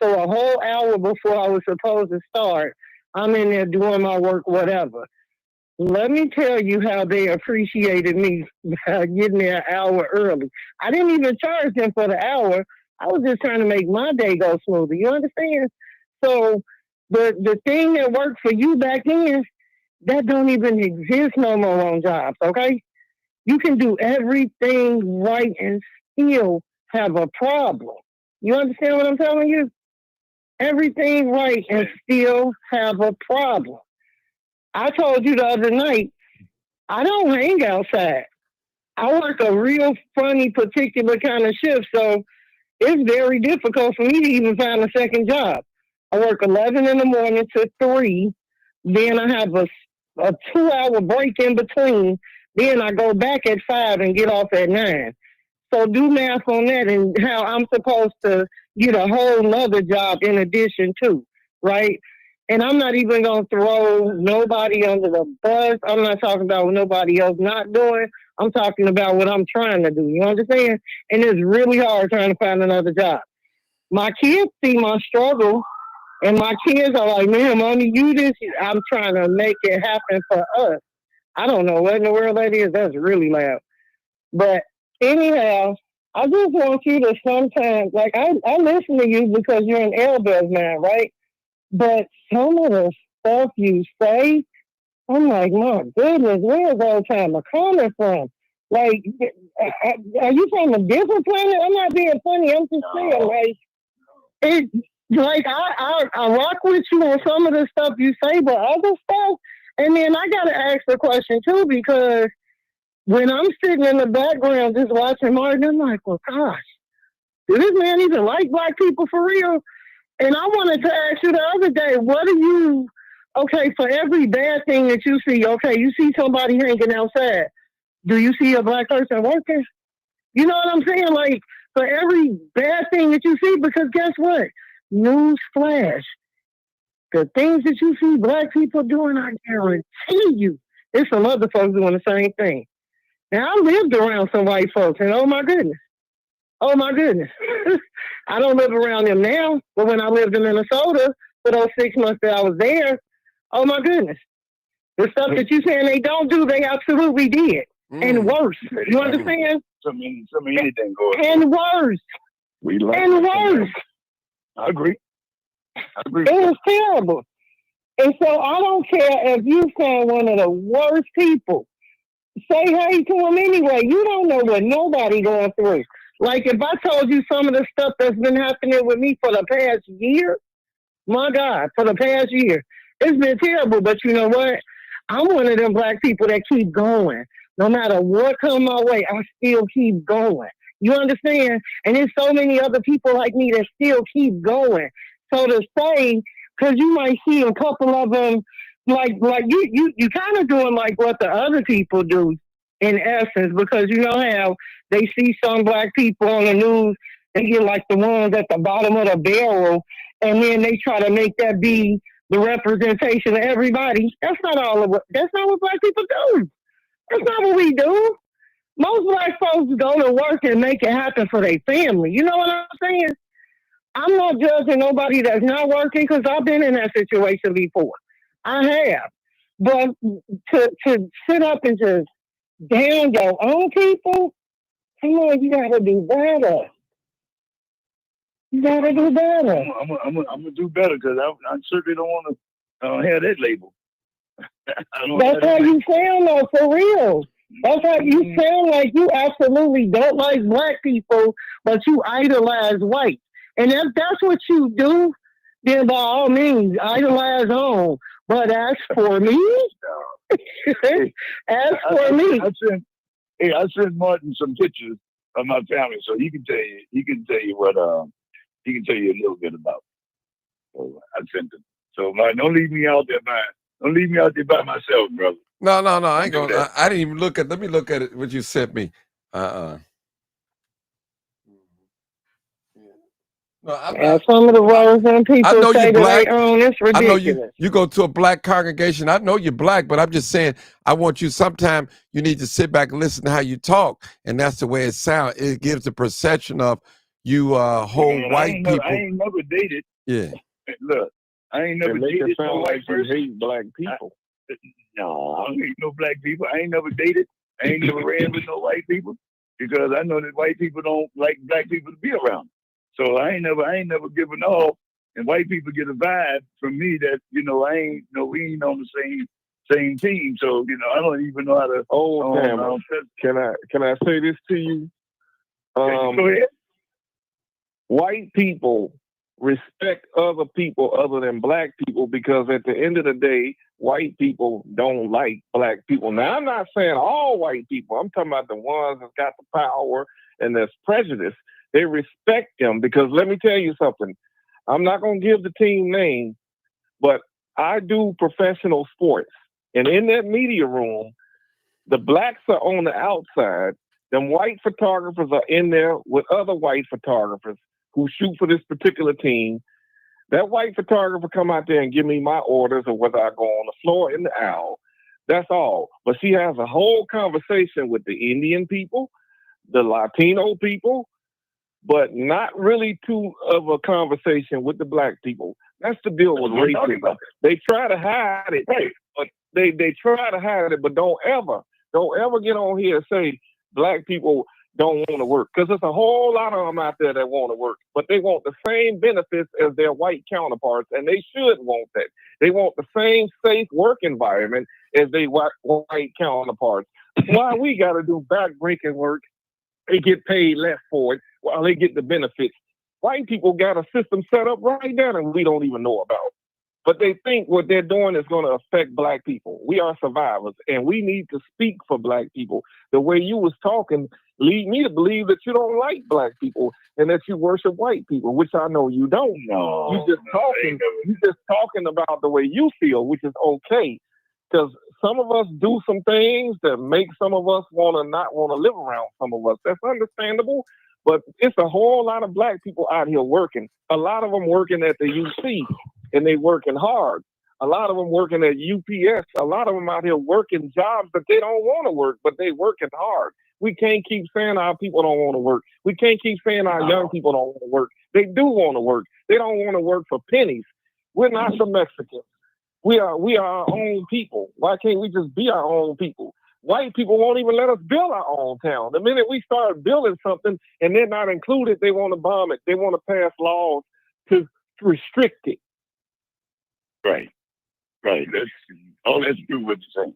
So a whole hour before I was supposed to start, I'm in there doing my work, whatever. Let me tell you how they appreciated me getting there an hour early. I didn't even charge them for the hour. I was just trying to make my day go smoother. You understand? So the thing that worked for you back then, that don't even exist no more on jobs, okay? You can do everything right and still have a problem. You understand what I'm telling you? Everything right and still have a problem. I told you the other night, I don't hang outside. I work a real funny particular kind of shift, so it's very difficult for me to even find a second job. I work 11 in the morning to 3. Then I have a 2-hour break in between. Then I go back at 5 and get off at 9. So do math on that and how I'm supposed to get a whole nother job in addition to, right? And I'm not even going to throw nobody under the bus. I'm not talking about what nobody else not doing. I'm talking about what I'm trying to do. You understand? And it's really hard trying to find another job. My kids see my struggle, and my kids are like, man, Mommy, you this. I'm trying to make it happen for us. I don't know what in the world that is. That's really loud. But anyhow, I just want you to sometimes, like, I listen to you because you're an Elbez man, right? But some of the stuff you say, I'm like, my goodness, where's old timer coming from? Like, are you from a different planet? I'm not being funny. I'm just saying, like, it, like I rock with you on some of the stuff you say, but other stuff. And then I gotta ask the question too, because when I'm sitting in the background just watching Martin, I'm like, well, gosh, does this man even like black people for real? And I wanted to ask you the other day, what do you, okay, for every bad thing that you see, okay, you see somebody hanging outside, do you see a black person working? You know what I'm saying? Like, for every bad thing that you see, because guess what? News flash. The things that you see black people doing, I guarantee you, there's some other folks doing the same thing. Now, I lived around some white folks, and oh my goodness. I don't live around them now, but when I lived in Minnesota for those 6 months that I was there, oh my goodness. The stuff that you saying they don't do, they absolutely did. And worse. You understand? Some anything goes. And worse. We like and worse. I agree. It was terrible. And so I don't care if you found one of the worst people. Say hey to them anyway. You don't know what nobody going through. Like if I told you some of the stuff that's been happening with me for the past year, my God, for the past year, it's been terrible. But you know what? I'm one of them black people that keep going. No matter what come my way, I still keep going. You understand? And there's so many other people like me that still keep going. So to say, because you might see a couple of them, like you kind of doing like what the other people do in essence, because you know how they see some black people on the news, they get like the ones at the bottom of the barrel, and then they try to make that be the representation of everybody. That's not what black people do. That's not what we do. Most black folks go to work and make it happen for their family. You know what I'm saying? I'm not judging nobody that's not working because I've been in that situation before. I have. But to sit up and just down your own people, come on, you gotta do better. You gotta do better. I'm gonna do better because I certainly don't want to have that label. That's how you sound though, for real. That's how you sound like you absolutely don't like black people, but you idolize white. And if that's what you do, then by all means, idolize on. But as for me, I sent Martin some pictures of my family, so he can tell you what he can tell you a little bit about. So I sent them. So Martin, don't leave me out there by myself, brother. No, I ain't gonna. I didn't even look at. Let me look at it. What you sent me. No, some of the words when people say that they own, it's ridiculous. I know you go to a black congregation. I know you're black, but I'm just saying, I want you sometime you need to sit back and listen to how you talk. And that's the way it sounds. It gives the perception of you whole white people. I ain't never dated. Yeah. Look, I ain't never dated no white person. Hate black people. No, I don't hate no black people. I ain't never dated. I ain't never ran with no white people because I know that white people don't like black people to be around. So I ain't never given off, and white people get a vibe from me that we ain't on the same team. So I don't even know how to. Can I say this to you? Go ahead. White people respect other people other than black people because at the end of the day, white people don't like black people. Now, I'm not saying all white people. I'm talking about the ones that got the power and there's prejudice. They respect them because let me tell you something. I'm not going to give the team name, but I do professional sports. And in that media room, the blacks are on the outside. Them white photographers are in there with other white photographers who shoot for this particular team. That white photographer come out there and give me my orders of whether I go on the floor in the aisle. That's all. But she has a whole conversation with the Indian people, the Latino people, but not really too of a conversation with the black people. That's the deal with racism. They try to hide it, but they try to hide it, but don't ever get on here and say black people don't want to work, because there's a whole lot of them out there that want to work, but they want the same benefits as their white counterparts, and they should want that. They want the same safe work environment as their white counterparts. Why we got to do backbreaking work? They get paid less for it while they get the benefits. White people got a system set up right now and we don't even know about. But they think what they're doing is going to affect black people. We are survivors, and we need to speak for black people. The way you was talking lead me to believe that you don't like black people and that you worship white people, which I know you don't. No, you just talking about the way you feel, which is okay. Because some of us do some things that make some of us not want to live around some of us. That's understandable. But it's a whole lot of black people out here working. A lot of them working at the UC, and they working hard. A lot of them working at UPS. A lot of them out here working jobs that they don't want to work, but they working hard. We can't keep saying our people don't want to work. We can't keep saying our young people don't want to work. They do want to work. They don't want to work for pennies. We're not the Mexicans. We are our own people. Why can't we just be our own people? White people won't even let us build our own town. The minute we start building something and they're not included, they want to bomb it. They want to pass laws to restrict it. Right. Right. That's true what you're saying.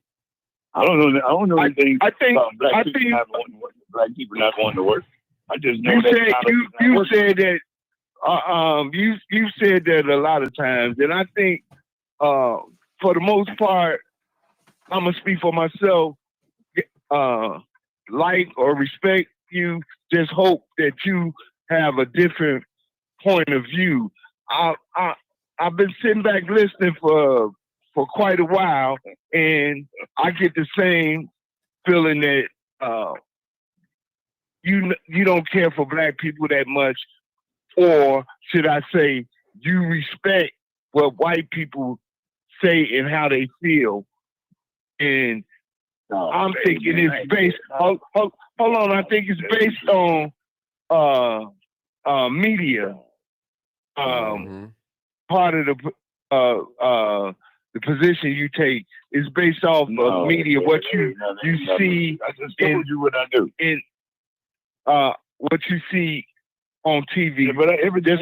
I don't know anything about black people not wanting to work. Black people not wanting to work. I just know you said that. You said that a lot of times, and I think, for the most part, I'm gonna speak for myself. Like or respect you, just hope that you have a different point of view. I've been sitting back listening for quite a while, and I get the same feeling that you don't care for black people that much, or should I say, you respect what white people say and how they feel. And I'm thinking it's based. Hold on, I think it's based on media. Part of the position you take is based off of media. What you see. I just told you what I do. In what you see on TV. Yeah, but everything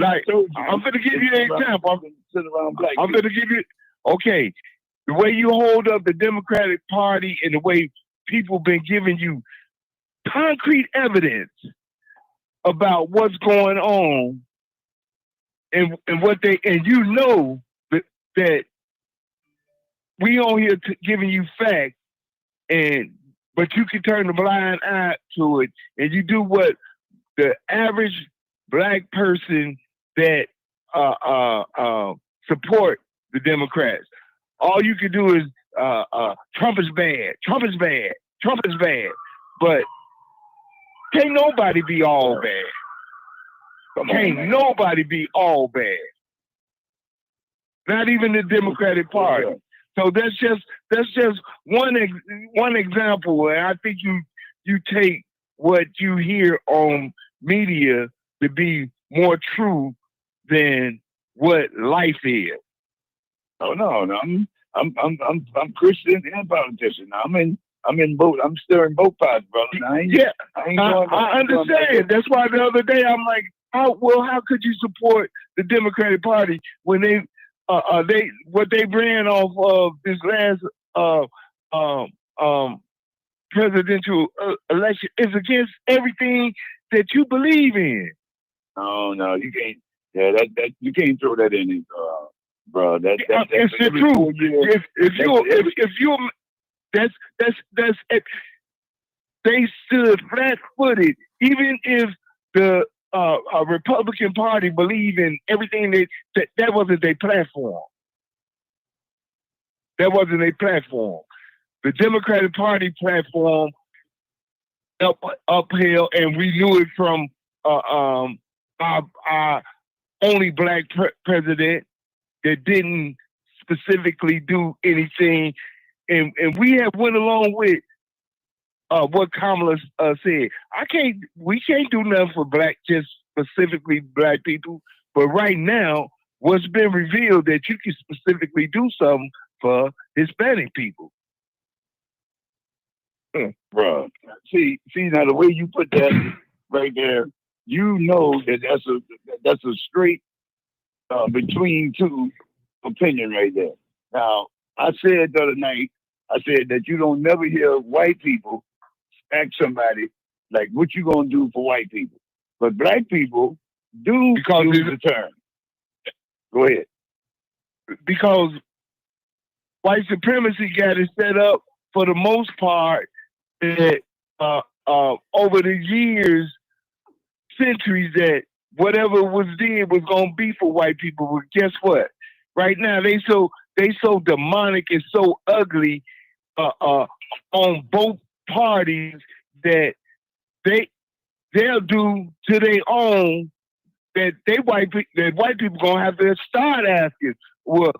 I told you. I'm going to give you an example. I'm going to give you. Okay, the way you hold up the Democratic Party and the way people been giving you concrete evidence about what's going on, and what they, and you know that we on here giving you facts, but you can turn the blind eye to it, and you do what the average black person that support the Democrats. All you can do is Trump is bad, Trump is bad, Trump is bad, but can't nobody be all bad. Can't nobody be all bad. Not even the Democratic Party. So that's just one example, and I think you take what you hear on media to be more true than what life is. Oh no, I'm Christian and politician. I'm in both. I'm stirring both pots, brother. I understand. That's why the other day I'm like, how could you support the Democratic Party when what they ran off of this last presidential election is against everything that you believe in? No, you can't. Yeah, that you can't throw that in, bro. That's it's the truth. If you that's it. They stood flat-footed, even if the Republican Party believe in everything that wasn't their platform. That wasn't their platform. The Democratic Party platform uphill, and we knew it from our only black president that didn't specifically do anything, and we have went along with what Kamala said. We can't do nothing for just specifically black people, but right now, what's been revealed that you can specifically do something for Hispanic people. Bro, see now the way you put that right there, you know that's a straight between two opinion right there. Now, I said the other night, that you don't never hear white people ask somebody like, "What you gonna do for white people?" But black people do use the term. Go ahead. Because white supremacy got it set up for the most part that over the years, centuries, that whatever was did was gonna be for white people. But guess what? Right now they so demonic and so ugly on both parties that they'll do to their own that white people gonna have to start asking, well,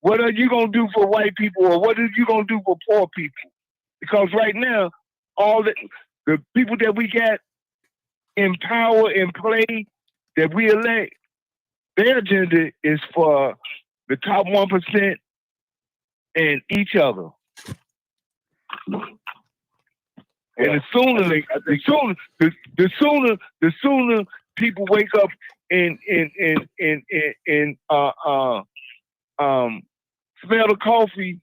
what are you gonna do for white people, or what are you gonna do for poor people? Because right now, all the people that we got in power and play that we elect, their agenda is for the top 1% and each other. And the sooner people wake up and smell the coffee,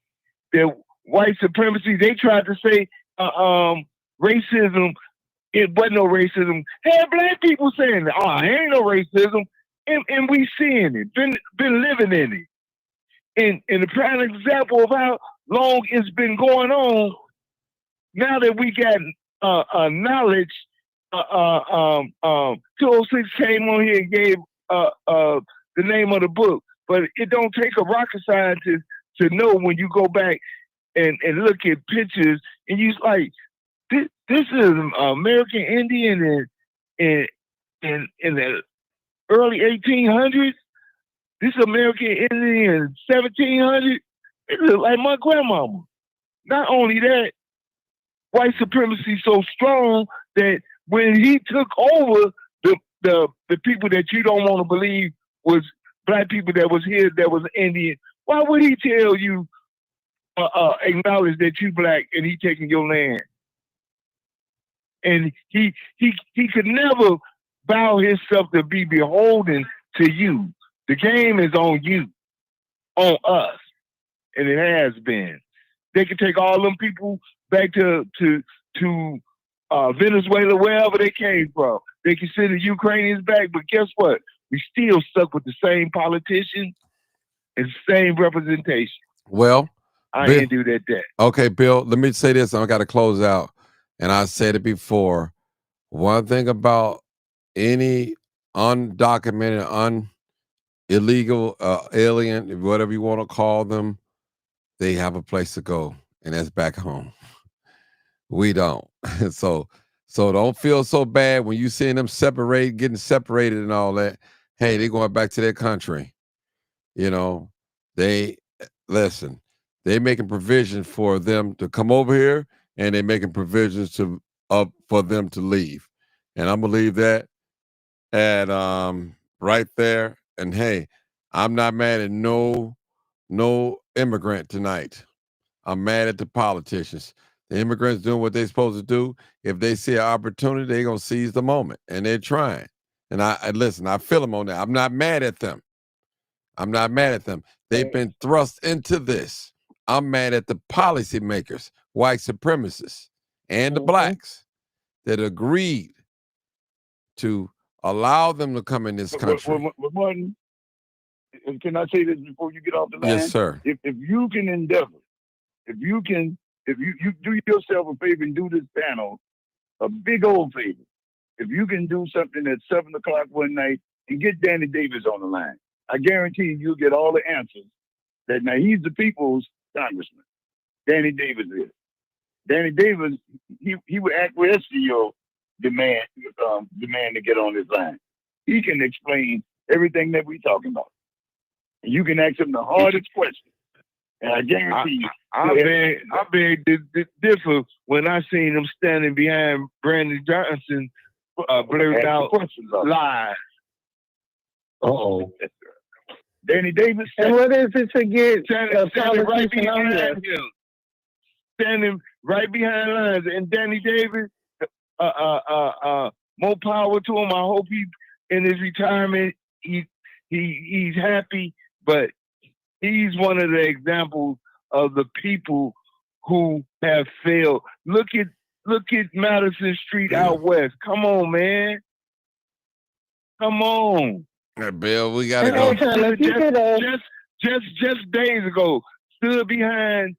that white supremacy, they tried to say racism, it wasn't no racism. Had black people saying, ain't no racism. And we seeing it, been living in it. And the prime example of how long it's been going on, now that we got knowledge, 206 came on here and gave the name of the book. But it don't take a rocket scientist to know when you go back and look at pictures and you like, this is American Indian in the early 1800s. This American Indian in 1700s. It look like my grandmama. Not only that, white supremacy so strong that when he took over, the people that you don't want to believe was black people that was here, that was Indian, why would he tell you, acknowledge that you black and he taking your land? And he could never bow himself to be beholden to you. The game is on you, on us, and it has been. They could take all them people back to Venezuela, wherever they came from. They can send the Ukrainians back, but guess what? We still stuck with the same politicians and same representation. Well, I Bill, ain't do that. Okay, Bill, let me say this. I got to close out. And I said it before. One thing about any undocumented, illegal alien, whatever you want to call them, they have a place to go, and that's back home. We don't. So don't feel so bad when you seeing them getting separated and all that. Hey, they're going back to their country. You know, they making provision for them to come over here, and they're making provisions for them to leave. And I'm gonna leave that at right there. And hey, I'm not mad at no immigrant tonight. I'm mad at the politicians. The immigrants doing what they're supposed to do. If they see an opportunity, they're gonna seize the moment, and they're trying. And I listen, I feel them on that. I'm not mad at them. I'm not mad at them. They've been thrust into this. I'm mad at the policymakers, white supremacists, and the blacks that agreed to allow them to come in this country. Martin, can I say this before you get off the line? Yes, sir. If you can endeavor, if you do yourself a favor and do this panel a big old favor, if you can do something at 7 o'clock one night and get Danny Davis on the line, I guarantee you'll get all the answers. That now he's the people's congressman. Danny Davis is. Danny Davis, he would acquiesce to your demand to get on this line. He can explain everything that we're talking about. And you can ask him the hardest question. And I guarantee you. I beg to differ when I seen him standing behind Brandon Johnson blurt out lies. Uh-oh. Danny Davis. And what is it to get standing right behind him? Standing right behind lines. And Danny Davis, more power to him. I hope he, in his retirement, he's happy, but he's one of the examples of the people who have failed. Look at Madison Street out west. Come on, man. Come on. Hey, Bill, we gotta go. Just days ago, stood behind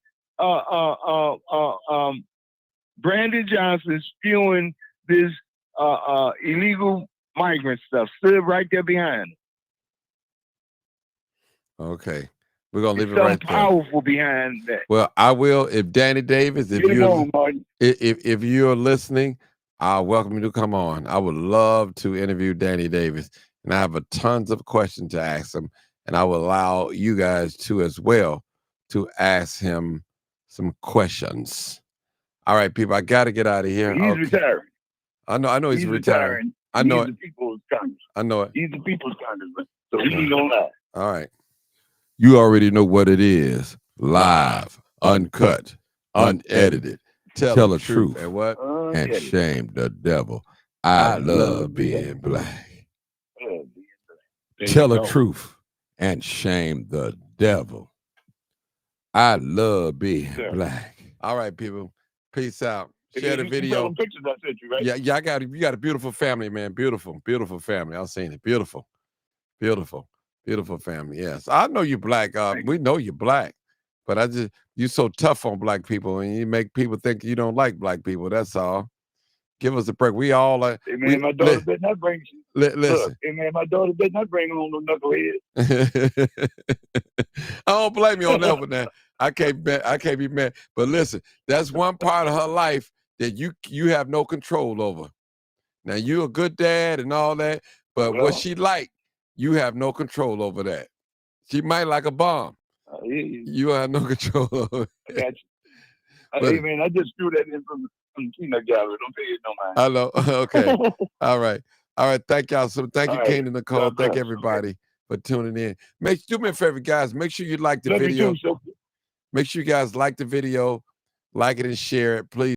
Brandon Johnson spewing this illegal migrant stuff. Stood right there behind him. Okay. We're gonna leave it right there. Powerful behind that. Well, I will. If Danny Davis, if you're listening, I'll welcome you to come on. I would love to interview Danny Davis, and I have tons of questions to ask him, and I will allow you guys to as well to ask him some questions. All right, people, I got to get out of here. He's retiring. I know he's retiring. I know he's the people's congressman. I know it. He's the people's congressman, so he ain't gonna lie. All right. You already know what it is. Live, uncut, unedited. Tell the truth. And what? And shame the devil. I love being black. Tell the truth and shame the devil. I love being Sure. black. All right, people. Peace out. And Share then the you saw video. them pictures I sent you, right? Yeah, you got a beautiful family, man. Beautiful, beautiful family. I've seen it. Beautiful, beautiful, beautiful family. Yes, I know you're black. We know you're black, but you're so tough on black people, and you make people think you don't like black people. That's all. Give us a break. We all are. Hey man, my daughter better not bring. Listen. Look, hey man, my daughter better not bring on no knucklehead. I don't blame you on that one. Now I can't be mad. But listen, that's one part of her life that you have no control over. Now you're a good dad and all that, but what she like, you have no control over that. She might like a bomb. You have no control over it. I got you. Hey man, I just threw that in from the peanut gallery. Don't pay it no mind. I know. Okay. All right. Thank y'all. So thank you, Kane and Nicole. God bless. Thank everybody for tuning in. Do me a favor, guys. Make sure you like the Love you video. too, Sophie. Make sure you guys like the video, like it and share it, please.